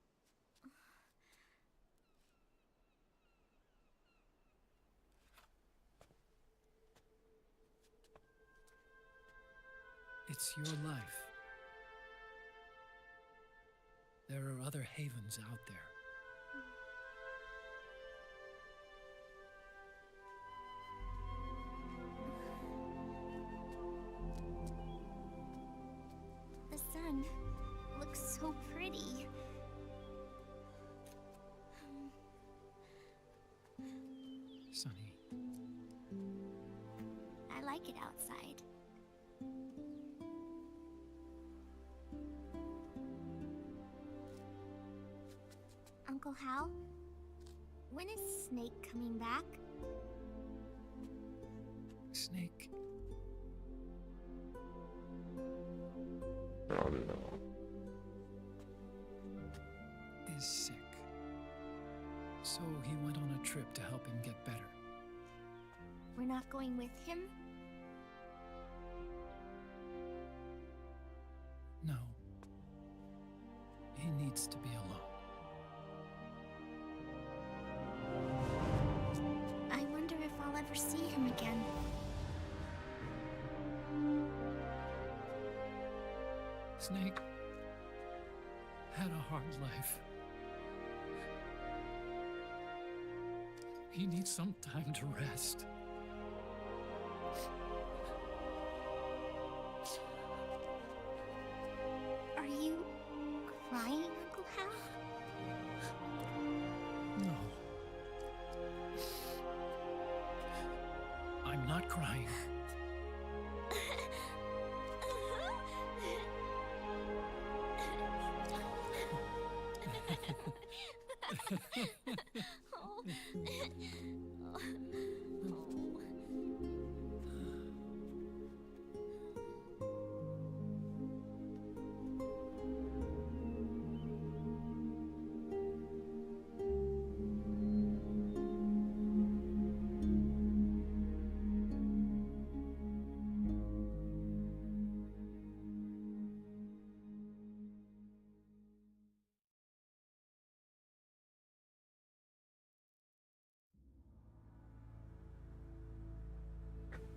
It's your life. There are other havens out there. The sun looks so pretty. Sonny. I like it outside. Uncle Hal, when is Snake coming back? Snake? Oh no. Is sick. So he went on a trip to help him get better. We're not going with him? No. He needs to be alone. him again. Snake had a hard life. He needs some time to rest. Are you crying, Uncle Hal? No. I'm not crying.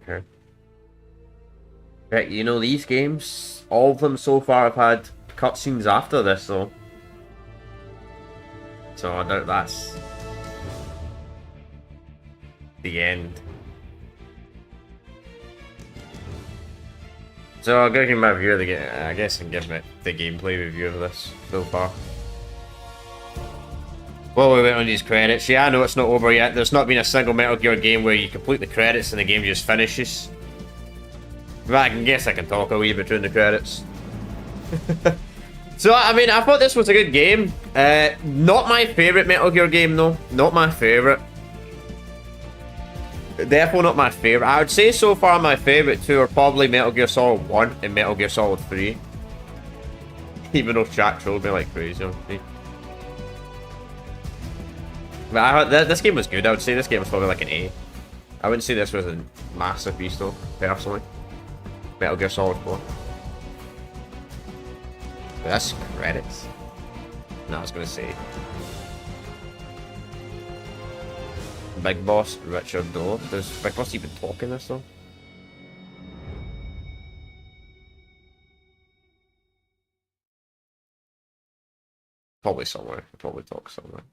Okay. Right, you know, these games, all of them so far have had cutscenes after this, though. So I doubt that's the end. So I'll give you my review of the game. I guess I can give it the gameplay review of this so far. Well, we went on these credits. Yeah, I know it's not over yet. There's not been a single Metal Gear game where you complete the credits and the game just finishes. But I can guess I can talk a wee bit during the credits. So, I mean, I thought this was a good game. Not my favourite Metal Gear game, though. Not my favourite. Definitely not my favourite. I would say so far my favourite two are probably Metal Gear Solid 1 and Metal Gear Solid 3. Even though chat trolled me like crazy on 3. But this game was good. I would say this game was probably like an A. I wouldn't say this was a masterpiece though, personally. Metal Gear Solid 4. But that's credits. No, I was gonna say. Big Boss Richard Doe. Does Big Boss even talk in this though? Probably somewhere. He probably talks somewhere.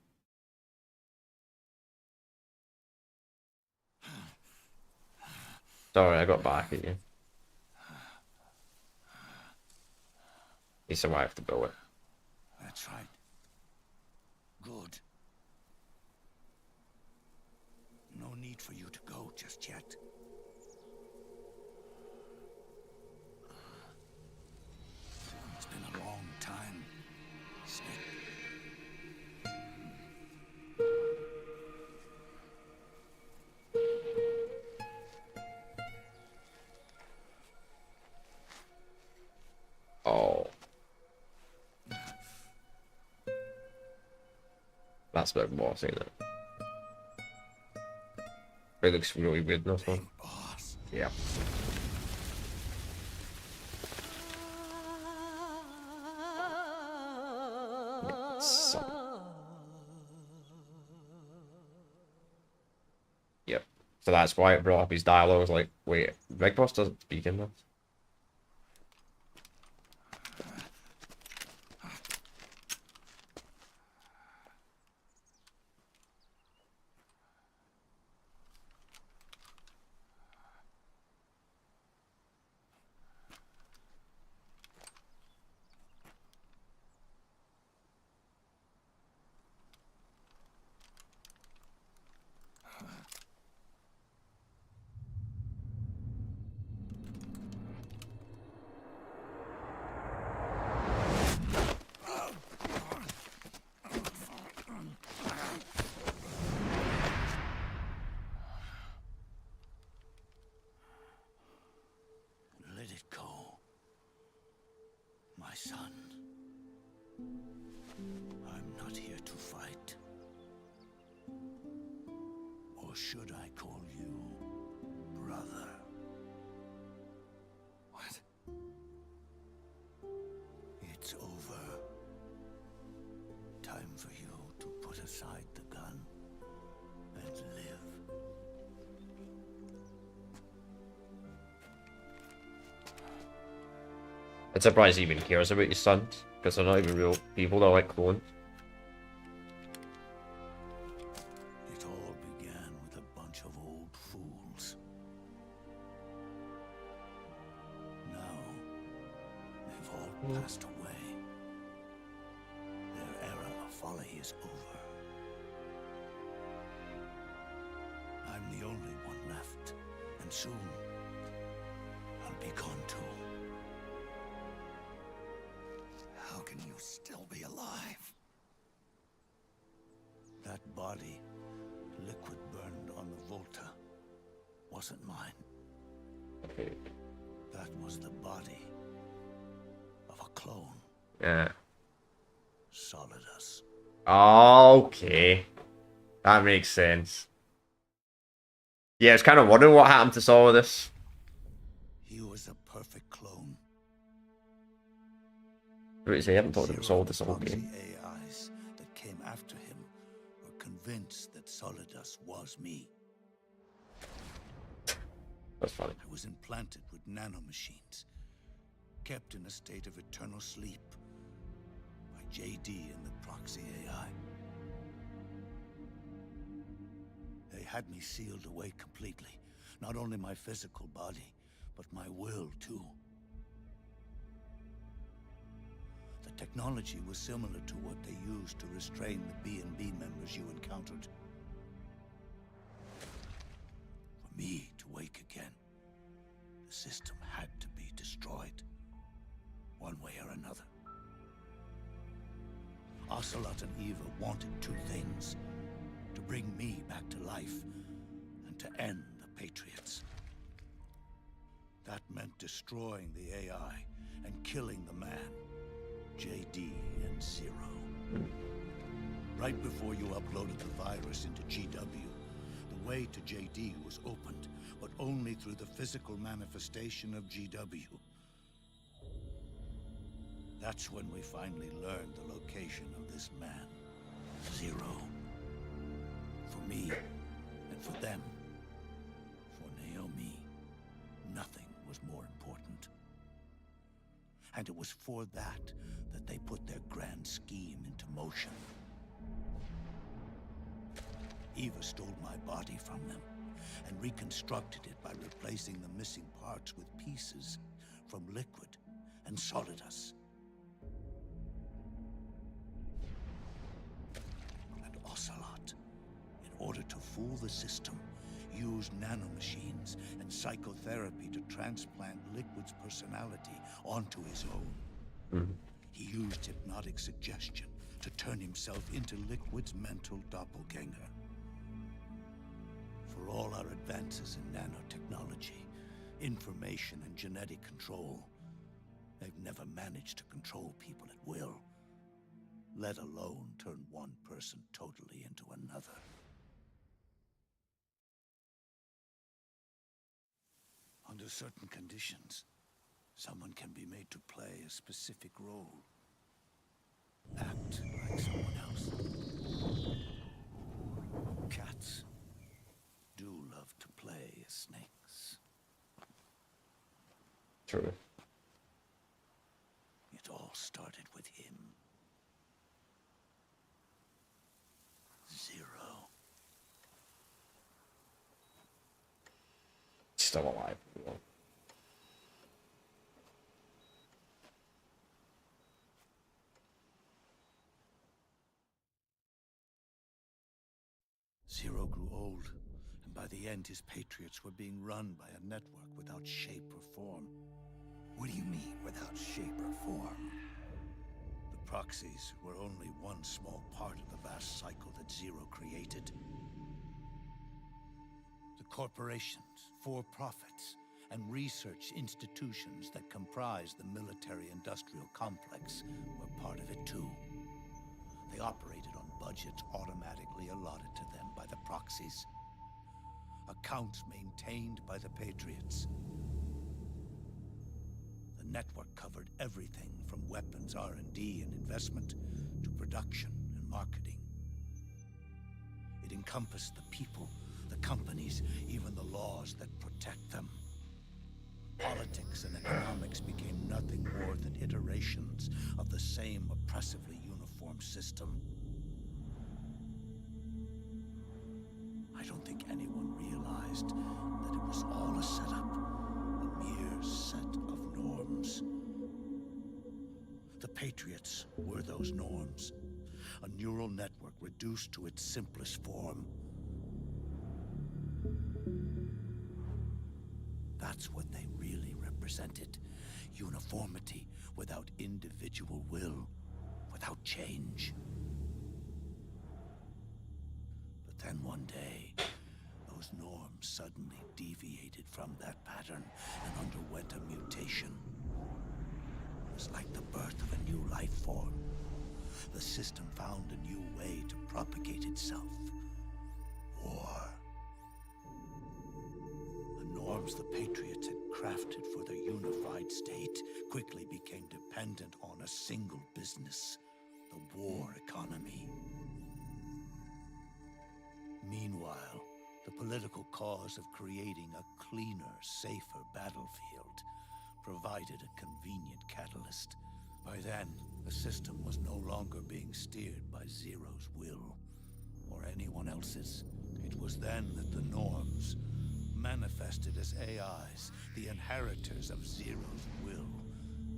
Sorry, I got back at you. He survived the bullet. That's right. Good. No need for you to go just yet. It's been a long time, Snake. Oh. That's Big Boss, ain't it? It looks really weird in this one. Yeah. Yep. So that's why it brought up his dialogue. I was like, wait, Big Boss doesn't speak in this. Let it go, my son. I'm not here to fight. Or should I call you brother? What? It's over. Time for you to put aside the gun and live. I'm surprised he even cares about his sons, because they're not even real people, they're like clones. It all began with a bunch of old fools. Now, they've all passed away. Their era of folly is over. I'm the only one left, and soon I'll be gone too. How can you still be alive? That body, liquid burned on the Volta, wasn't mine. That was the body of a clone. Yeah. Solidus. Okay. That makes sense. Yeah, I was kind of wondering what happened to Solidus. He was a perfect clone. I haven't talked about Solidus all Proxy game. AIs that came after him were convinced that Solidus was me. That's funny. I was implanted with nanomachines, kept in a state of eternal sleep by JD and the Proxy AI. They had me sealed away completely. Not only my physical body, but my will too. The technology was similar to what they used to restrain the B&B members you encountered. For me to wake again, the system had to be destroyed, one way or another. Ocelot and Eva wanted two things: to bring me back to life, and to end the Patriots. That meant destroying the AI and killing the man, JD and Zero. Right before you uploaded the virus into GW, the way to JD was opened, but only through the physical manifestation of GW. That's when we finally learned the location of this man, Zero. For me, and for them, for Naomi, nothing was more important. And it was for that they put their grand scheme into motion. Eva stole my body from them and reconstructed it by replacing the missing parts with pieces from Liquid and Solidus. And Ocelot, in order to fool the system, used nanomachines and psychotherapy to transplant Liquid's personality onto his own. He used hypnotic suggestion to turn himself into Liquid's mental doppelganger. For all our advances in nanotechnology, information and genetic control, they've never managed to control people at will, let alone turn one person totally into another. Under certain conditions, someone can be made to play a specific role. Act like someone else. Cats do love to play as snakes. True. It all started with him. Zero. Still alive. Zero grew old, and by the end his Patriots were being run by a network without shape or form. What do you mean, without shape or form? The proxies were only one small part of the vast cycle that Zero created. The corporations, for-profits, and research institutions that comprise the military-industrial complex were part of it too. They operated on budgets automatically allotted to them by the proxies. Accounts maintained by the Patriots. The network covered everything from weapons R&D and investment to production and marketing. It encompassed the people, the companies, even the laws that protect them. Politics and economics became nothing more than iterations of the same oppressively uniform system. I don't think anyone realized that it was all a setup, a mere set of norms. The Patriots were those norms, a neural network reduced to its simplest form. That's what they really represented. Uniformity without individual will, without change. But then one day, those norms suddenly deviated from that pattern and underwent a mutation. It was like the birth of a new life form. The system found a new way to propagate itself. War. The norms the Patriots had crafted for their unified state quickly became dependent on a single business, the war economy. Meanwhile, the political cause of creating a cleaner, safer battlefield provided a convenient catalyst. By then, the system was no longer being steered by Zero's will, or anyone else's. It was then that the norms, manifested as AIs, the inheritors of Zero's will,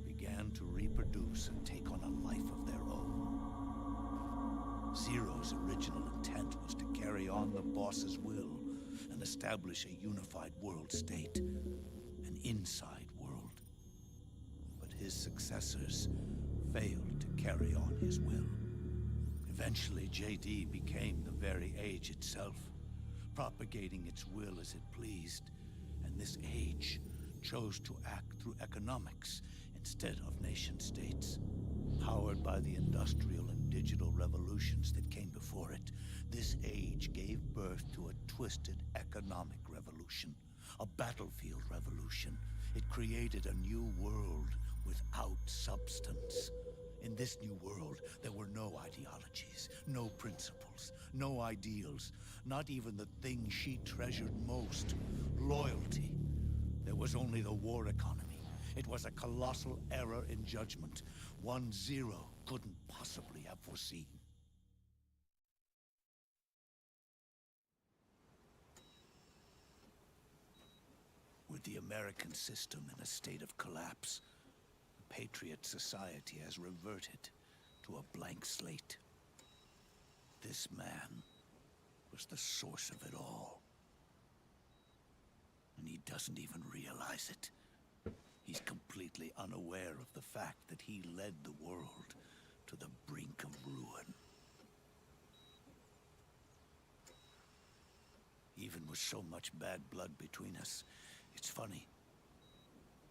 began to reproduce and take on a life of their own. Zero's original intent was to carry on the boss's will and establish a unified world state, an inside world. But his successors failed to carry on his will. Eventually, JD became the very age itself, propagating its will as it pleased, and this age chose to act through economics instead of nation-states. Powered by the industrial and digital revolutions that came before it, this age gave birth to a twisted economic revolution, a battlefield revolution. It created a new world without substance. In this new world, there were no ideologies, no principles, no ideals, not even the thing she treasured most, loyalty. There was only the war economy. It was a colossal error in judgment, one Zero couldn't possibly have foreseen. With the American system in a state of collapse, the Patriot society has reverted to a blank slate. This man was the source of it all. And he doesn't even realize it. He's completely unaware of the fact that he led the world to the brink of ruin. Even with so much bad blood between us, it's funny.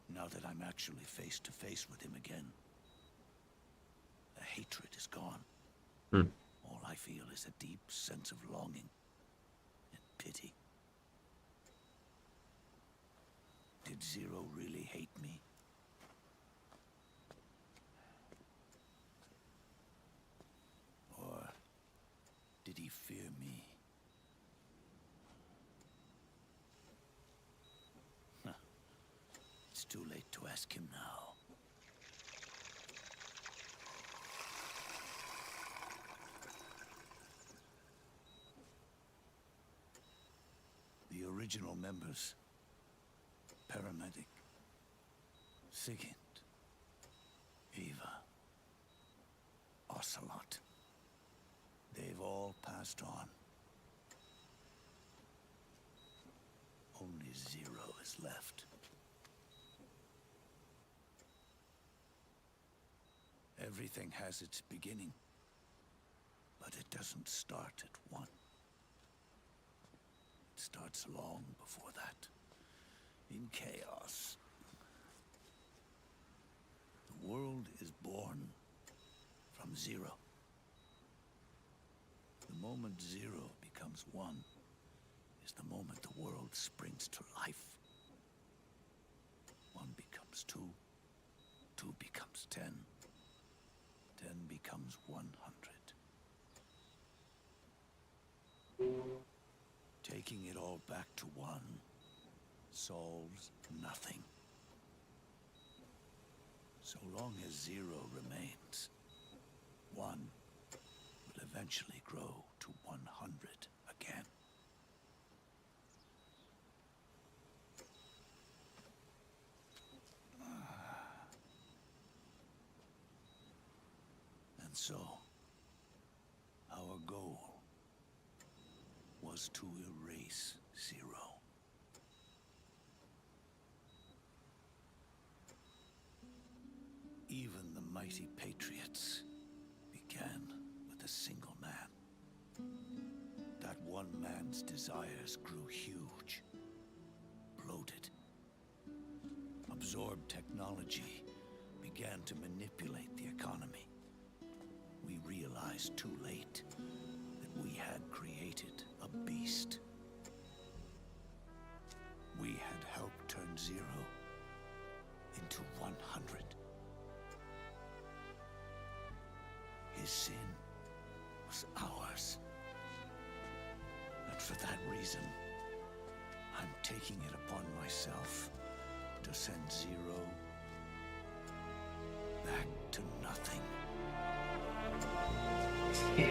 Now that I'm actually face to face with him again, the hatred is gone. All I feel is a deep sense of longing and pity. Did Zero really hate me? Or did he fear me? It's too late to ask him now. The original members, Paramedic, Sigint, Eva, Ocelot, they've all passed on. Only Zero is left. Everything has its beginning, but it doesn't start at one. It starts long before that, in chaos. The world is born from Zero. The moment Zero becomes one is the moment the world springs to life. One becomes two, two becomes 10, 10 becomes 100. Taking it all back to one solves nothing. So long as zero remains, one will eventually grow to 100 again. And so, our goal was to erase zero. Even the mighty Patriots began with a single man. That one man's desires grew huge, bloated, absorbed technology, began to manipulate the economy. We realized too late that we had created a beast. We had helped turn zero into 100. His sin was ours. And for that reason, I'm taking it upon myself to send zero back to nothing.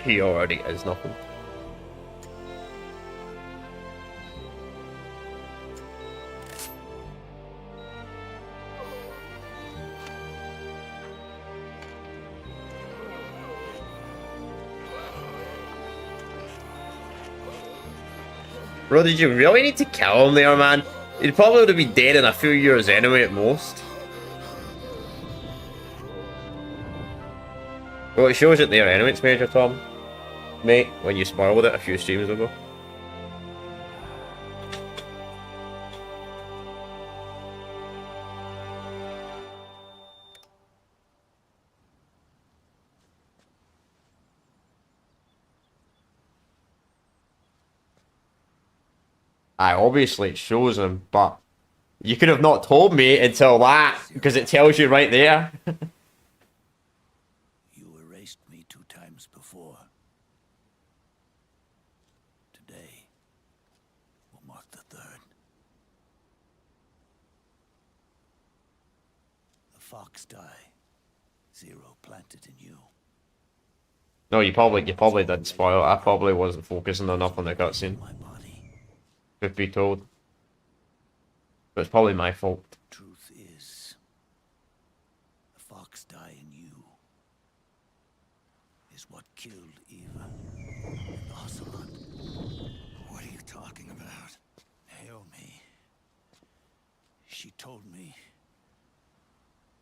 He already is nothing. Bro, did you really need to kill him there, man? He'd probably would have been dead in a few years anyway at most. Well, it shows it there anyway, it's Major Tom. Mate, when you spoiled it a few streams ago. Obviously it shows him, but you could have not told me until that, because it tells you right there. You erased me 2 times before. Today will mark the 3rd. The fox die. Zero planted in you. No, you probably did spoil it. I probably wasn't focusing enough on the cutscene. Could be told. But it's probably my fault. Truth is, the fox die in you is what killed Eva and Ocelot. What are you talking about? Naomi. She told me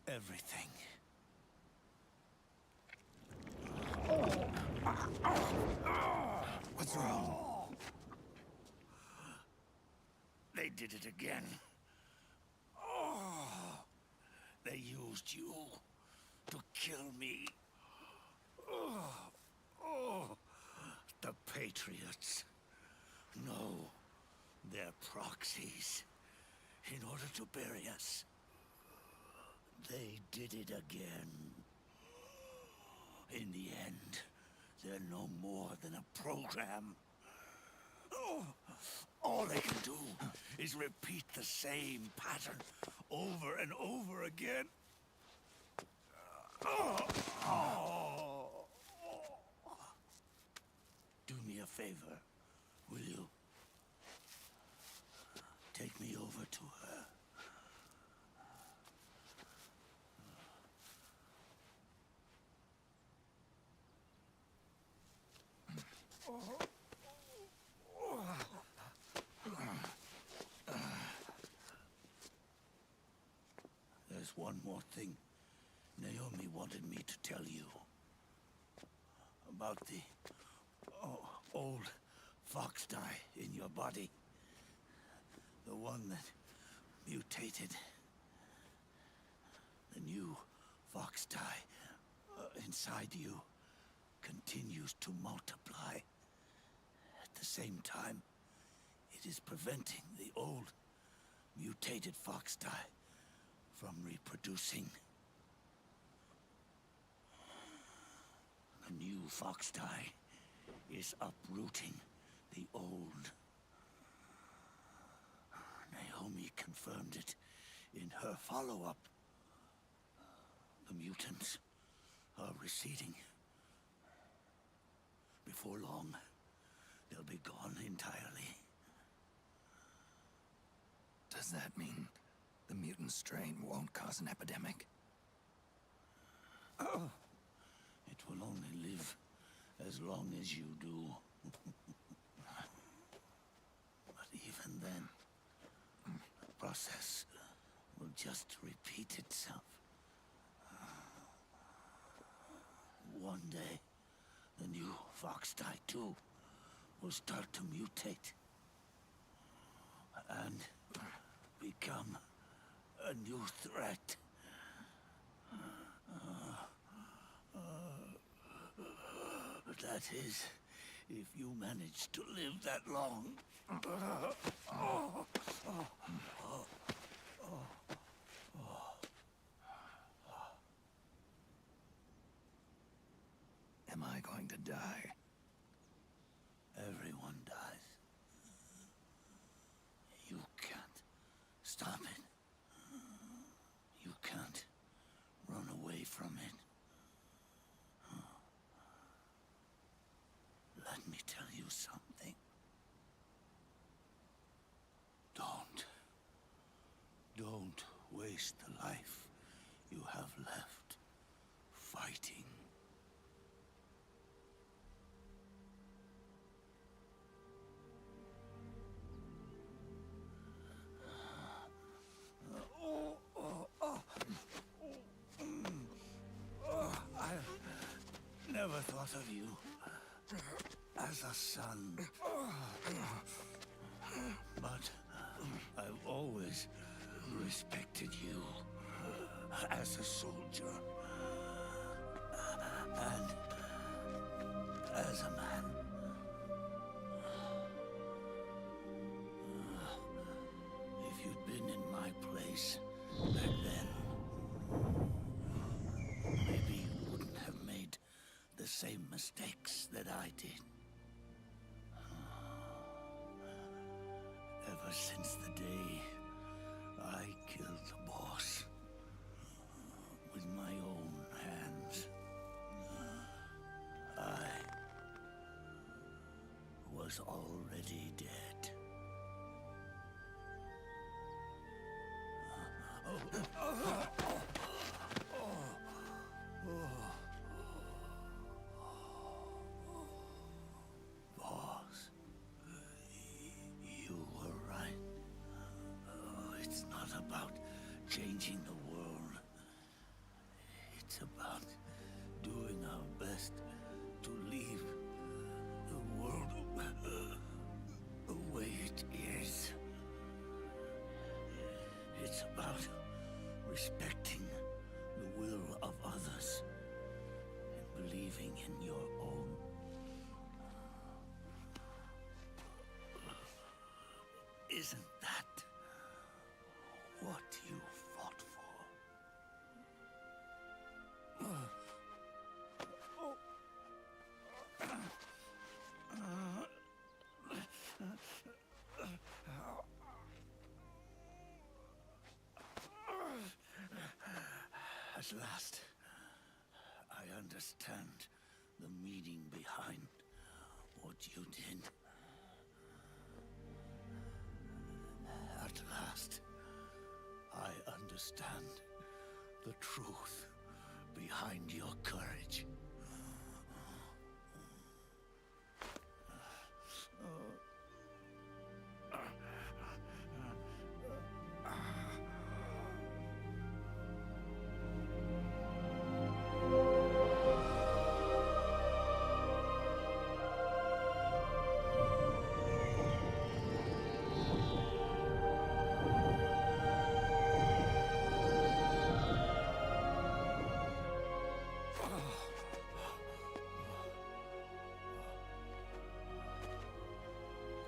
everything. What's wrong? They did it again. Oh, they used you to kill me. Oh, the Patriots. No, they're proxies in order to bury us. They did it again. In the end, they're no more than a program. Oh, all they can do is repeat the same pattern over and over again. Do me a favor, will you? Take me over to her. There's one more thing Naomi wanted me to tell you. About the old fox die in your body. The one that mutated. The new fox die inside you continues to multiply. At the same time, it is preventing the old mutated fox die from reproducing. The new fox die is uprooting the old. Naomi confirmed it in her follow-up. The mutants are receding. Before long, they'll be gone entirely. Does that mean the mutant strain won't cause an epidemic? Oh, it will only live as long as you do. But even then, the process will just repeat itself. One day, the new Fox-Die 2 will start to mutate and become a new threat. That is, if you manage to live that long. Am I going to die? Everyone dies. You can't stop it. You can't run away from it. Let me tell you something. Don't waste the life you have left fighting. I never thought of you as a son. But I've always respected you as a soldier and as a man. If you'd been in my place back then, maybe you wouldn't have made the same mistakes that I did. Ever since the day I killed the boss with my own hands, I was already dead. Boss, you were right. It's not about changing the world. It's about doing our best to leave the world the way it is. It's about respecting the will of others and believing in your own. Isn't that what you fought for? At last, I understand the meaning behind what you did. At last, I understand the truth behind your courage.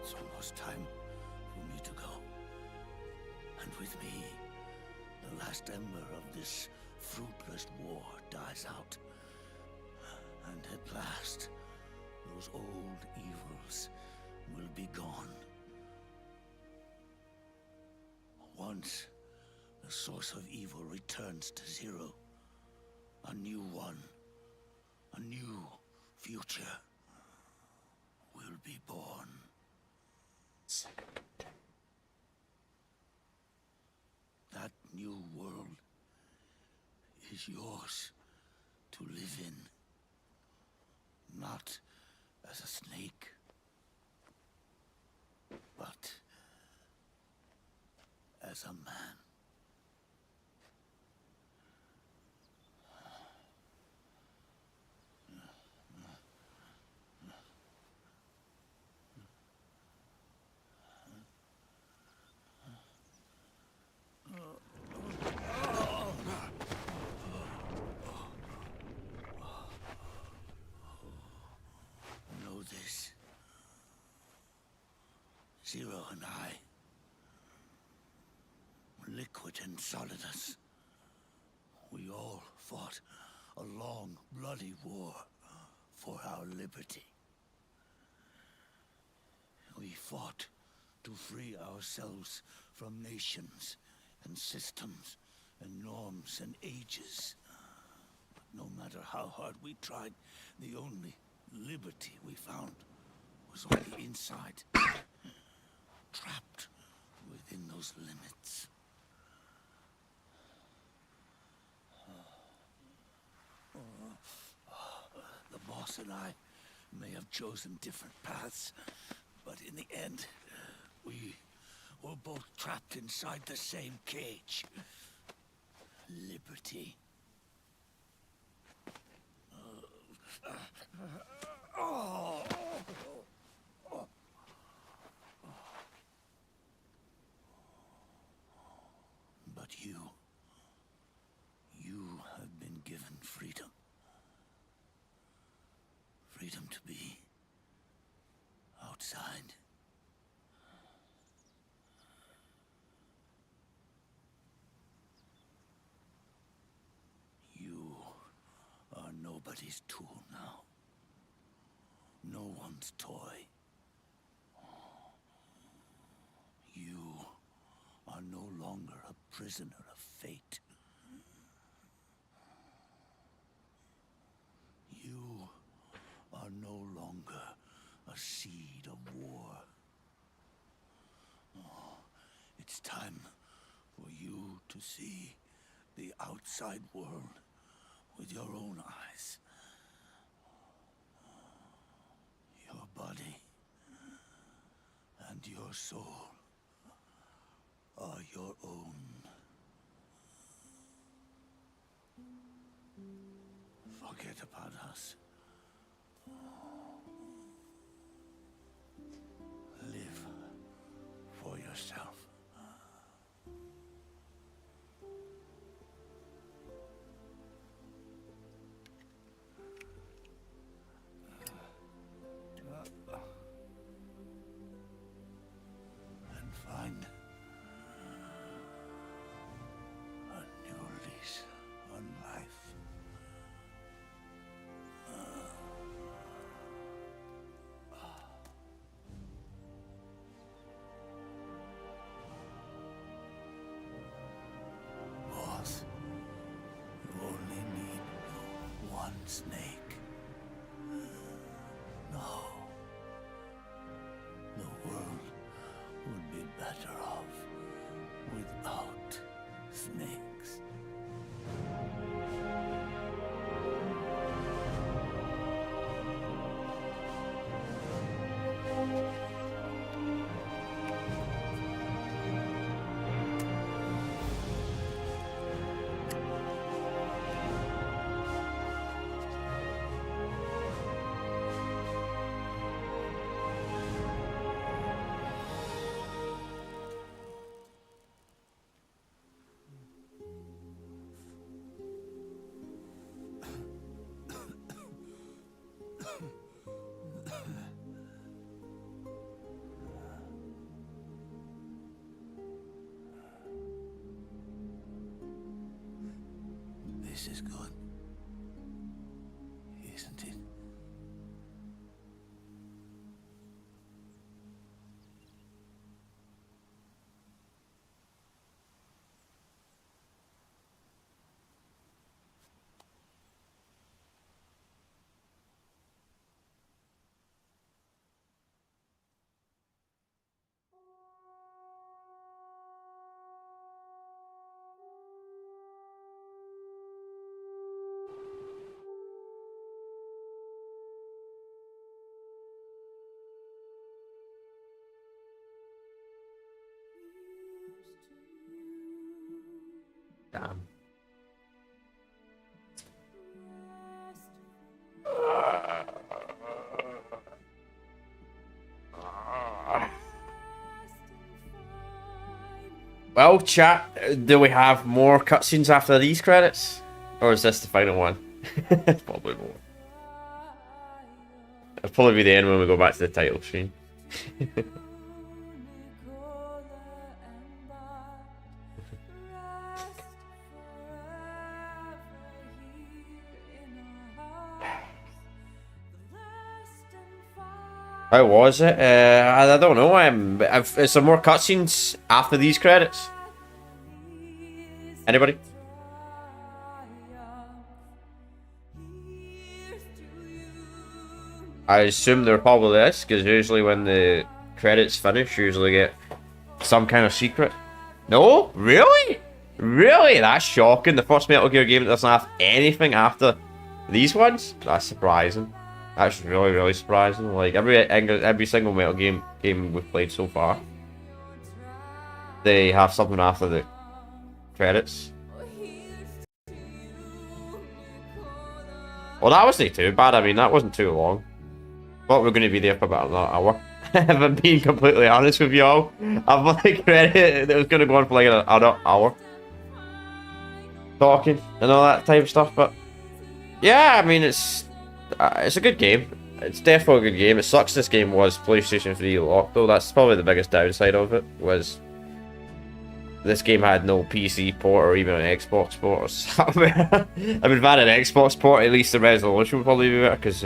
It's almost time for me to go. And with me, the last ember of this fruitless war dies out. And at last, those old evils will be gone. Once the source of evil returns to zero, A new one. A new future will be born. That new world is yours to live in. Not as a snake, but as a man. Know this. Zero and I, Liquid and Solidus, we all fought a long, bloody war for our liberty. We fought to free ourselves from nations and systems and norms and ages. But no matter how hard we tried, the only liberty we found was on the inside, trapped within those limits. The boss and I may have chosen different paths, but in the end, we were both trapped inside the same cage. Liberty. But you have been given freedom. Freedom to be outside. You are nobody's tool now. No one's toy. You are no longer a prisoner of fate. You are no longer a seed of war. It's time for you to see the outside world with your own eyes. Your body and your soul are your own. Forget about us. Live for yourself. And find a new lease on life. Boss, you only need one snake. No. The world would be better off without snakes. This is good, isn't it? Damn. Well, chat, do we have more cutscenes after these credits? Or is this the final one? Probably more. It'll probably be the end when we go back to the title screen. How was it? I don't know. Is there more cutscenes after these credits? Anybody? I assume there probably is, because usually when the credits finish, you usually get some kind of secret. No? Really? Really? That's shocking. The first Metal Gear game that doesn't have anything after these ones? That's surprising. That's really, really surprising. Like, every single Metal game we've played so far, they have something after the credits. Well, that wasn't too bad. I mean, that wasn't too long. Thought we were going to be there for about another hour. If I'm being completely honest with you all, I've like read it. It was going to go on for like another hour. Talking and all that type of stuff. But yeah, I mean, it's a good game. It's definitely a good game. It sucks this game was PlayStation 3 locked, though. That's probably the biggest downside of it, was this game had no PC port or even an Xbox port or something. I mean, if I had an Xbox port, at least the resolution would probably be better, because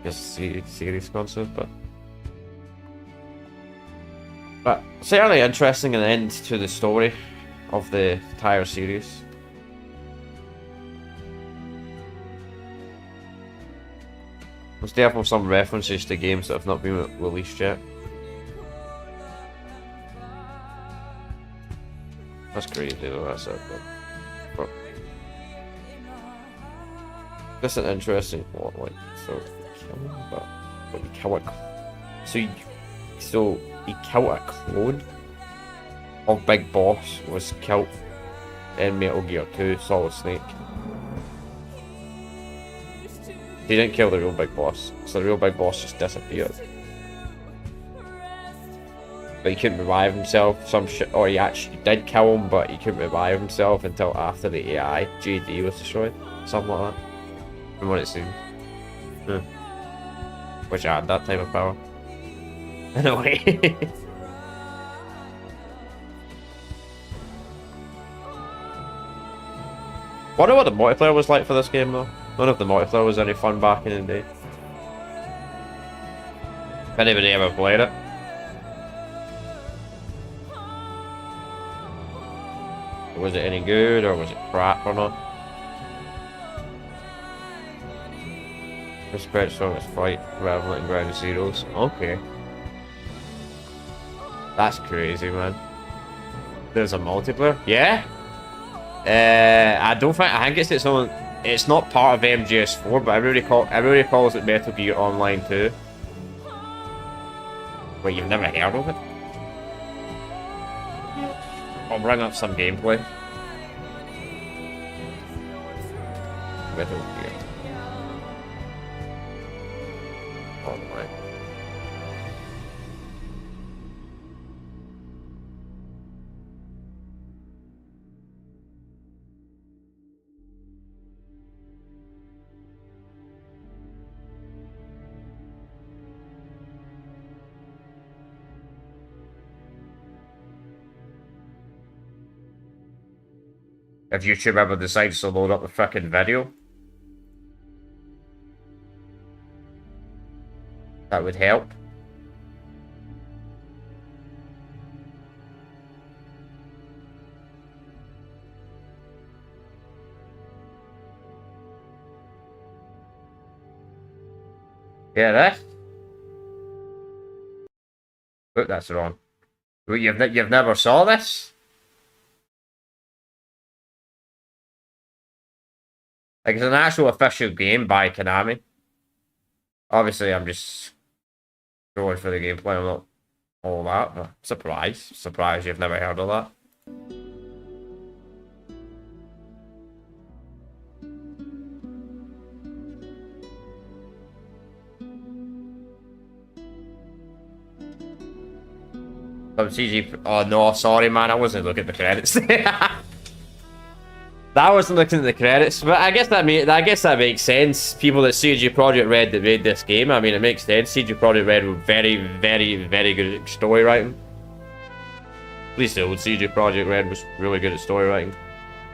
series console, but certainly interesting an end to the story of the entire series. There's definitely some references to games that have not been released yet. That's crazy though, that's it. But that's an interesting plot, like, so but you kill so you kill a clone of Big Boss was killed in Metal Gear 2 Solid Snake. He didn't kill the real Big Boss, so the real Big Boss just disappeared. But he couldn't revive himself, some shit, or he actually did kill him, but he couldn't revive himself until after the AI, JD, was destroyed. Something like that. From what it seems. Wish I had that type of power. In a way. Wonder what the multiplayer was like for this game though. None of the multiplayer was any fun back in the day. If anybody ever played it. Was it any good or was it crap or not? Respect strongest fight, Revenant and Ground Zeroes. Okay. That's crazy, man. There's a multiplayer? Yeah? I think it's its own. It's not part of MGS4, but everybody calls it Metal Gear Online 2. Wait, you've never heard of it? I'll bring up some gameplay. Metal Gear Online. If YouTube ever decides to load up the fucking video, that would help. Yeah, that. Look, that's wrong. Wait, you've never saw this? Like, it's an actual official game by Konami. Obviously, I'm just going for the gameplay. I'm not all that, but surprised you've never heard of that. Some CG. Oh no, sorry man, I wasn't looking at the credits. That wasn't looking at the credits, but I guess that makes sense. People at CG Project Red that made this game, I mean, it makes sense. CG Project Red were very, very, very good at story writing. At least the old CG Project Red was really good at story writing.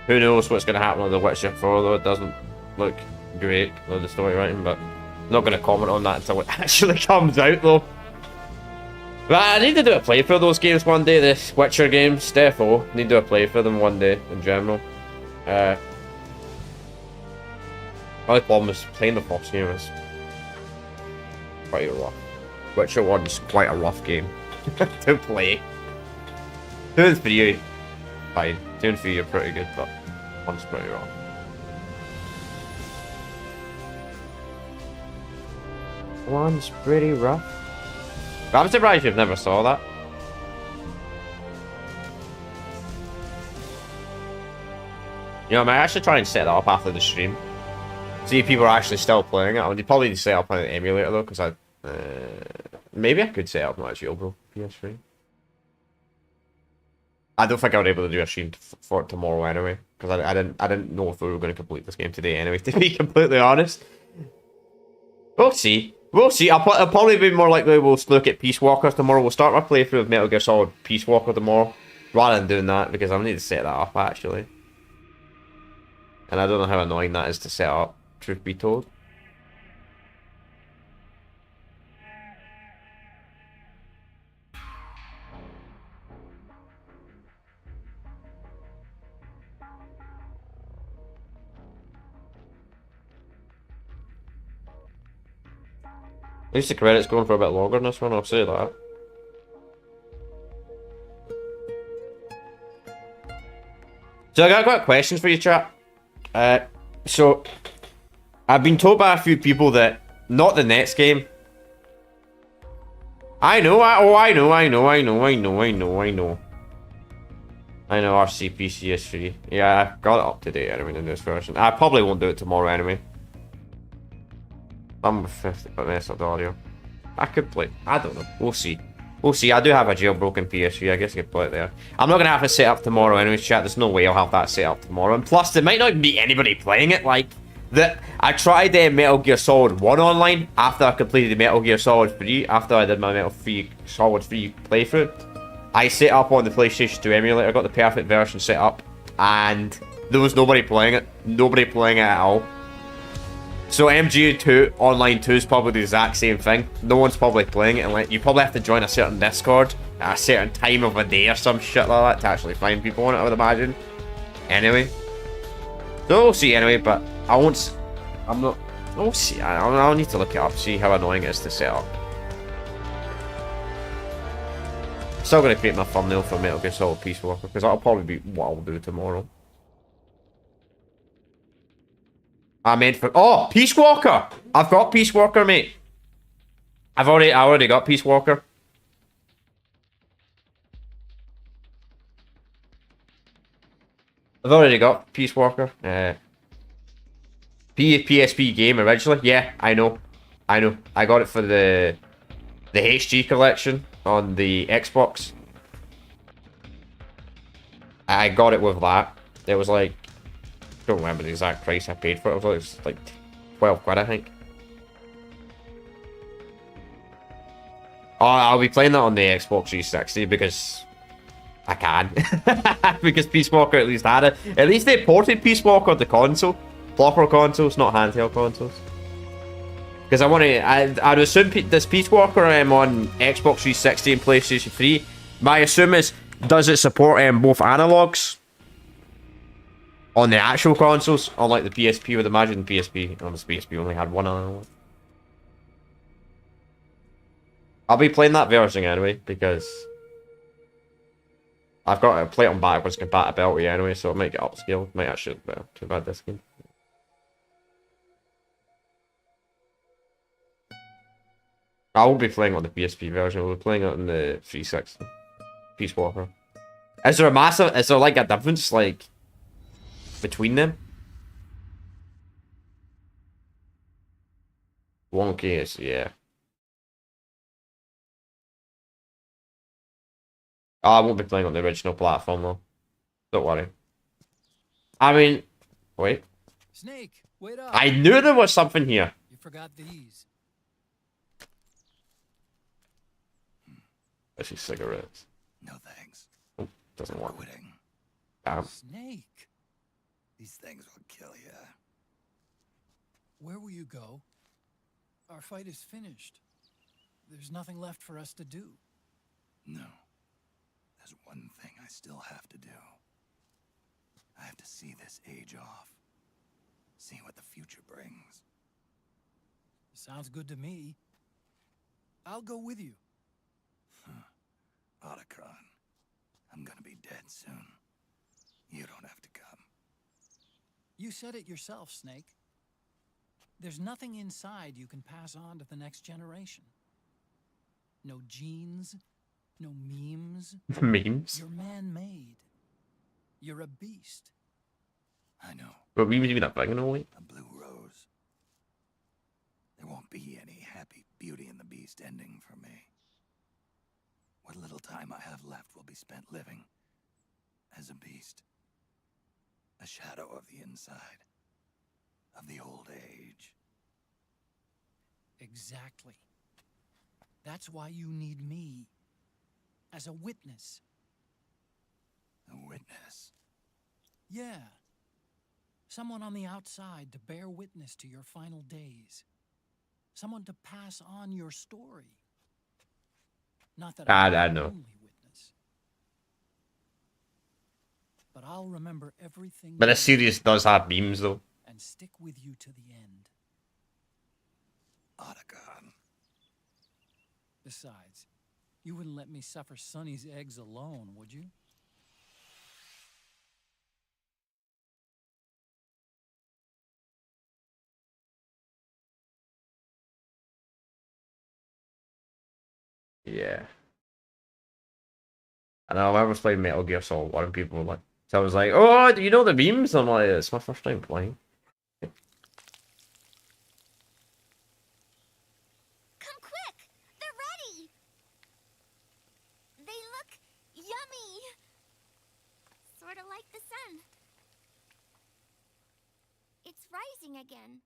Who knows what's going to happen with The Witcher 4, though. It doesn't look great with the story writing, but I'm not going to comment on that until it actually comes out, though. But I need to do a playthrough of those games one day, the Witcher games, defo. Need to do a playthrough of them one day, in general. My only problem is playing the first game is quite rough. Witcher 1 is quite a rough game to play. 2 and 3 fine. 2 and 3 are pretty good, but 1's pretty rough. One's pretty rough. But I'm surprised you've never saw that. You know, I might actually try and set that up after the stream. See if people are actually still playing it. I would probably set up on an emulator though, because maybe I could set up my jailbroke PS3. I don't think I would be able to do a stream for it tomorrow anyway, because I didn't know if we were going to complete this game today anyway. To be completely honest, we'll see. We'll see. I'll probably be more likely we'll look at Peace Walker tomorrow. We'll start my playthrough of Metal Gear Solid Peace Walker tomorrow, rather than doing that, because I need to set that up actually. And I don't know how annoying that is to set up, truth be told. At least the credit's going for a bit longer in this one, I'll say that. So I got questions for you, chat. So I've been told by a few people that not the next game. I know RCPCS3. Yeah, I got it up to date anyway in this version. I probably won't do it tomorrow anyway. I'm with 50 but messed up the audio. I could play. I don't know. We'll see. We'll see. I do have a jailbroken PS3. I guess I could play it there. I'm not going to have to set up tomorrow anyway, chat. There's no way I'll have that set up tomorrow. And plus, there might not be anybody playing it. Like, I tried Metal Gear Solid 1 online after I completed Metal Gear Solid 3. After I did my Metal Gear Solid 3 playthrough. I set up on the PlayStation 2 emulator. I got the perfect version set up. And there was nobody playing it. Nobody playing it at all. So MGO2 Online 2 is probably the exact same thing. No one's probably playing it, and like you probably have to join a certain Discord at a certain time of a day or some shit like that to actually find people on it, I would imagine. Anyway. So we'll see anyway, but I won't... I'm not... We'll see. I'll need to look it up, see how annoying it is to set up. Still going to create my thumbnail for Metal Gear Solid Peace Walker, because that'll probably be what I'll do tomorrow. I meant for... Oh, Peace Walker! I've got Peace Walker, mate. I already got Peace Walker. I've already got Peace Walker. PSP game originally. Yeah, I know. I got it for the HG collection on the Xbox. I got it with that. It was like... I don't remember the exact price I paid for it. It was like 12 quid, I think. Oh, I'll be playing that on the Xbox 360 because I can. Because Peace Walker at least had it. At least they ported Peace Walker to console. Proper consoles, not handheld consoles. Because I want to... I'd assume this Peace Walker on Xbox 360 and PlayStation 3. My assume is, does it support both analogs? On the actual consoles, unlike the PSP, would imagine the PSP only had one analog. I'll be playing that version anyway, because I've got to play it on backwards compatibility anyway, so it might get upscaled. Might actually be too bad this game. I won't be playing on the PSP version, we'll be playing it on the 360. Peace Walker. Is there like a difference, like, between them? 1K is, yeah. Oh, I won't be playing on the original platform though. Don't worry. I mean, wait. Snake, wait up. I knew there was something here. You forgot these. This is cigarettes. No thanks. Oh, doesn't work. Quitting. Damn. Snake. These things will kill you. Where will you go? Our fight is finished. There's nothing left for us to do. No. There's one thing I still have to do. I have to see this age off. See what the future brings. Sounds good to me. I'll go with you. Otacon, I'm gonna be dead soon. You don't have to come. You said it yourself, Snake. There's nothing inside you can pass on to the next generation. No genes, no memes. Memes? You're man-made. You're a beast. I know. But we even that thing in a way. A blue rose. There won't be any happy Beauty and the Beast ending for me. What little time I have left will be spent living as a beast. A shadow of the inside. Of the old age. Exactly. That's why you need me. As a witness. A witness? Yeah. Someone on the outside to bear witness to your final days. Someone to pass on your story. Not that I'm I the know. only witness. But I'll remember everything. But you this series does have memes though. and stick with you to the end. Otacon. Besides, you wouldn't let me suffer Sonny's eggs alone, would you? Yeah. And I remember playing Metal Gear Solid 1 and people were like, so I was like, oh, do you know the memes? I'm like, it's my first time playing. Come quick! They're ready! They look yummy! Sort of like the sun. It's rising again.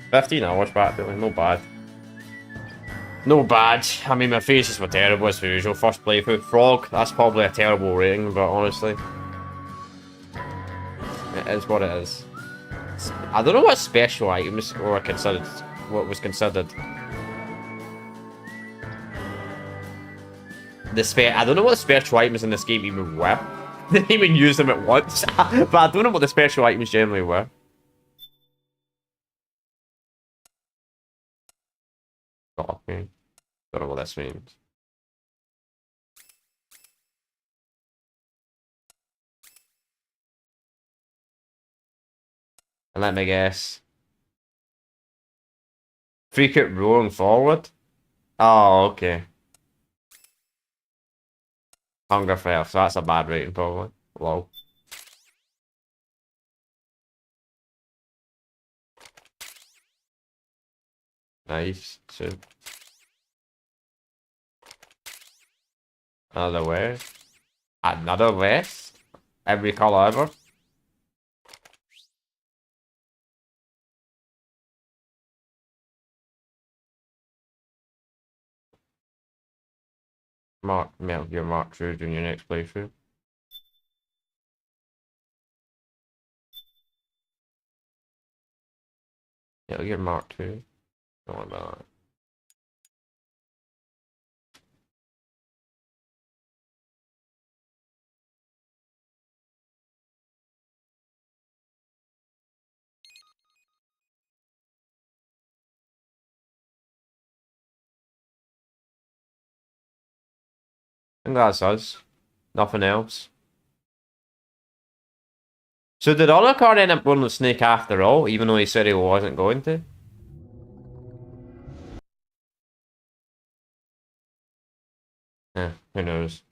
15 hours back, feeling no bad. No bad. I mean, my faces were terrible as usual. First playthrough. Frog, that's probably a terrible rating, but honestly. It is what it is. I don't know what special items were considered. What was considered. I don't know what the special items in this game even were. Didn't even use them at once. But I don't know what the special items generally were. Okay. Don't know what this means. And let me guess. Freak it rolling forward? Oh, okay. Hunger for Health, so that's a bad rating probably. Lol. Nice. So another way. Another vest? Every color ever? Metal Gear Mark 2 during your next playthrough. Metal Gear Mark 2. Don't worry about that. I think that's us. Nothing else. So did Otacon end up going with Snake after all, even though he said he wasn't going to? Yeah, who knows?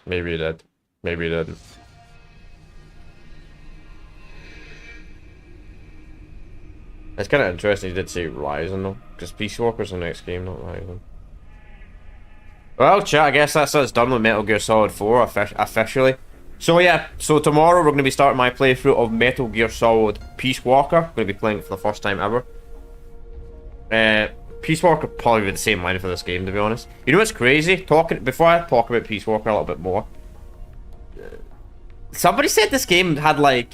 Maybe he did. Maybe he didn't. It's kind of interesting you did say Rising though, because Peace Walker's the next game, not Rising. Well, chat, I guess that's us done with Metal Gear Solid 4 officially. So yeah, so tomorrow we're going to be starting my playthrough of Metal Gear Solid Peace Walker. I'm going to be playing it for the first time ever. Peace Walker probably be the same line for this game, to be honest. You know what's crazy? Before I talk about Peace Walker a little bit more, somebody said this game had like...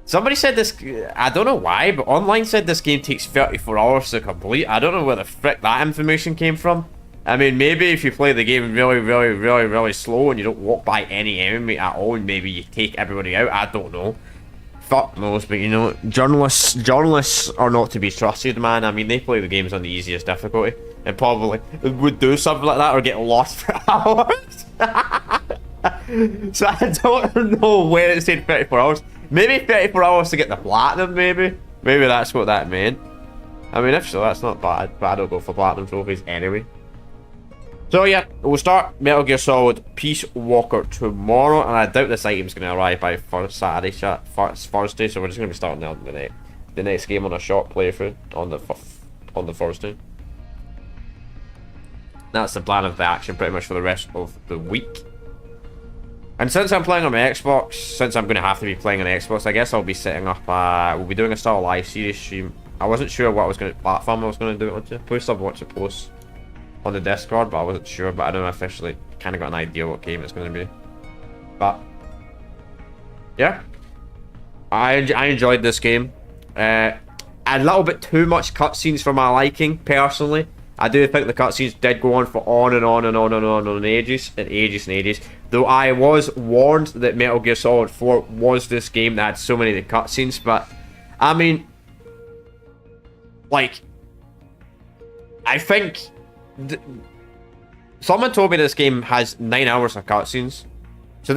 Somebody said this... I don't know why, but online said this game takes 34 hours to complete. I don't know where the frick that information came from. I mean, maybe if you play the game really slow and you don't walk by any enemy at all, and maybe you take everybody out, I don't know. Fuck knows, but you know, journalists are not to be trusted, man. I mean, they play the games on the easiest difficulty and probably would do something like that or get lost for hours. So I don't know where it said 34 hours. Maybe 34 hours to get the platinum, maybe. Maybe that's what that meant. I mean, if so, that's not bad, but I don't go for platinum trophies anyway. So yeah, we'll start Metal Gear Solid Peace Walker tomorrow, and I doubt this item's going to arrive by Thursday, so we're just going to be starting out the next game on a short playthrough on the Thursday. That's the plan of the action pretty much for the rest of the week. And since I'm playing on my Xbox, since I'm going to have to be playing on Xbox, I guess I'll be setting up, we'll be doing a Star Live series stream. I wasn't sure what platform I was going to do it onto. Post a bunch of posts on the Discord, but I wasn't sure, but I don't officially kind of got an idea what game it's going to be. But yeah, I enjoyed this game. A little bit too much cutscenes for my liking, personally. I do think the cutscenes did go on for on and ages. Though I was warned that Metal Gear Solid 4 was this game that had so many cutscenes, but I mean, like, I think someone told me this game has 9 hours of cutscenes. So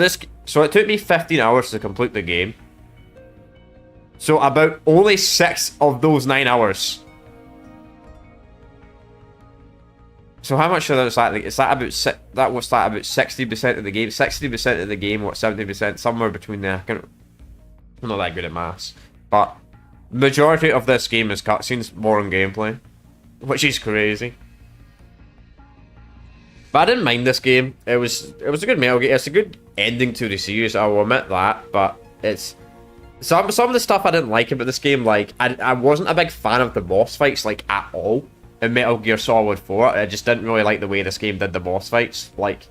it took me 15 hours to complete the game. So about only 6 of those 9 hours. So how much of that was that? Like, is that about that was that about 60% of the game? 60% of the game, what, 70%? Somewhere between there. I'm not that good at maths. But majority of this game is cutscenes, more than gameplay. Which is crazy. But I didn't mind this game. It was a good Metal Gear. It's a good ending to the series, I will admit that. But it's some of the stuff I didn't like about this game, like I wasn't a big fan of the boss fights, like, at all. In Metal Gear Solid 4, I just didn't really like the way this game did the boss fights. Like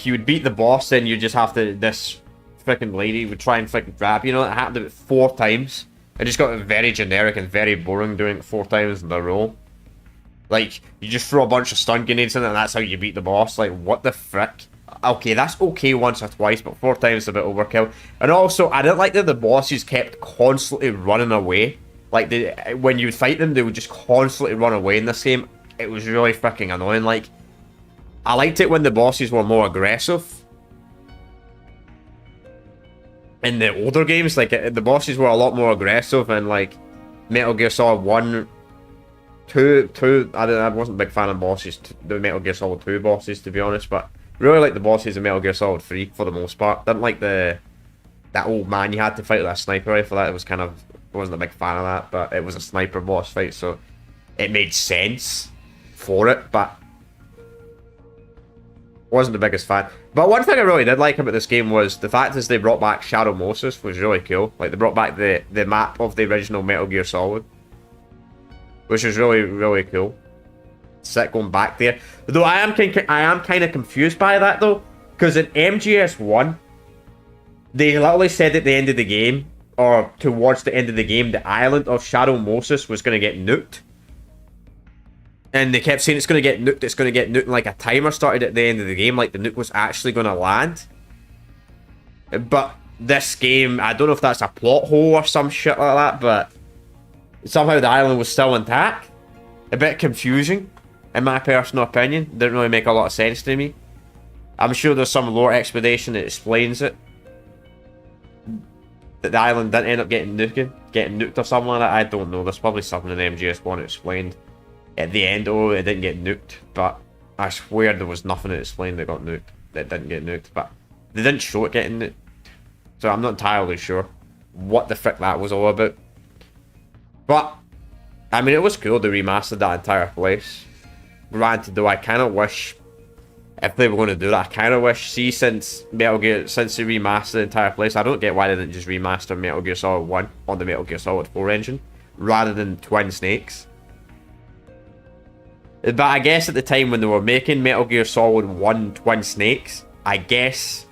you would beat the boss, then you just have to, this freaking lady would try and freaking grab you. Know, it happened about 4 times. It just got very generic and very boring doing it 4 times in a row. Like, you just throw a bunch of stun grenades in it and that's how you beat the boss. Like, what the frick? Okay, that's okay once or twice, but 4 times is a bit overkill. And also, I didn't like that the bosses kept constantly running away. Like, when you fight them, they would just constantly run away in this game. It was really freaking annoying. Like, I liked it when the bosses were more aggressive. In the older games, like, the bosses were a lot more aggressive, and, like, Metal Gear Solid 1, 2, I wasn't a big fan of bosses, the Metal Gear Solid 2 bosses, to be honest, but really like the bosses in Metal Gear Solid 3, for the most part. Didn't like that old man you had to fight with that sniper rifle. That was kind of... I wasn't a big fan of that, but it was a sniper boss fight, so it made sense for it, but wasn't the biggest fan. But one thing I really did like about this game was the fact is they brought back Shadow Moses, was really cool. Like, they brought back the map of the original Metal Gear Solid, which is really, really cool. Sick going back there. Though I am kind of confused by that, though, because in MGS1, they literally said at the end of the game, or towards the end of the game, the island of Shadow Moses was going to get nuked. And they kept saying it's going to get nuked, it's going to get nuked, and like a timer started at the end of the game, like the nuke was actually going to land. But this game, I don't know if that's a plot hole or some shit like that, but somehow the island was still intact. A bit confusing, in my personal opinion. Didn't really make a lot of sense to me. I'm sure there's some lore explanation that explains it. That the island didn't end up getting nuked or something like that. I don't know. There's probably something in MGS1 explained at the end. Oh, it didn't get nuked, but I swear there was nothing that explained that got nuked. That didn't get nuked, but they didn't show it getting nuked, so I'm not entirely sure. what the frick that was all about. But, I mean, it was cool they remastered that entire place. Granted, though, I kind of wish, if they were going to do that, I kind of wish, see, since Metal Gear, since they remastered the entire place, I don't get why they didn't just remaster Metal Gear Solid 1 on the Metal Gear Solid 4 engine, rather than Twin Snakes. But I guess at the time when they were making Metal Gear Solid 1 Twin Snakes, I guess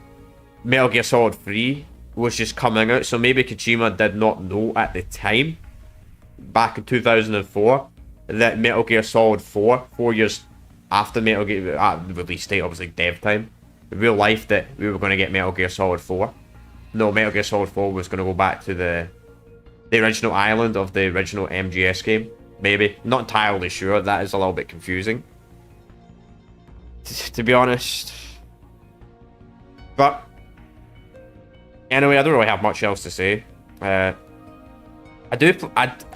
Metal Gear Solid 3 was just coming out, so maybe Kojima did not know at the time, back in 2004, that Metal Gear Solid 4, 4 years after Metal Gear release date, obviously dev time, in real life, that we were going to get Metal Gear Solid 4. No, Metal Gear Solid 4 was going to go back to the original island of the original MGS game. Maybe. Not entirely sure. That is a little bit confusing, to be honest. But anyway, I don't really have much else to say.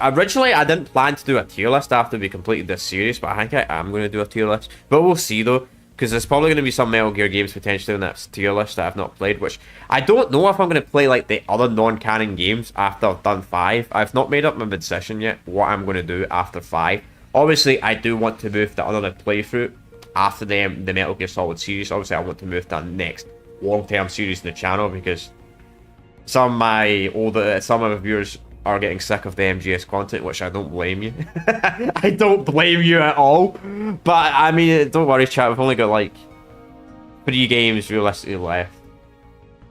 Originally, I didn't plan to do a tier list after we completed this series, but I think I am going to do a tier list. But we'll see, though, because there's probably going to be some Metal Gear games potentially in that tier list that I've not played, which I don't know if I'm going to play, like, the other non-canon games after I've done 5. I've not made up my decision yet what I'm going to do after 5. Obviously, I do want to move to another playthrough after the Metal Gear Solid series. Obviously, I want to move to the next long-term series in the channel, because some of my viewers are getting sick of the MGS content, which I don't blame you. I don't blame you at all. But, I mean, don't worry, chat. We've only got, like, 3 games realistically left.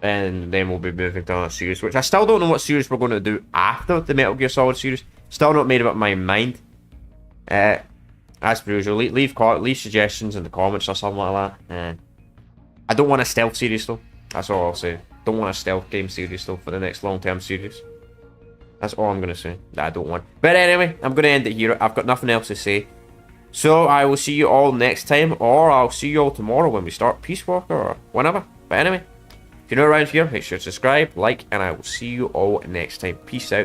And then we'll be moving to another series, which I still don't know what series we're going to do after the Metal Gear Solid series. Still not made up my mind. As per usual, leave suggestions in the comments or something like that. I don't want a stealth series, though. That's all I'll say. Don't want a stealth game series, though, for the next long-term series. That's all I'm going to say. That I don't want. But anyway, I'm going to end it here. I've got nothing else to say. So I will see you all next time, or I'll see you all tomorrow when we start Peace Walker, or whenever. But anyway, if you're new around here, make sure to subscribe, like, and I will see you all next time. Peace out.